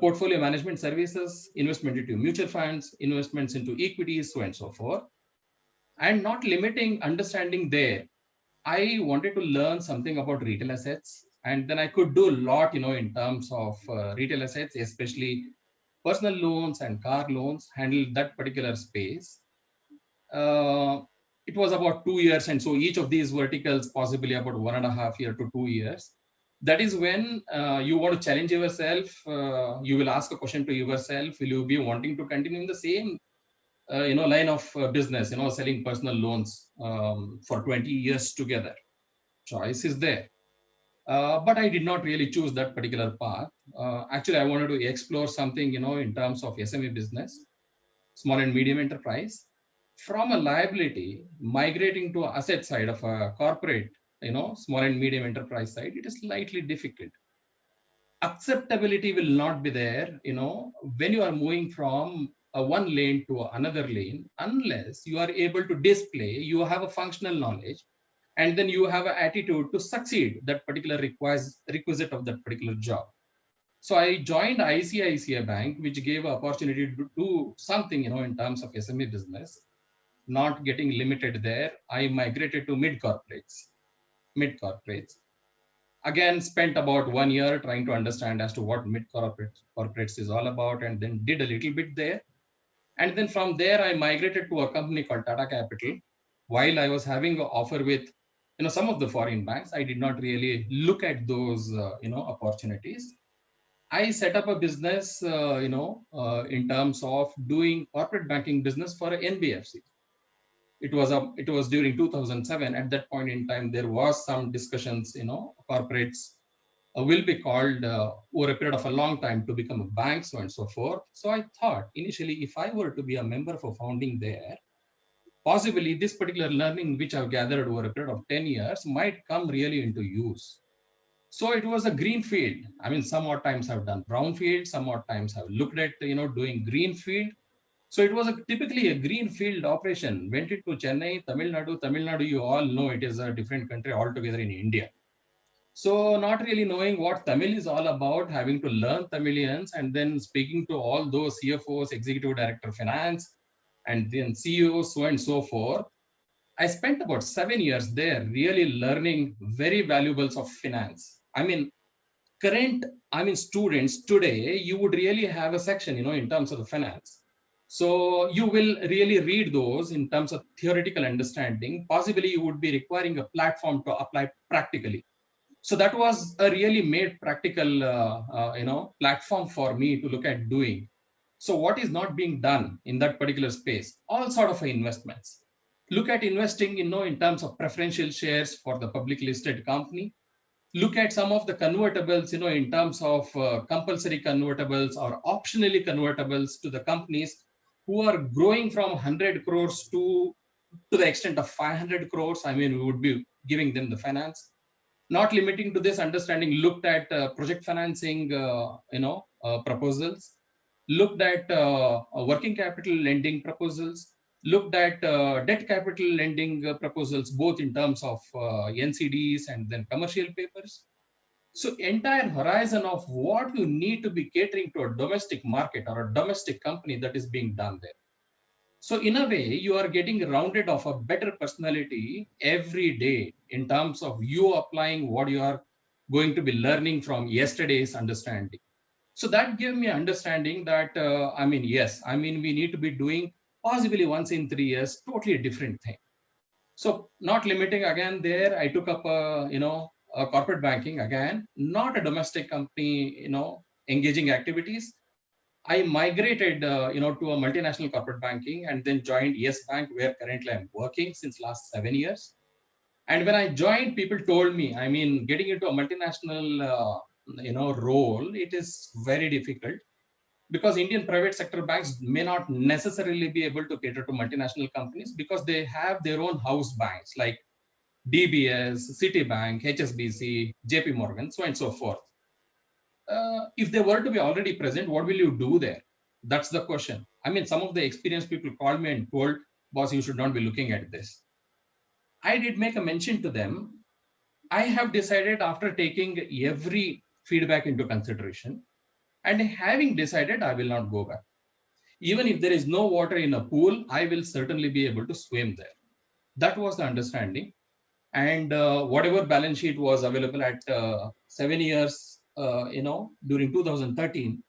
portfolio management services, investment into mutual funds, investments into equities, so and so forth. And not limiting understanding there, I wanted to learn something about retail assets, and then I could do a lot, in terms of retail assets, especially personal loans and car loans, handle that particular space. Uh, it was about 2 years, and so each of these verticals possibly about 1.5 years to 2 years. That is when you want to challenge yourself. You will ask a question to yourself: will you be wanting to continue in the same line of business, selling personal loans for 20 years together? Choice is there. But I did not really choose that particular path. Actually, I wanted to explore something, in terms of SME business, small and medium enterprise, from a liability migrating to asset side of a corporate, small and medium enterprise side. It is slightly difficult. Acceptability will not be there, when you are moving from one lane to another lane, unless you are able to display, you have a functional knowledge, and then you have an attitude to succeed that particular requisite of that particular job. So I joined ICICI Bank, which gave an opportunity to do something, in terms of SME business. Not getting limited there, I migrated to mid corporates. Again, spent about 1 year trying to understand as to what mid corporates is all about, and then did a little bit there. And then from there, I migrated to a company called Tata Capital. While I was having an offer with, some of the foreign banks, I did not really look at those, opportunities. I set up a business, in terms of doing corporate banking business for an NBFC. It was during 2007. At that point in time, there was some discussions, corporates will be called over a period of a long time to become a bank, so and so forth. So I thought initially, if I were to be a member for founding there, possibly this particular learning which I've gathered over a period of 10 years might come really into use. So it was a green field. I mean, some odd times I've done brown field, some odd times I've looked at, doing green field. So it was typically a green field operation. Went into Chennai, Tamil Nadu. Tamil Nadu, you all know, it is a different country altogether in India. So not really knowing what Tamil is all about, having to learn Tamilians, and then speaking to all those CFOs, Executive Director Finance, and then CEOs, so and so forth. I spent about 7 years there, really learning very valuables of finance. I mean, students today, you would really have a section, in terms of the finance. So you will really read those in terms of theoretical understanding. Possibly you would be requiring a platform to apply practically. So that was a really made practical, platform for me to look at doing. So what is not being done in that particular space? All sort of investments. Look at investing, in terms of preferential shares for the publicly listed company. Look at some of the convertibles, in terms of compulsory convertibles or optionally convertibles to the companies who are growing from 100 crores to the extent of 500 crores. I mean, we would be giving them the finance. Not limiting to this, understanding, looked at project financing, proposals, looked at working capital lending proposals, looked at debt capital lending proposals, both in terms of NCDs and then commercial papers. So entire horizon of what you need to be catering to a domestic market or a domestic company that is being done there. So in a way, you are getting rounded off a better personality every day in terms of you applying what you are going to be learning from yesterday's understanding. So that gave me understanding that, we need to be doing possibly once in 3 years, totally different thing. So not limiting again there, I took up, a corporate banking again, not a domestic company, engaging activities. I migrated, to a multinational corporate banking and then joined Yes Bank, where currently I'm working since last 7 years. And when I joined, people told me, getting into a multinational, role, it is very difficult because Indian private sector banks may not necessarily be able to cater to multinational companies because they have their own house banks like DBS, Citibank, HSBC, JP Morgan, so on and so forth. If they were to be already present, what will you do there? That's the question. Some of the experienced people called me and told, boss, you should not be looking at this. I did make a mention to them. I have decided, after taking every feedback into consideration, And having decided, I will not go back. Even if there is no water in a pool, I will certainly be able to swim there. That was the understanding. And whatever balance sheet was available at 7 years, during 2013,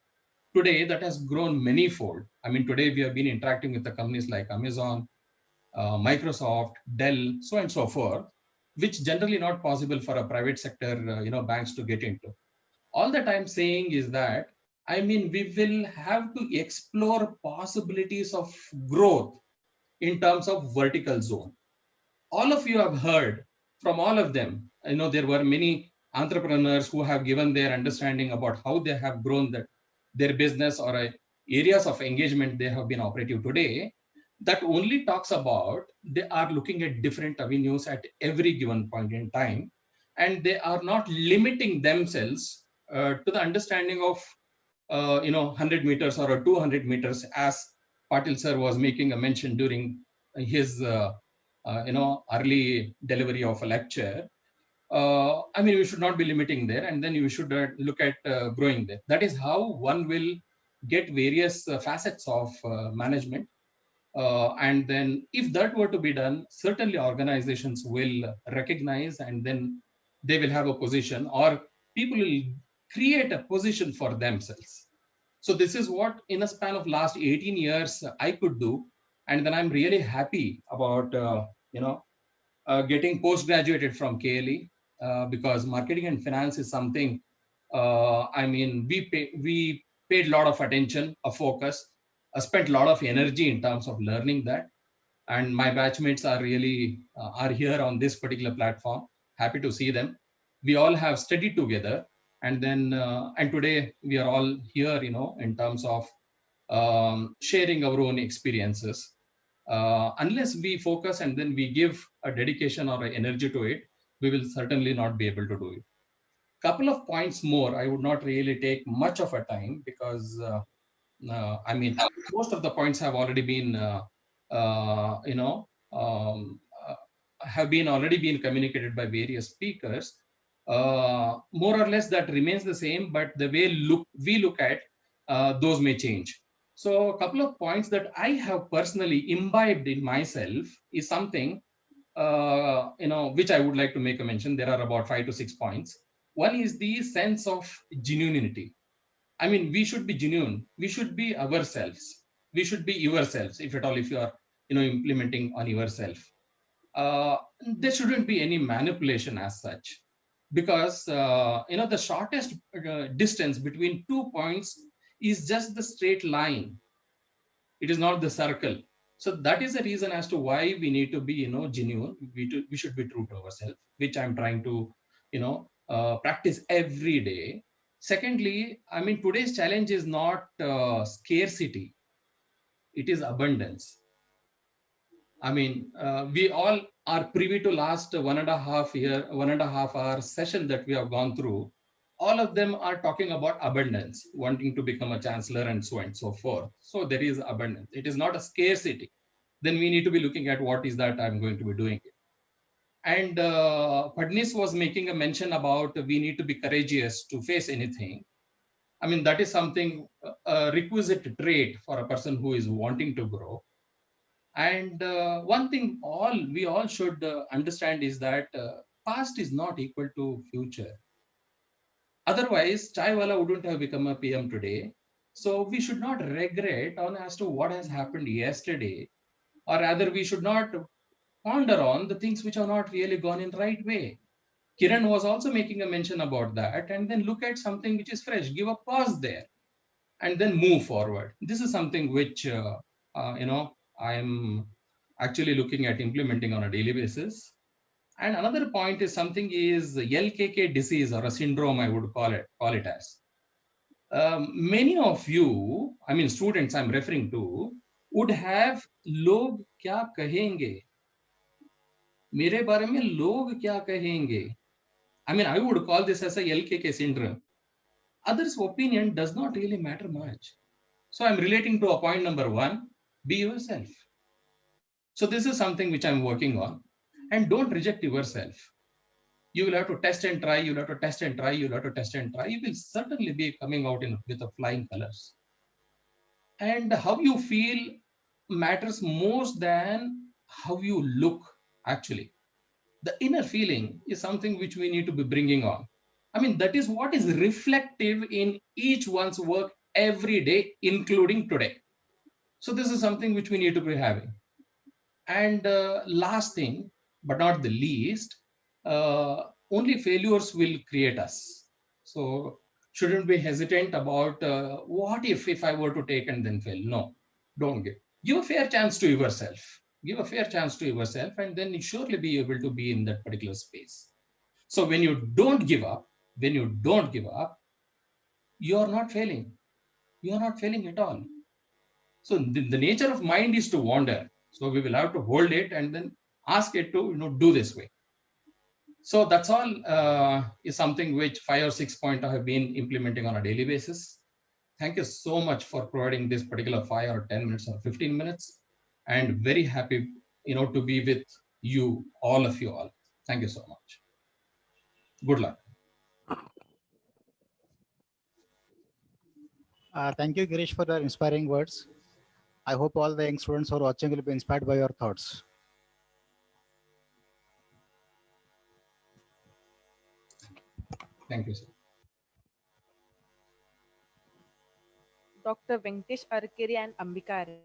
today that has grown manyfold. I mean, today we have been interacting with the companies like Amazon, Microsoft, Dell, so and so forth, which generally not possible for a private sector, banks to get into. All that I'm saying is that, I mean, we will have to explore possibilities of growth in terms of vertical zone. All of you have heard from all of them. I know there were many entrepreneurs who have given their understanding about how they have grown their business or areas of engagement they have been operative today. That only talks about they are looking at different avenues at every given point in time, and they are not limiting themselves to the understanding of 100 meters or 200 meters, as Patil sir was making a mention during his early delivery of a lecture. I mean, we should not be limiting there, and then you should look at growing there. That is how one will get various facets of management. And then if that were to be done, certainly organizations will recognize, and then they will have a position, or people will create a position for themselves. So this is what in a span of last 18 years I could do. And then I'm really happy about, getting post-graduated from KLE, because marketing and finance is something, we paid a lot of attention, a focus, spent a lot of energy in terms of learning that. And my batchmates are really are here on this particular platform. Happy to see them. We all have studied together, and then and today we are all here, in terms of sharing our own experiences. Unless we focus and then we give a dedication or an energy to it, we will certainly not be able to do it. Couple of points more. I would not really take much of a time, because most of the points have already been, have been already been communicated by various speakers. More or less that remains the same, but the way we look at those may change. So a couple of points that I have personally imbibed in myself is something, which I would like to make a mention. There are about 5 to 6 points. One is the sense of genuinity. I mean, we should be genuine. We should be ourselves. We should be yourselves, if at all, if you are, implementing on yourself. There shouldn't be any manipulation as such, because, the shortest distance between 2 points is just the straight line. It is not the circle. So that is the reason as to why we need to be, genuine. We should be true to ourselves, which I'm trying to, practice every day. Secondly, I mean, today's challenge is not scarcity. It is abundance. I mean, we all are privy to last 1.5 hour session that we have gone through. All of them are talking about abundance, wanting to become a chancellor and so on and so forth. So there is abundance. It is not a scarcity. Then we need to be looking at what is that I'm going to be doing. And Padnis was making a mention about we need to be courageous to face anything. I mean, that is something, a requisite trait for a person who is wanting to grow. And one thing we all should understand is that past is not equal to future. Otherwise, Chaiwala wouldn't have become a PM today. So we should not regret on as to what has happened yesterday, or rather we should not ponder on the things which are not really gone in the right way. Kiran was also making a mention about that, and then look at something which is fresh, give a pause there, and then move forward. This is something which, I'm actually looking at implementing on a daily basis. And another point is something is LKK disease, or a syndrome, I would call it as. Many of you, I mean, students I'm referring to, would have log kya kahenge? मेरे बारे में लोग क्या कहेंगे? I mean, I would call this as a LKK syndrome. Others' opinion does not really matter much. So I'm relating to a point number 1, be yourself. So this is something which I'm working on. And don't reject yourself. You will have to test and try, you'll have to test and try, you'll have to test and try. You will certainly be coming out with a flying colors. And how you feel matters more than how you look, actually. The inner feeling is something which we need to be bringing on. I mean, that is what is reflective in each one's work every day, including today. So this is something which we need to be having. And last thing, but not the least, only failures will create us. So shouldn't be hesitant about what if I were to take and then fail. No, don't give a fair chance to yourself. Give a fair chance to yourself, and then you surely be able to be in that particular space. So when you don't give up, you're not failing. You're not failing at all. So the nature of mind is to wander. So we will have to hold it and then ask it to do this way. So that's all is something which 5 or 6 point I have been implementing on a daily basis. Thank you so much for providing this particular 5 or 10 minutes or 15 minutes, and very happy to be with you, all of you all. Thank you so much. Good luck. Thank you, Girish, for your inspiring words. I hope all the young students who are watching will be inspired by your thoughts. Thank you, sir. Dr. Venkatesh Arkeri and Ambika.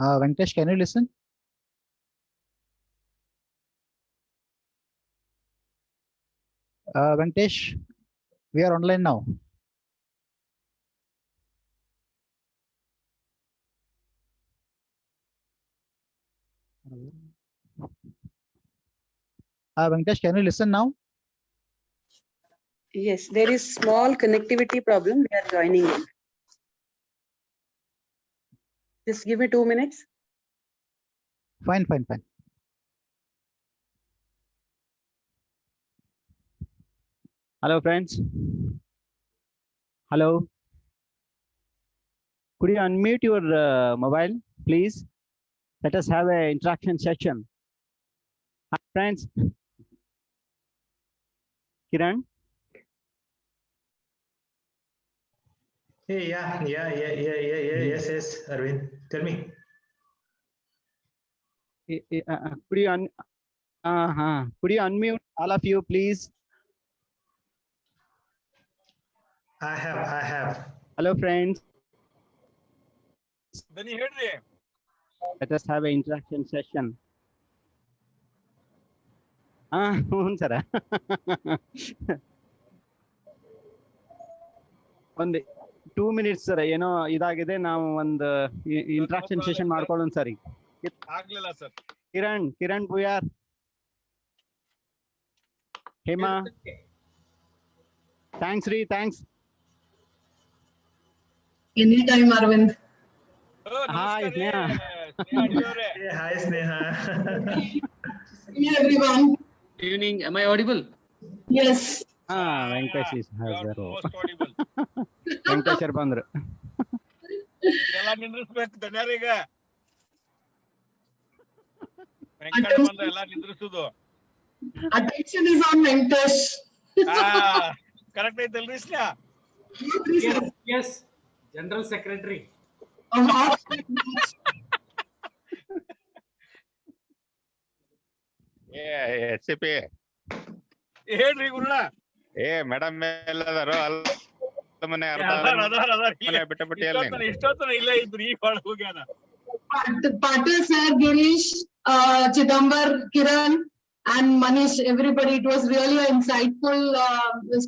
Venkatesh, can you listen? Venkatesh, we are online now. Venkatesh, can you listen now? Yes, there is small connectivity problem. We are joining in. Just give me 2 minutes. Fine. Hello, friends. Hello. Could you unmute your mobile, please? Let us have an interaction session. Hi, friends. Kiran? Hey, yes, Arvind. Tell me. Could you could you unmute all of you, please? I have. Hello, friends. Then you heard me. Let us have an interaction session. Sir. ಒಂದು 2 minutes sir ಏನೋ ಇದಾಗಿದೆ ನಾವು ಒಂದು interaction session ಮಾಡ್ಕೊಳ್ಳೋಣ sir ಆಗ್ಲಿಲ್ಲ sir Kiran ಪುಯಾರ್ Hema thanks Anytime, Arvind. Hi Sneha Hi, Sneha. Hey, everyone. Evening. Am I audible? Yes. Venkatesh Venkateshwar ಬಂದ್ರು ಎಲ್ಲ ನಿಂದ್ರಿಸ್ಬೇಕು ಧನ್ಯರೀಗ ವೆಂಕಟ ಬಂದ ಎಲ್ಲ ನಿಂದ್ರಿಸುದು Attention is on Venkatesh. Correct ಐತಲ್ರಿ Sneha Yes, General Secretary. SCP. ಹೇಳ್ರಿ ಗುರುಳ ಮೇಡಮ್ ಎಲ್ಲದಾರೋ ಅಲ್ಲ ಮನೆ ಇಷ್ಟೊತ್ತನ ಇಲ್ಲ ಇದ್ರು ಈ ಹೊಳ ಹೋಗ್ಯಾನ Patil sir, Girish, Chidambar, Kiran, and Manish, everybody. It was really insightful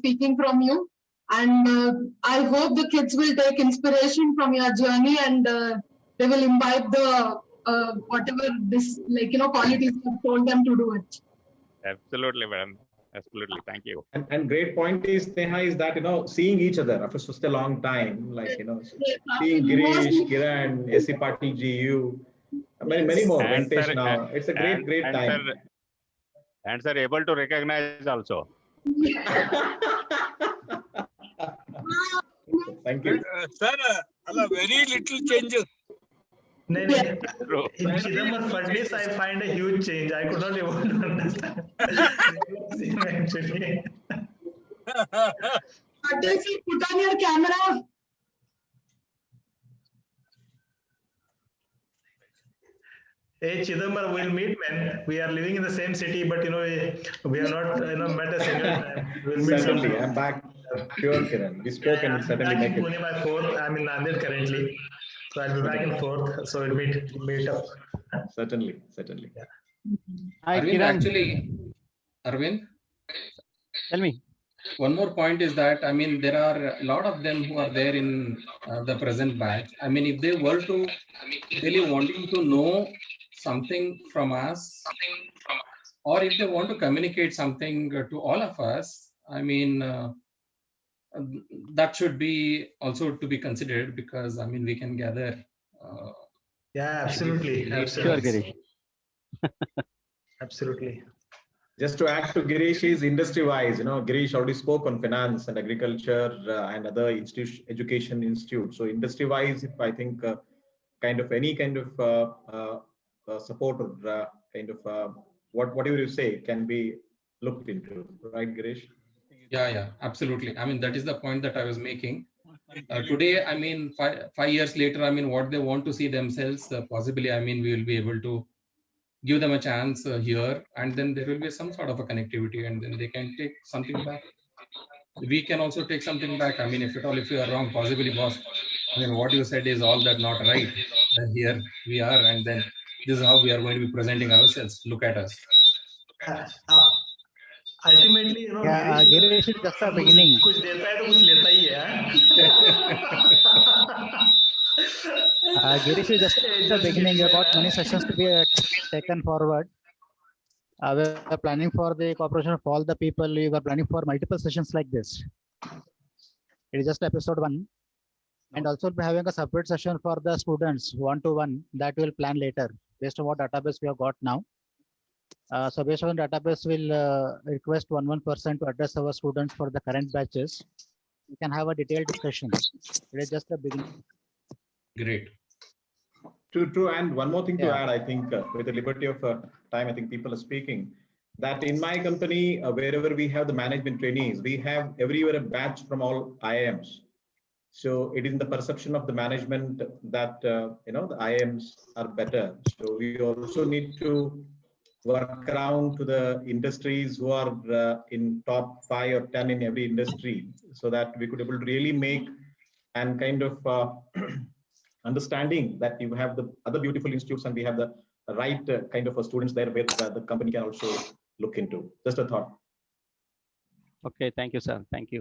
speaking from you. And I hope the kids will take inspiration from your journey and they will imbibe the whatever this, qualities you have told them to do it. Absolutely, madam. Absolutely. Thank you. And great point is, Neha, is that, seeing each other after such a long time, seeing Girish, Kiran, S.C. Patil ji, you, many more, Venkatesh now. It's a great time. And sir, able to recognize also. Thank you. Sir, very little changes. In Chidambar Fadnis, I find a huge change. I could not able to understand. Actually. Patil sir, put on your camera. Hey, Chidambar, we'll meet, man. We are living in the same city, but we are not met a single time. We'll meet Certainly, sometime. I'm back. Sure, Kiran. We spoke and we'll certainly make it. Pune by 4th. I'm in Nanded currently. So I'll be back in 4th. So we'll meet up. Certainly. Yeah. Hi, Arvind, Kiran. actually, Arvind, tell me. One more point is that, there are a lot of them who are there in the present batch. If they were to really wanting to know something from us, or if they want to communicate something to all of us, that should be also to be considered, because we can gather. Yeah, absolutely. Sure, Girish. Absolutely. Just to add to Girish, is industry-wise, Girish already spoke on finance and agriculture and other education institutes. So industry-wise, if I think any kind of support or whatever you say can be looked into, right, Girish? Yeah, absolutely. That is the point that I was making. Today, 5 years later, what they want to see themselves, possibly, we will be able to give them a chance here, and then there will be some sort of a connectivity, and then they can take something back. We can also take something back. If you are wrong, possibly, boss, what you said is all that not right. Then here we are, and then this is how we are going to be presenting ourselves. Look at us. Ultimately, Girish is just a beginning. कुछ देता है तो कुछ लेता ही है. Girish is just the beginning. We have got many sessions to be taken forward. We are planning for the cooperation of all the people. We are planning for multiple sessions like this. It is just episode 1. And also we'll be having a separate session for the students, 1-to-1, that we will plan later based on what database we have got now. So based on database, we'll request one person to address our students for the current batches. We can have a detailed discussion. It is just the beginning. Great. True. And one more thing to Yeah. add, I think, with the liberty of time, I think people are speaking, that in my company, wherever we have the management trainees, we have every year a batch from all IIMs. So it is in the perception of the management that, the IIMs are better. So we also need to work around to the industries who are in top 5 or 10 in every industry, so that we could able to really make and kind of understanding that you have the other beautiful institutes and we have the right kind of students there where the company can also look into. Just a thought. Okay, thank you, sir. Thank you.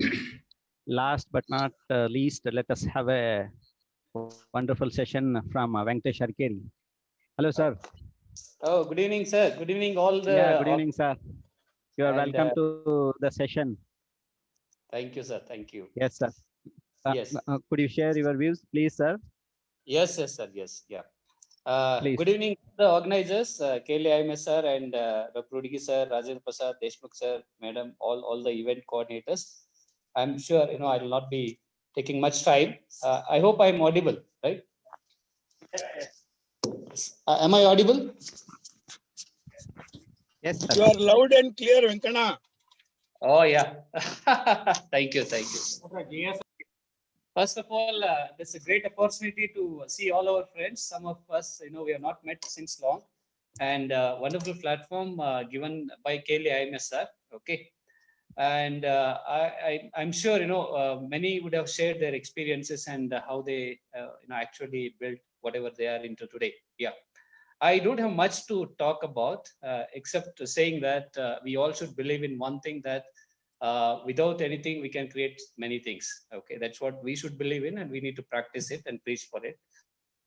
Last but not least, let us have a wonderful session from Venkatesh Arkeri. Hello, sir. Oh, good evening, sir. Good evening, all the. Yeah, good evening, sir. You are and, welcome to the session. Thank you, sir. Thank you. Yes, sir. Yes. Could you share your views, please, sir? Yes, sir. Yes, yeah. Please. Good evening, the organizers, KLIMS sir and Dr. Rudigi sir, Rajendra Prasad, Deshmukh sir, madam, all the event coordinators. I'm sure I will not be taking much time. I hope I'm audible, right? Am I audible? Yes, sir. You are loud and clear, Venkana. Oh yeah. Thank you. First of all, it's a great opportunity to see all our friends. Some of us, we have not met since long, and wonderful platform given by KLIMS sir. Okay, and I'm sure many would have shared their experiences and how they actually built whatever they are into today. Yeah, I don't have much to talk about except saying that we all should believe in one thing, that without anything we can create many things. Okay, that's what we should believe in, and we need to practice it and preach for it.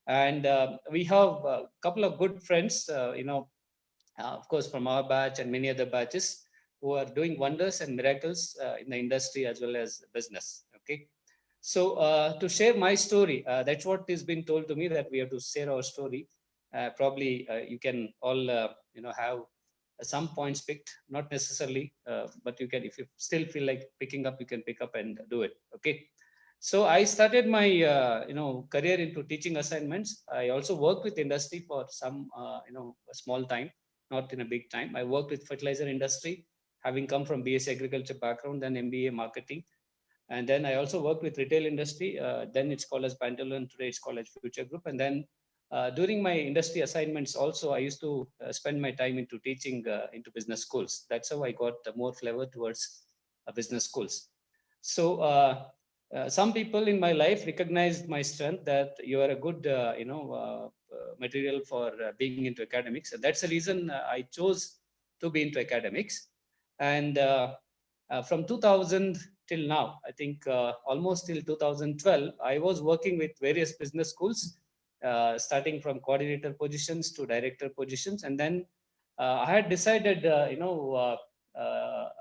And we have a couple of good friends, of course, from our batch and many other batches who are doing wonders and miracles in the industry as well as business. Okay, so to share my story, that's what is being told to me, that we have to share our story. Probably you can all have some points picked, not necessarily, but you can, if you still feel like picking up, you can pick up and do it. Okay, so I started my career into teaching assignments. I also worked with industry for some a small time, not in a big time. I worked with fertilizer industry, having come from BSc agriculture background, then MBA marketing. And then I also worked with retail industry. Then it's called as Pantaloon. Today it's called as Future Group. And then during my industry assignments also, I used to spend my time into teaching into business schools. That's how I got more flavor towards business schools. So some people in my life recognized my strength, that you are a good, material for being into academics. And that's the reason I chose to be into academics. And from 2000 till now, I think almost till 2012, I was working with various business schools, starting from coordinator positions to director positions. And then I had decided,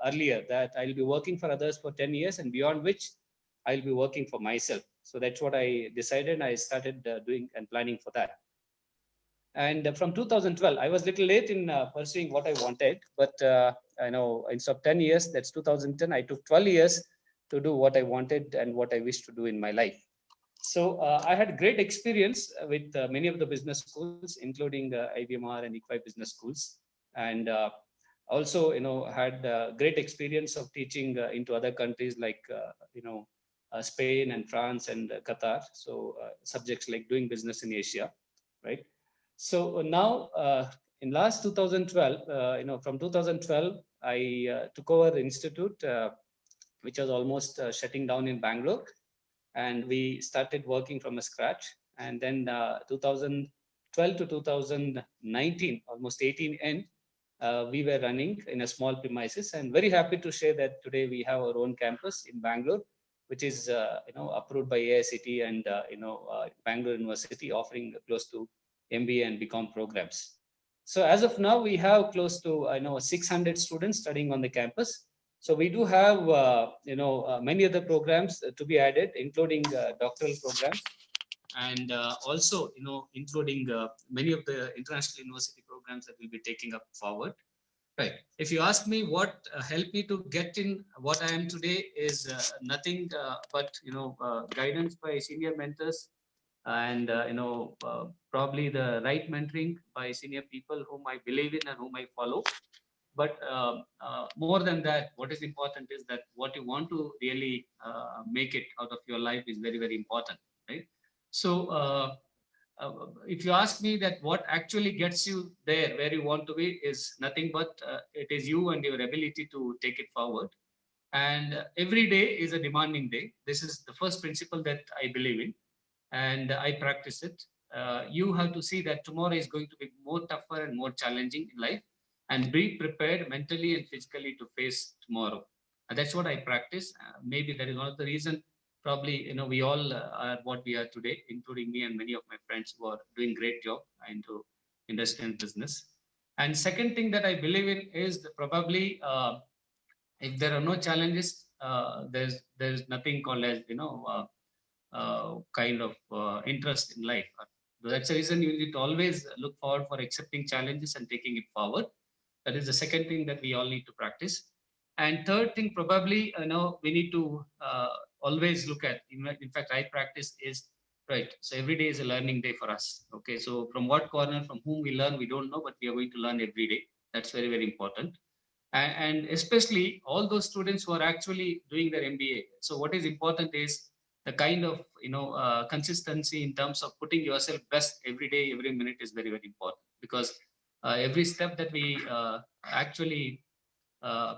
earlier, that I'll be working for others for 10 years, and beyond which I'll be working for myself. So that's what I decided. I started doing and planning for that. And from 2012, I was a little late in pursuing what I wanted, but I know instead of 10 years, that's 2010, I took 12 years to do what I wanted and what I wished to do in my life. So I had great experience with many of the business schools, including IBMR and Equi business schools. And also, had great experience of teaching into other countries like, Spain and France and Qatar. So subjects like doing business in Asia, right? So now, in last 2012, from 2012, I took over the institute, which was almost shutting down in Bangalore, and we started working from scratch. And then 2012 to 2019, almost 18 end, we were running in a small premises, and very happy to share that today we have our own campus in Bangalore, which is approved by AICT and Bangalore University, offering close to MBA and BCom programs. So as of now, we have close to 600 students studying on the campus. So we do have many other programs to be added, including doctoral programs, and also including many of the international university programs that we'll be taking up forward. Right. If you ask me what helped me to get in what I am today is nothing but guidance by senior mentors and probably the right mentoring by senior people whom I believe in and whom I follow. But more than that, what is important is that what you want to really make it out of your life is very, very important, right? So if you ask me that what actually gets you there where you want to be is nothing but it is you and your ability to take it forward. And every day is a demanding day. This is the first principle that I believe in, and I practice it. You have to see that tomorrow is going to be more tougher and more challenging in life, and be prepared mentally and physically to face tomorrow. And that's what I practice. Maybe that is one of the reason. Probably, we all are what we are today, including me and many of my friends who are doing great job into industry and business. And second thing that I believe in is probably if there are no challenges, there's nothing called as kind of interest in life. That's the reason you need to always look forward for accepting challenges and taking it forward. That is the second thing that we all need to practice. And third thing, probably, we need to always look at. In fact, I practice is right. So every day is a learning day for us. Okay, so from what corner, from whom we learn, we don't know, but we are going to learn every day. That's very, very important. And especially all those students who are actually doing their MBA. So what is important is the kind of consistency in terms of putting yourself best every day, every minute is very, very important, because every step that we actually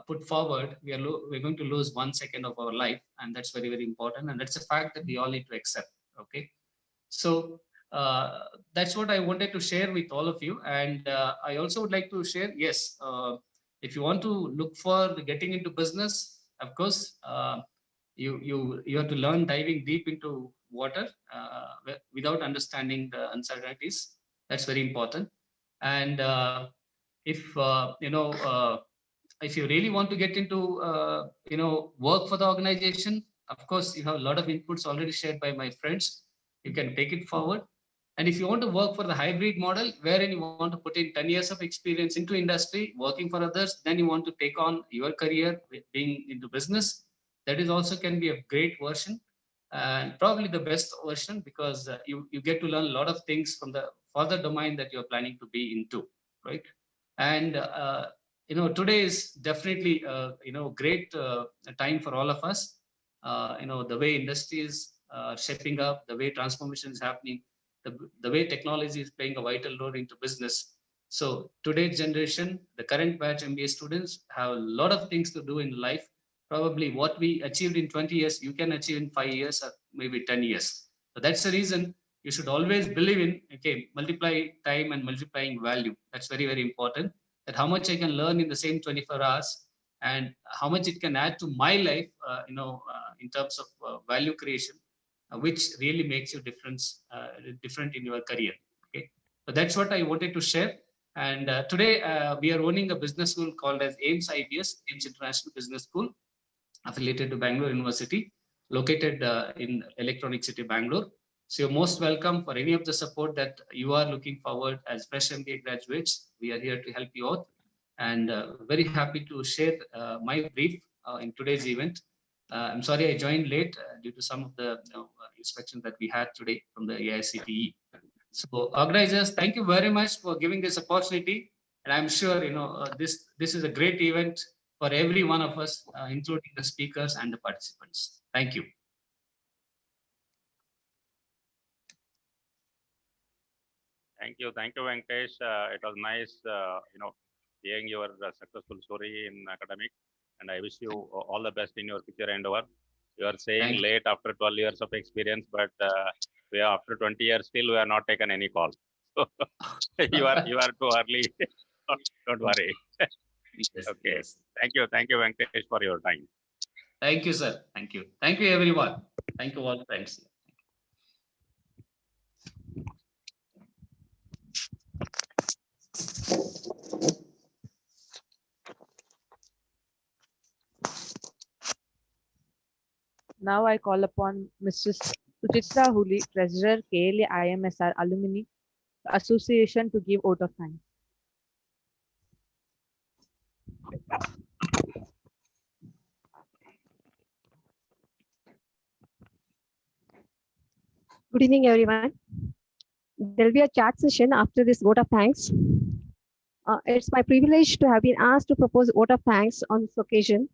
put forward, we're going to lose 1 second of our life, and that's very, very important, and that's a fact that we all need to accept. Okay, so that's what I wanted to share with all of you. And I also would like to share, yes, if you want to look for getting into business, of course, you have to learn diving deep into water without understanding the uncertainties. That's very important. And if if you really want to get into work for the organization, of course, you have a lot of inputs already shared by my friends. You can take it forward. And if you want to work for the hybrid model, wherein you want to put in 10 years of experience into industry, working for others, then you want to take on your career with being into business, that is also can be a great version, and probably the best version, because you get to learn a lot of things from the further domain that you're planning to be into, right? And today is definitely great time for all of us. The way industry is shaping up, the way transformation is happening, the way technology is playing a vital role into business. So today's generation, the current batch MBA students have a lot of things to do in life. Probably what we achieved in 20 years, you can achieve in 5 years or maybe 10 years. So that's the reason you should always believe in, okay, multiply time and multiplying value. That's very, very important. That how much I can learn in the same 24 hours and how much it can add to my life, in terms of value creation, which really makes you different in your career. Okay, so that's what I wanted to share. And today we are owning a business school called as AIMS IBS, AIMS International Business School, affiliated to Bangalore University, located in Electronic City, Bangalore. So you're most welcome for any of the support that you are looking forward as fresh MBA graduates. We are here to help you out, and very happy to share my brief in today's event. I'm sorry I joined late due to some of the inspections that we had today from the AICTE. So organizers, thank you very much for giving this opportunity. And I'm sure this is a great event for every one of us, including the speakers and the participants. Thank you. Thank you, Venkatesh. It was nice, hearing your successful story in academic, and I wish you all the best in your future endeavor. You are saying late after 12 years of experience, but we are after 20 years still we are not taken any call. So you are too early. Don't worry. Yes, okay. Yes. Thank you, Venkatesh, for your time. Thank you, sir. Thank you, everyone. Thank you all, friends. Now I call upon Mrs. Suchitra Huli, Treasurer, KLA IMSR Alumni Association, to give vote of thanks. Good evening, everyone. There'll be a chat session after this vote of thanks. It's my privilege to have been asked to propose vote of thanks on this occasion.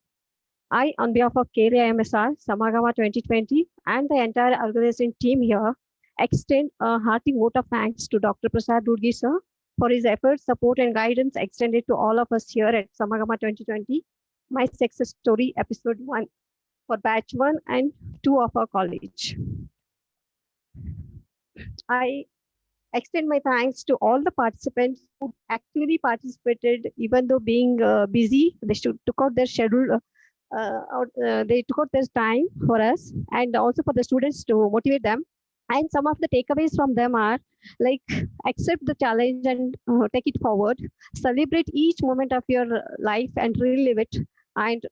I, on behalf of KLIMSR, Samagama 2020, and the entire organizing team here, extend a hearty vote of thanks to Dr. Prasad Durgi sir for his efforts, support, and guidance extended to all of us here at Samagama 2020, My Success Story, Episode 1, for Batch 1 and 2 of our college. I extend my thanks to all the participants who actively participated, even though being busy, they took out their schedule. They took out their time for us, and also for the students to motivate them. And some of the takeaways from them are like accept the challenge and take it forward, celebrate each moment of your life and relive it. And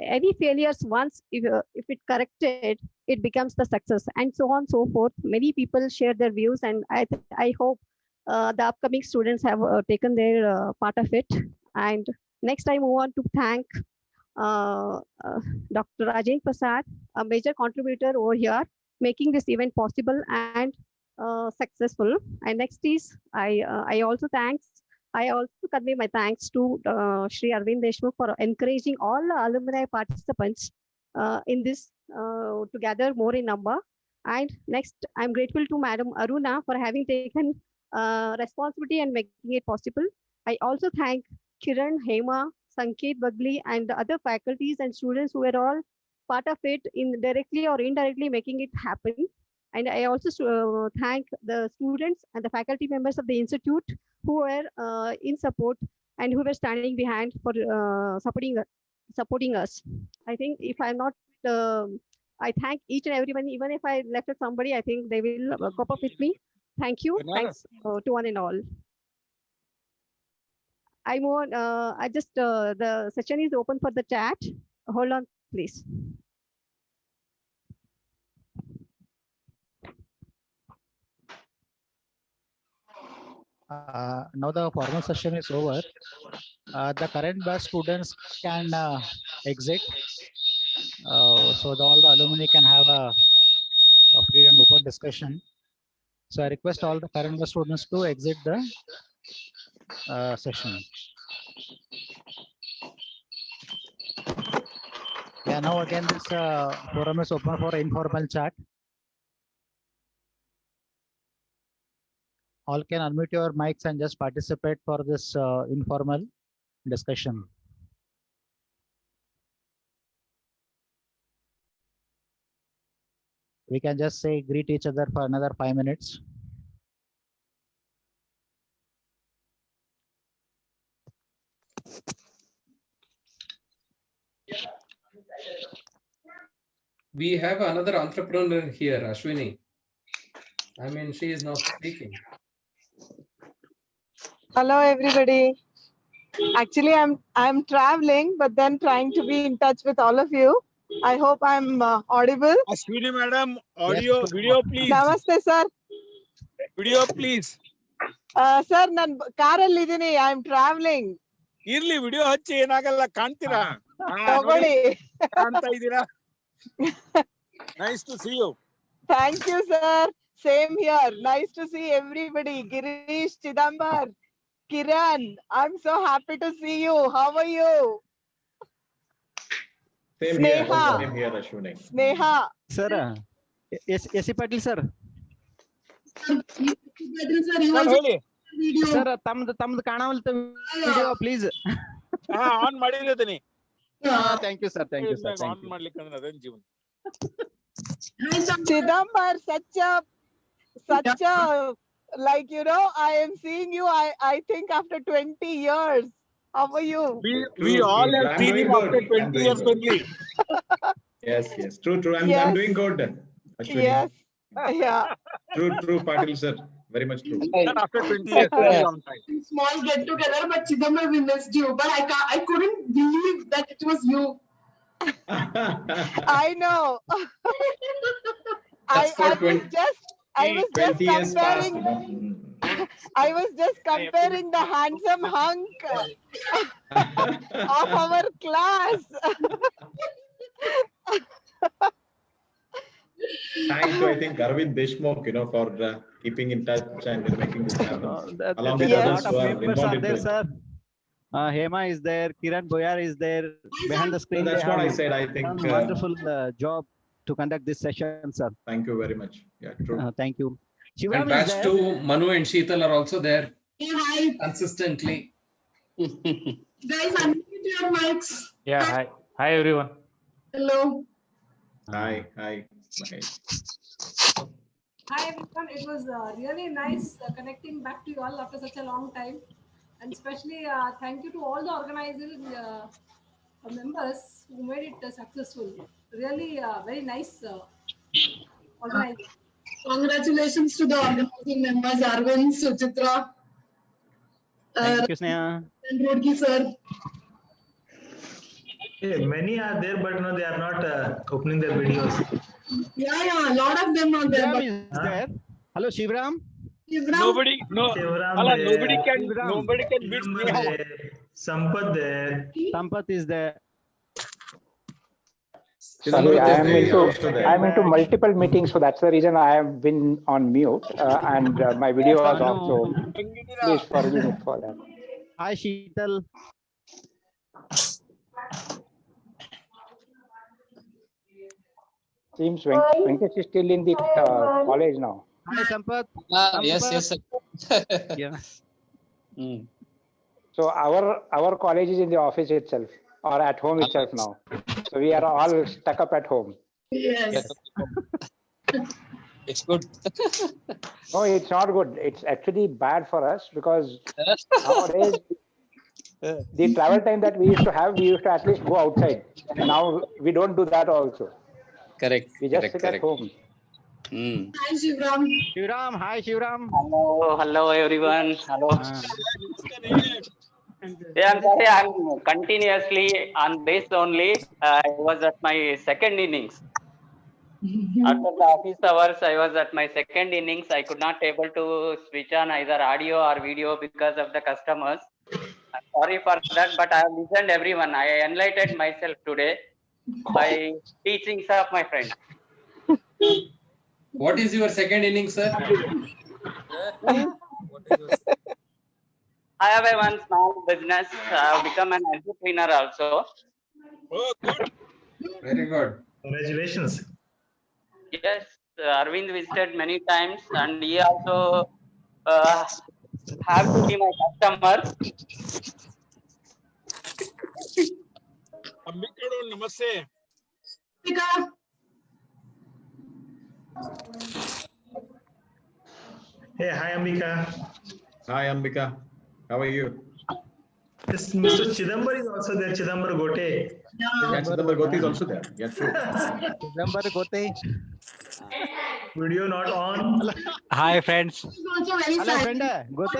any failures, once if it corrected, it becomes the success, and so on so forth. Many people share their views, and I hope the upcoming students have taken their part of it. And next I want to thank Dr. Rajendra Prasad, a major contributor over here, making this event possible and successful. And next is I also convey my thanks to Shri Arvind Deshmukh for encouraging all the alumni participants in this to gather more in number. And next, I'm grateful to Madam Aruna for having taken responsibility and making it possible. I also thank Kiran, Hema, Sanket Bagli, and the other faculties and students who were all part of it, in directly or indirectly making it happen. And I also thank the students and the faculty members of the institute who were in support and who were standing behind for supporting us. I think if I'm not, I thank each and everyone. Even if I left out somebody, I think they will cope up with me. Thank you. Thanks to one and all. I move on. I just the session is open for the chat. Hold on, please. Now the formal session is over. The current batch students can exit, so all the alumni can have a free and open discussion. So I request all the current batch students to exit the session. Yeah, now again this forum is open for informal chat. All can unmute your mics and just participate for this informal discussion. We can just say greet each other for another 5 minutes. We have another entrepreneur here, Ashwini. I mean, she is not speaking. Hello, everybody. Actually, I'm traveling, but then trying to be in touch with all of you. I hope I'm audible. Ashwini madam, audio, yes, video, please. Namaste, sir. Video, please. Sir, nan ಕಾರಲ್ಲಿ ಇದೀನಿ. I'm traveling. ಇರ್ಲಿ video ಹಚ್ಚಿ ಏನಾಗಲ್ಲ ಕಾಣ್ತೀರಾ ತಗೊಳ್ಳಿ. ಕಾಣ್ತಾ ಇದ್ದೀರಾ Nice to see you. Thank you, sir. Same here. Nice to see everybody. Girish, Chidambar, Kiran. I'm so happy to see you. How are you? Same Sneha. here. Same here, Ashwini. Sneha. Sir, yes, Patil sir. Sir, ತಮ್ದು ಕಾಣವಲ್ತ video please. On ಮಾಡಿದ್ದೀನಿ. Thank you, sir. Thank you, sir. Thank on ಮಾಡ್ಲಿಕ್ಕೆ ಅಂದ್ರೆ ಅದೇನ್ ಜೀವನ. Chidambar, such a like, you know, I am seeing you. I think after 20 years. How are you? We all have seen him after 20 years only. Yes. True. I'm doing good. Ashwini. Yes. Yeah. True, Patil sir. Very much true. After 20 years, very long time. Small get together, but Chidambar, we missed you. But I couldn't believe that it was you. I know. I was just comparing. I was just comparing the handsome hunk of our class. Thanks to, I think, Arvind Deshmukh, for keeping in touch and making this happen, along with There are a others lot who of are members involved are into there, it. sir. Hema is there, Kiran Boyar is there. Behind the screen, That's they what have I said. I think. done wonderful job to conduct this session, sir. Thank you very much. Yeah, true. Thank you. And Shivam is batch there. 2, Manu and Sheetal are also there Hi, consistently. guys, unmute your mics. Yeah, hi. Hi, everyone. Hello. Hi, hi. Bye. Hi everyone, it was really nice connecting back to you all after such a long time, and especially thank you to all the organizing members who made it successful. Really very nice organizing. Congratulations to the organizing members, Arvind, Suchitra, Thank you, Sneha. and Rodgi sir. Yeah, many are there, but no, they are not opening their videos. Yeah, a lot of them are there. Shivram But is there. Hello, Shivram. Shivram, Nobody, no, Shivram Allah, there, nobody can beat Shivram Sneha. there, Sampath there. Sampath is there. Sorry, I am I'm into multiple meetings, so that's the reason I have been on mute, and my video was off. So please forgive me for that. Hi, Sheetal. Seems Venkatesh is still in the college now. Hi, Sampath. Yes, yes, sir. Yeah. So our college is in the office itself or at home itself now. So we are all stuck up at home. yes. It's good. No, it's not good. It's actually bad for us because nowadays the travel time that we used to have, we used to at least go outside. Now we don't do that also. Correct. We just Correct. sit Correct. at home. Hi, Shivram. Shivram, hi, Shivram. Hello everyone. Hello. Yeah, I'm sorry, I'm continuously on base only. I was at my second innings. After the office hours, I was at my second innings. I could not able to switch on either audio or video because of the customers. I'm sorry for that, but I have listened everyone. I enlightened myself today by teachings of my friend. What is your second inning, sir? I have a one small business. I have become an entrepreneur also. Oh, good. Very good. Congratulations. Yes, Arvind visited many times, and he also have to be my customer. Ambikadu, namaste. Hey, hi Ambika. Hi, Ambika. How are you? This Mr. Chidambar is also there. Chidambar Gote. Yeah, Chidambar Gote is also there. Yeah, true. Chidambar Gote. Video not on. Hi, friends. Also very Hello, silent. friend. Gote.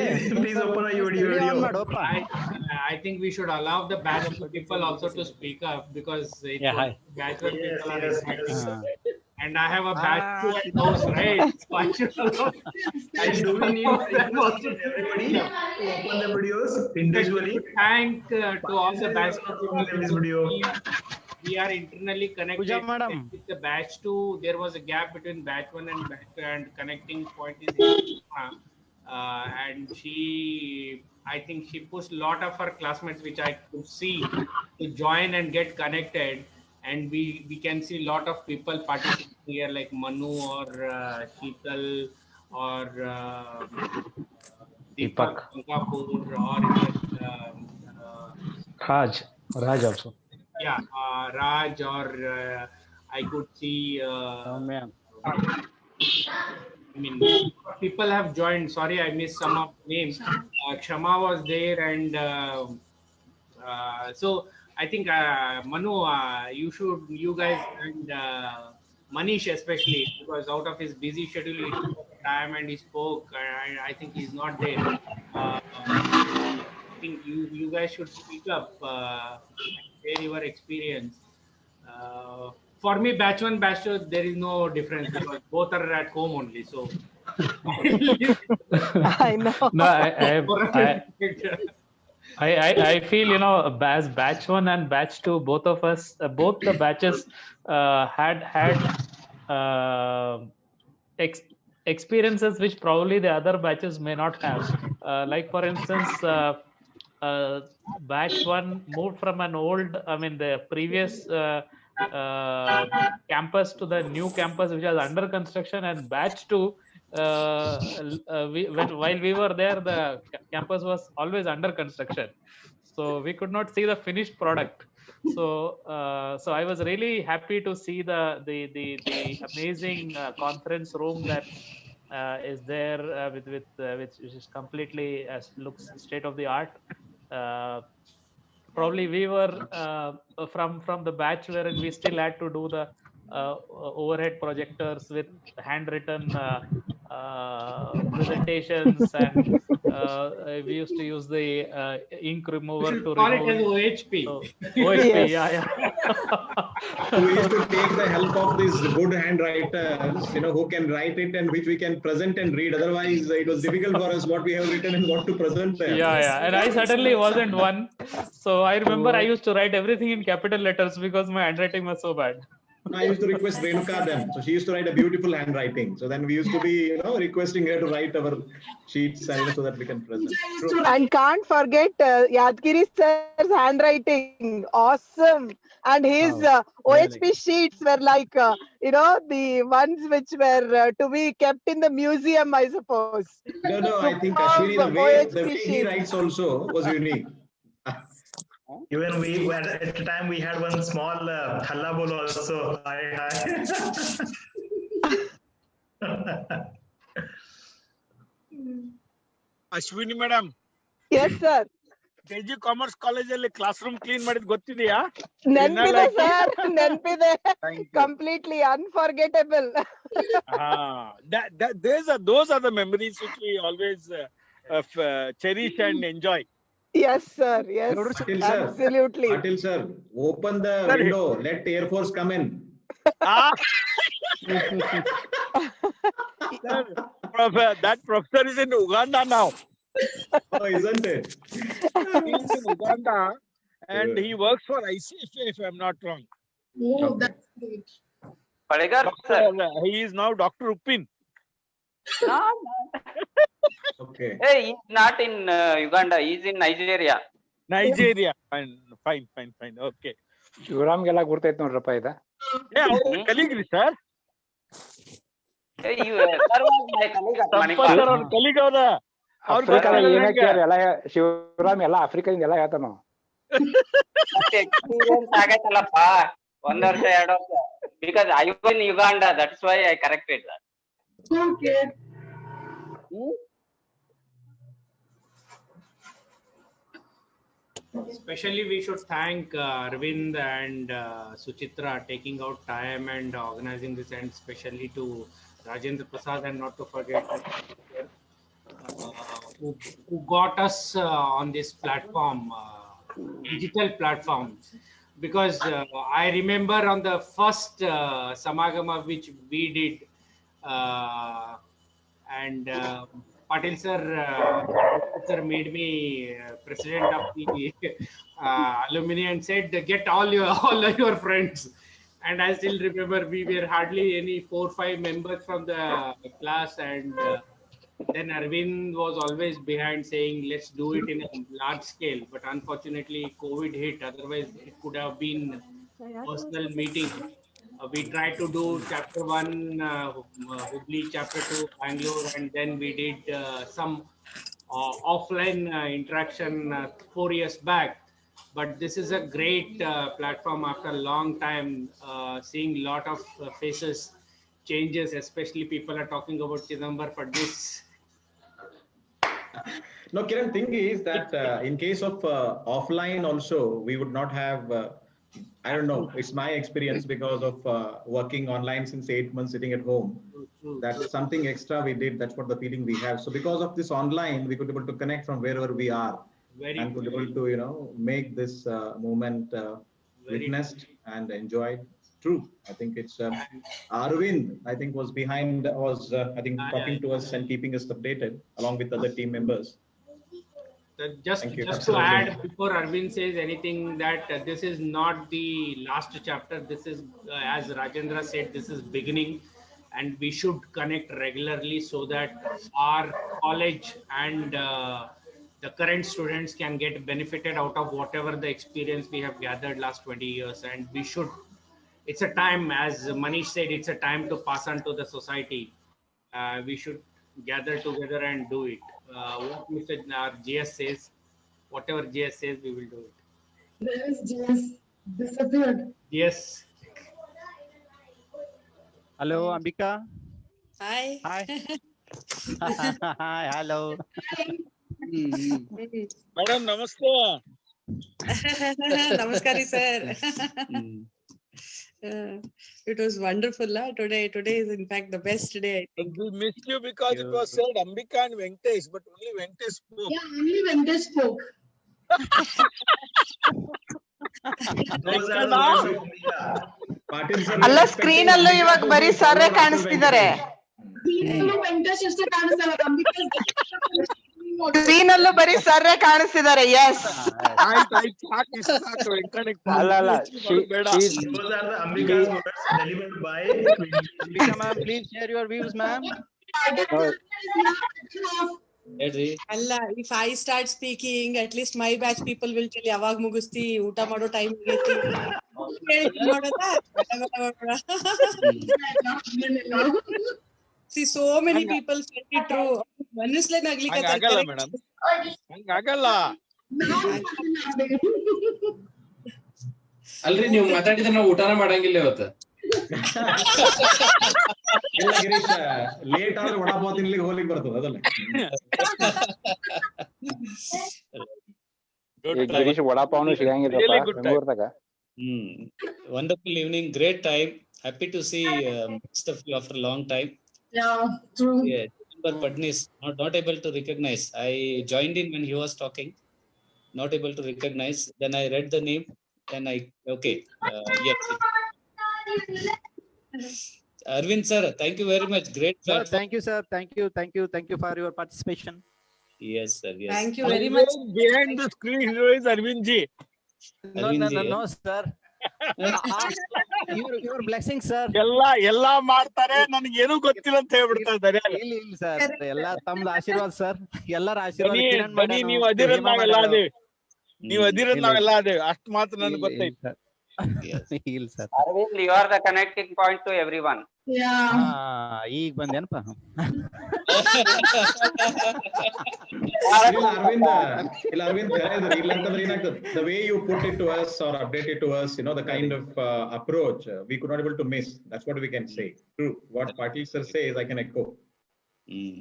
Please open a Video on video. mad, open. I think we should allow the batch people also to speak up because Yeah, hi. batch one Yes, people are yes, excited. yes. And I have a batch two at house, right? So I should allow. Guys, do we need everybody to open the videos individually? Thank to all the batch Open this video. we are internally connected Pooja madam. with the batch two. There was a gap between batch one and batch two, and connecting point is and I think she pushed a lot of her classmates, which I could see, to join and get connected. And we can see a lot of people participating here, like Manu or Sheetal or Deepak Kapoor or Raj also. yeah, Raj or I could see. Oh, man. I mean, people have joined. Sorry, I missed some of names. Kshama was there, and so I think Manu, you guys and Manish especially, because out of his busy schedule, he took time and he spoke. I think he's not there. I think you guys should speak up and share your experience. For me, batch one, batch two, there is no difference because both are at home only. So I know. No, I feel, as batch one and batch two, both of us, both the batches had ex experiences which probably the other batches may not have. Like for instance, batch one moved from an old, I mean, the previous campus to the new campus which was under construction, and batch two, while we were there, the campus was always under construction, so we could not see the finished product. So so I was really happy to see the amazing conference room that is there, with which is completely looks state of the art. uh, Probably we were from the batch wherein we still had to do the overhead projectors with handwritten presentations, and we used to use the ink remover to Call it as remove. OHP. So, OHP, Yes. yeah. We used to take the help of these good handwriters, who can write it and which we can present and read. Otherwise, it was difficult for us what we have written and what to present there. Yeah, and I certainly wasn't one. So I remember I used to write everything in capital letters because my handwriting was so bad. I used to request Renuka then. So she used to write a beautiful handwriting. So then we used to be, requesting her to write our sheets and so that we can present. True. And can't forget Yadgiri sir's handwriting. Awesome. And his OHP sheets were like, the ones which were to be kept in the museum, I suppose. No, I think Ashwini, the way he writes also was unique. Even we were at the time we had one small halla bol also. Hi. Ashwini madam. Yes, sir. KG Commerce College ಅಲ್ಲಿ class room clean ಮಾಡಿದ್ ಗೊತ್ತಿದೆಯಾ? ನೆನಪಿದೆ sir, ನೆನಪಿದೆ. Completely unforgettable. Those are the memories which we always cherish and enjoy. Yes, sir. Yes, absolutely. Patil sir, open the window. Let Air Force come in. That professor is in Uganda now. Oh, isn't it? He's in Uganda and he works for ICFA, if I'm not wrong. Oh, that's great. He is now Dr. Uppin. No. Okay. Hey, he's not in Uganda. He's in Nigeria. Nigeria. Fine. Okay. ಶಿವರಾಮ್ಗೆಲ್ಲ ಗುರ್ತೈತೆ ನೋಡ್ರಪ್ಪ ಇದ. ಕಲೀಗ್ರಿ sir. Colleague ಹೌದ. ಆಫ್ರಿಕಾದ ಏನೇ ಕೇಳಿ ಎಲ್ಲ ಶಿವರಾಮ್ ಎಲ್ಲ ಆಫ್ರಿಕಾದಿಂದ ಎಲ್ಲ ಹೇಳ್ತಾನ. ಎಕ್ಸ್ಪೀರಿಯನ್ಸ್ ಆಗೈತಲ್ಲಪ್ಪ, 1 ವರ್ಷ 2 ವರ್ಷ. Because I was in Uganda, that's why I corrected that. Okay. Especially we should thank Arvind and Suchitra taking out time and organizing this, and especially to Rajendra Prasad, and not to forget who got us on this platform, digital platform. Because I remember on the first Samagama which we did, and Patil sir made me president of the alumni and said, get all your friends. And I still remember we were hardly any 4-5 members from the class, and then Arvind was always behind saying, let's do it in a large scale. But unfortunately, COVID hit. Otherwise, it could have been personal meeting. We tried to do chapter 1, Hubli, chapter 2, Bangalore, and then we did some offline interaction 4 years back. But this is a great platform after a long time, seeing a lot of faces changes, especially people are talking about Chidambar for this. No, Kiran, thing is that in case of offline also, we would not have, I don't know, it's my experience because of working online since 8 months sitting at home. That's something extra we did. That's what the feeling we have. So because of this online, we could be able to connect from wherever we are. And could be able to, make this moment witnessed and enjoyed. True. I think it's Arvind, I think was talking to us and keeping us updated along with other team members. Just Thank you. to Absolutely. add before Arvind says anything, that this is not the last chapter. This is, as Rajendra said, this is beginning, and we should connect regularly so that our college and the current students can get benefited out of whatever the experience we have gathered last 20 years. And we should, it's a time, as Manish said, it's a time to pass on to the society. We should gather together and do it. What Mr. GS says, whatever GS says, we will do it. There is GS disappeared. Yes. Hello, Ambika. Hi. Hi. Hi. Hello. Madam, namaste. Namaskari, sir. It was wonderful. Today is in fact the best day, I think. We missed you because it was said Ambika and Venkatesh, but only Venkatesh spoke. Yeah, only Venkatesh spoke. ಅಲ್ಲ screen ಅಲ್ಲೂ ಇವಾಗ ಬರೀ ಸರ್ರೆ ಕಾಣಿಸ್ತಿದ್ದಾರೆ. Screen ಅಲ್ಲೂ ಬರೀ ಸರ್ರೆ ಕಾಣಿಸ್ತಿದ್ದಾರೆ. S ಅಲ್ಲ Ambika ma'am, please share your views, ma'am. ಅಲ್ಲ, if I start speaking, at least my batch people will tell ಯಾವಾಗ ಮುಗಿಸ್ತಿ, ಊಟ ಮಾಡೋ ಟೈಮ್ ಆಗೈತಿ. See, so many people said it true. ಮನಸ್ಲೇ ನಗ್ಲಿಕ್ಕೆ ಆಗಲ್ಲ ಮೇಡಮ್, ಹಂಗಾಗಲ್ಲ. ಅಲ್ರಿ ನೀವು ಮಾತಾಡಿದ್ರೆ ನಾವು ಊಟನ ಮಾಡಂಗಿಲ್ಲ ಇವತ್ತು. ಲೇಟ್ ಆದ್ರೆ ವಡಾಪಾವ್ ತಿನ್ಲಿಕ್ಕೆ ಹೋಗ್ಲಿಕ್ಕೆ ಬರ್ತದೆ ಅದಲ್ಲ. Girish ವಡಾಪಾವ್ನು ಸಿಗಂಗಿಲ್ಲಪ್ಪ ಬೆಂಗಳೂರ್ದಾಗ. Wonderful evening, great time. Happy to see most of you after a long time. Yeah, true. Yeah, but Padnis not able to recognize. I joined in when he was talking, not able to recognize. Then I read the name. Then okay. Yes. Arvind sir, thank you very much. Great platform. Thank you, sir. Thank you for your participation. Yes, sir. Yes. Thank you very much. Behind the screen is Arvind ji. No, sir. Your blessing, sir. ಎಲ್ಲ ಮಾಡ್ತಾರೆ, ನನಗೆ ಏನೂ ಗೊತ್ತಿಲ್ಲ ಅಂತ ಹೇಳ್ಬಿಡ್ತಾರೆ. ಇಲ್ಲ sir, ಎಲ್ಲ ತಮ್ಮದ ಆಶೀರ್ವಾದ ಸರ್. ಎಲ್ಲರ ಆಶೀರ್ವಾದ. ನೀವು ಅದಿರೋದ್ ನಾವೆಲ್ಲ ಅದೇವಿ, ನೀವು ಅದಿರೋದ್ ನಾವೆಲ್ಲ ಅದೇವಿ, ಅಷ್ಟು ಮಾತ್ರ ನನಗೆ ಗೊತ್ತೈತೆ. ಇಲ್ಲ sir. Arvind, you are the connecting point to everyone. ಈಗ ಬಂದೇನಪ್ಪ. Arvind, the way you put it to us or update it to us, the kind of approach we could not able to miss. That's what we can say. True. What Patil sir says, I can echo.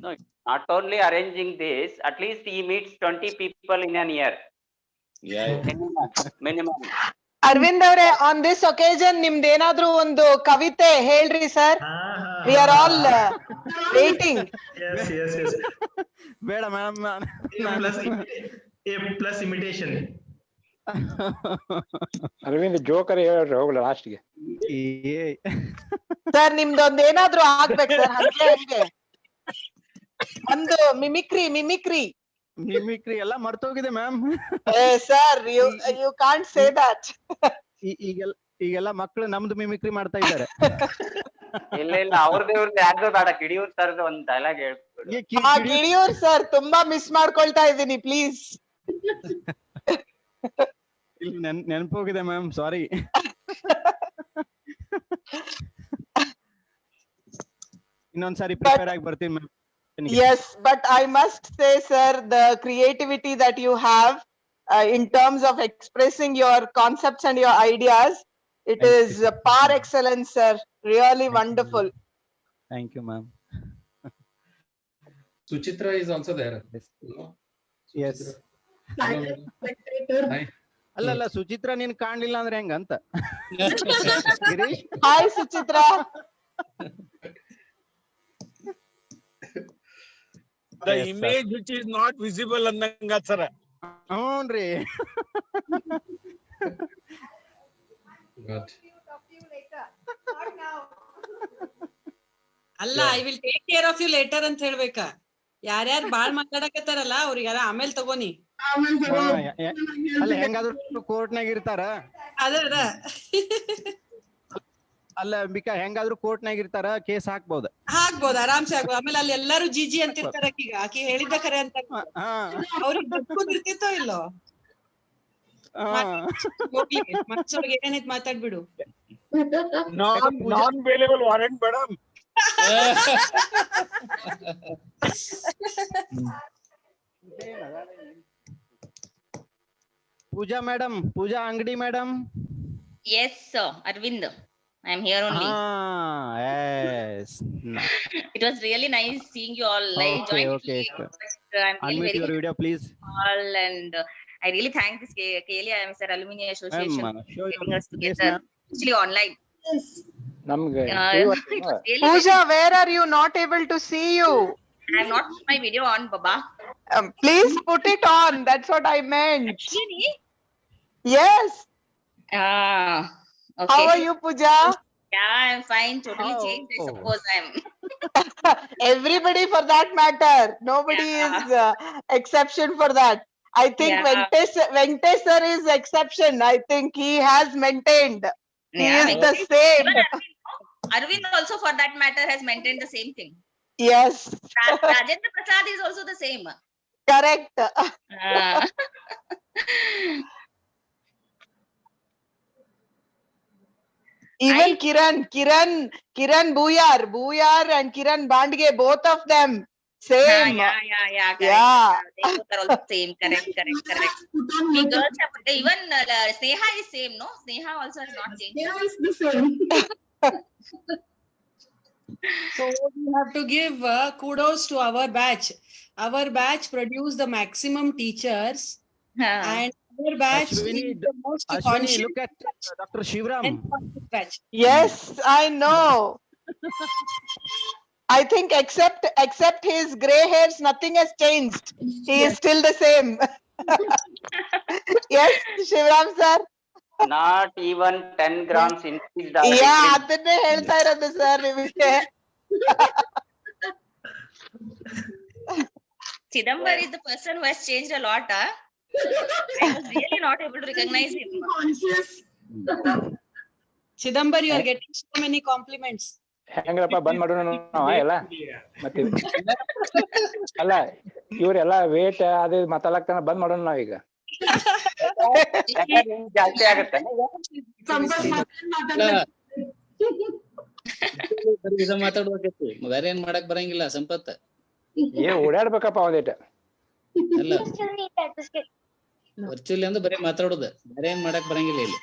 No, not only arranging this, at least he meets 20 people in an year. Yeah. Minimum. Arvind ಅವರೇ, on this ಒಕೇಜನ್ ನಿಮ್ದೇನಾದ್ರೂ ಒಂದು ಕವಿತೆ ಹೇಳ್ರಿ sir. We are all waiting. ಬೇಡ madam, plus imitation. Arvind joker ಹೇಳ್ರಿ ಹೋಗ್ಲ ಲಾಸ್ಟ್ಗೆ. Sir ನಿಮ್ದೊಂದು ಏನಾದ್ರೂ ಆಗ್ಬೇಕು ಸರ್. ಹಂಗೆ ಒಂದು ಮಿಮಿಕ್ರಿ ಎಲ್ಲ ಮರ್ತೋಗಿದೆ ma'am. Sir you can't say that. ಈಗೆಲ್ಲ ಮಕ್ಕಳು ನಮ್ದು ಮಿಮಿಕ್ರಿ ಮಾಡ್ತಾ ಇದ್ದಾರೆ. ಇಲ್ಲ ಅವ್ರದ್ದು ಯಾರ್ದು ಬೇಡ, ಕಿಡಿಯೂರ್ ಸರ್ದು ಒಂದು ಡೈಲಾಗ್ ಹೇಳ್ಬಿಡು. ಕಿಡಿಯೂರ್ ಸರ್ ತುಂಬಾ ಮಿಸ್ ಮಾಡ್ಕೊಳ್ತಾ ಇದ್ದೀನಿ, ಪ್ಲೀಸ್. ನೆನಪೋಗಿದೆ ಮ್ಯಾಮ್, ಸಾರಿ. ಇನ್ನೊಂದ್ಸಾರಿ ಪ್ರಿಪೇರ್ ಆಗಿ ಬರ್ತೀನಿ ma'am. Yes, but I must say, sir, the creativity that you have in terms of expressing your concepts and your ideas, it is par excellence, sir. Really wonderful. Thank you, ma'am. Suchitra is also there. Yes. ಅಲ್ಲ ಸುಚಿತ್ರ ನೀನ್ ಕಾಣ್ಲಿಲ್ಲ ಅಂದ್ರೆ ಹೆಂಗಂತ. Hi, Suchitra. The image which is not visible annanga sir. ಹ್ಞೂನ್ರಿ. ಅಲ್ಲ, I will take care of you later ಅಂತ ಹೇಳ್ಬೇಕಾ. ಯಾರ್ಯಾರು ಬಾಳ್ ಮಾತಾಡಕತ್ತಾರಲ್ಲ ಅವ್ರಿಗೆಲ್ಲ ಆಮೇಲೆ ತಗೋನಿ. ಅಲ್ಲ ಹೆಂಗಾದ್ರು ಕೋರ್ಟ್ನಾಗ ಇರ್ತಾರ ಅದ ಅಲ್ಲ ಅಂಬಿಕಾ ಹೆಂಗಾದ್ರು ಕೋರ್ಟ್ನಾಗ ಇರ್ತಾರ ಕೇಸ್ ಹಾಕ್ಬಹುದು ಆಗ್ಬೋದು ಆರಾಮ್ಸೆ ಆಗ್ಬೋದು. ಆಮೇಲೆ ಅಲ್ಲಿ ಎಲ್ಲಾರು ಜಿಜಿ ಅಂತಿರ್ತಾರ ಆಕಿಗ, ಆಕಿ ಹೇಳಿದ್ದ ಖರೆ ಅಂತ ಅವ್ರಿಗೆ ಗೊತ್ತಿರ್ತಿತ್ತೋ ಇಲ್ಲೋ. ಹೋಗ್ಲಿ ಮನ್ಸೊಳಗೆ ಏನೇನೈತ್ ಮಾತಾಡ್ಬಿಡು. Non bailable warrant madam. Pooja madam, Pooja Angadi madam. Yes, sir. Arvind, I am here only. Yes. It was really nice seeing you all. I joined Okay. I'm really Unmute very your video, please. all, and I really thank this KLI Mr. Alumni Association show for getting us your together, actually online. ನಮ್ಗೆ It was really Pooja, where are you? Not able to see you. I have not put my video on, Baba. Please put it on. That's what I meant. Really? Yes. Okay. How are you, Pooja? Yeah, I'm fine. Totally changed. I suppose I'm. Everybody, for that matter. Nobody is exception for that. I think Venkatesh sir is exception. I think he has maintained. He is the same. Arvind also, for that matter, has maintained the same thing. Yes. Rajendra Prasad is also the same. Correct. Even Kiran Buyar and Kiran Bandge, both of them same. Yeah. They both are also same. Correct. The girls have, even Sneha is same, no? Sneha also has not changed. Yeah, it's the same. So we have to give kudos to our batch. Our batch produced the maximum teachers, and our batch is the most conscious. Look at Dr. Shivram. Batch. Yes, I know. I think except his gray hairs, nothing has changed. He is still the same. Yes, Shivram sir. Not even 10 grams increased. Yeah, ಅದನ್ನೇ ಹೇಳ್ತಾ ಇರೋದು sir ನಿಮಗೆ. Chidambar is the person who has changed a lot. I was really not able to recognize him. Chidambar, you are getting so many compliments. ಹೆಂಗ್ರಪ್ಪ ಬಂದ್ ಮಾಡೋಣ ನಾವ ಎಲ್ಲ ಮತ್ತೆ ಅಲ್ಲ ಇವ್ರೆಲ್ಲ ವೇಟ್ ಅದು ಮಾತಾಡ್ತಾನ ಬಂದ್ ಮಾಡೋಣ ನಾವೀಗ. ಜಾಸ್ತಿ ಆಗುತ್ತೆ ಮಾತಾಡ್ಬೇಕೈತಿ, ಬೇರೆ ಏನ್ ಮಾಡಕ್ ಬರಂಗಿಲ್ಲ. ಸಂಪತ್ ಓಡಾಡ್ಬೇಕಪ್ಪ ಒಂದೇಟ. ಅಲ್ಲ ವರ್ಚುವಲಿ ಅಂದ್ರೆ ಬರೀ ಮಾತಾಡೋದು, ಬೇರೆ ಏನ್ ಮಾಡಕ್ ಬರಂಗಿಲ್ಲ ಇಲ್ಲಿ.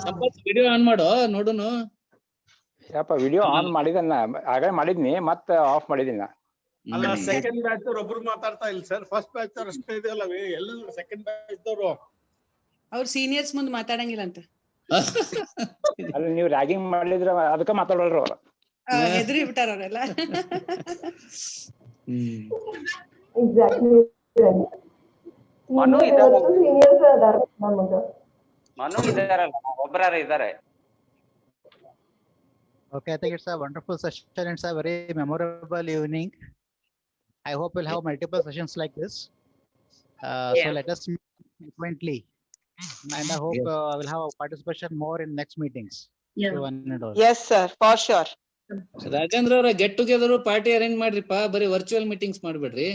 ಸಂಪತ್ ವಿಡಿಯೋ ಆನ್ ಮಾಡೋ ನೋಡುನು. ಯಪ್ಪ ವಿಡಿಯೋ ಆನ್ ಮಾಡಿದನ್ನ ಆಗಲೇ ಮಾಡಿದ್ನಿ, ಮತ್ತೆ ಆಫ್ ಮಾಡಿದೀನಿ. ಅಲ್ಲ ಸೆಕೆಂಡ್ ಬ್ಯಾಚ್ ಒಬ್ರು ಮಾತಾಡ್ತಾ ಇಲ್ಲ ಸರ್. ಫಸ್ಟ್ ಬ್ಯಾಚ್ ಅಷ್ಟೇ ಇದೆಯಲ್ಲ, ಎಲ್ಲರೂ ಸೆಕೆಂಡ್ ಬ್ಯಾಚ್ ದವರು ಅವ್ರ ಸೀನಿಯರ್ಸ್ ಮುಂದೆ ಮಾತಾಡಂಗಿಲ್ಲ ಅಂತ. ಅಲ್ಲ ನೀವು ರ್ಯಾಗಿಂಗ್ ಮಾಡಿದ್ರ ಅದಕ್ಕ ಮಾತಾಡೋಲ್ರ ಅವ್ರ. ಹೆದರಿ ಬಿಟ್ಟಾರ ಅವರೆಲ್ಲ. ಮನು ಇದಾರಲ್ಲ, ಒಬ್ಬರಾರ ಇದಾರೆ. Okay, I think it's a wonderful session. It's a very memorable evening. I hope we'll have multiple sessions like this. So let us meet frequently, and I hope we'll have participation more in next meetings. Yes, sir, for sure. Rajendra ಅವರ get together party arrange ಮಾಡ್ರಿಪ್ಪ, ಬರೀ virtual meetings ಮಾಡ್ಬೇಡ್ರಿ.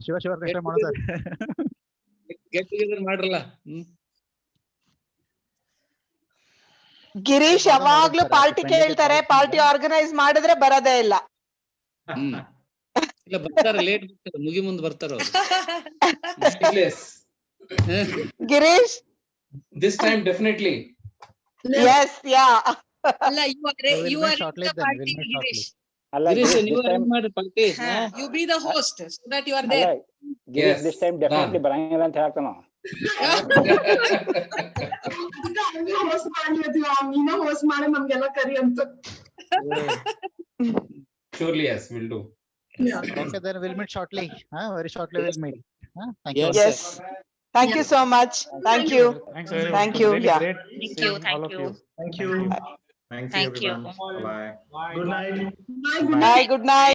ಶಿವ ಮಾಡೋದು sir. Get together ಮಾಡ್ರಲ್ಲ. ಗಿರೀಶ್ ಯಾವಾಗ್ಲೂ party ಕೇಳ್ತಾರೆ, party organise ಮಾಡಿದ್ರೆ ಬರೋದೇ ಇಲ್ಲ. ಇಲ್ಲ ಬರ್ತಾರ, ಲೇಟ್ ಬರ್ತಾರ, ಮುಗಿ ಮುಂದ್ ಬರ್ತಾರ ಅವ್ರು. Girish this time definitely. Yes, yeah. ಅಲ್ಲ you are in the party, Girish. Girish, ನೀವು ಅರೇಂಜ್ ಮಾಡಿ party. You be the host so that you are there. Yes, this time definitely ಬರಂಗಿಲ್ಲ ಅಂತ ಹೇಳ್ತಾನ. ಹೋಸ್ಟ್ ಮಾಡಿ ನಮ್ಗೆಲ್ಲ ಕರಿ ಅಂತ. Surely yes, we'll do. Okay, then we'll meet shortly. Very shortly we'll meet. Thank you. Yes. Thank you so much. Thank you. Thanks, Thank you. really Yeah. great Thank seeing you. all of you. Thank you. Thank you, Thank you. everyone. Bye-bye. Bye. Good night. Bye, good Bye. night. Good night.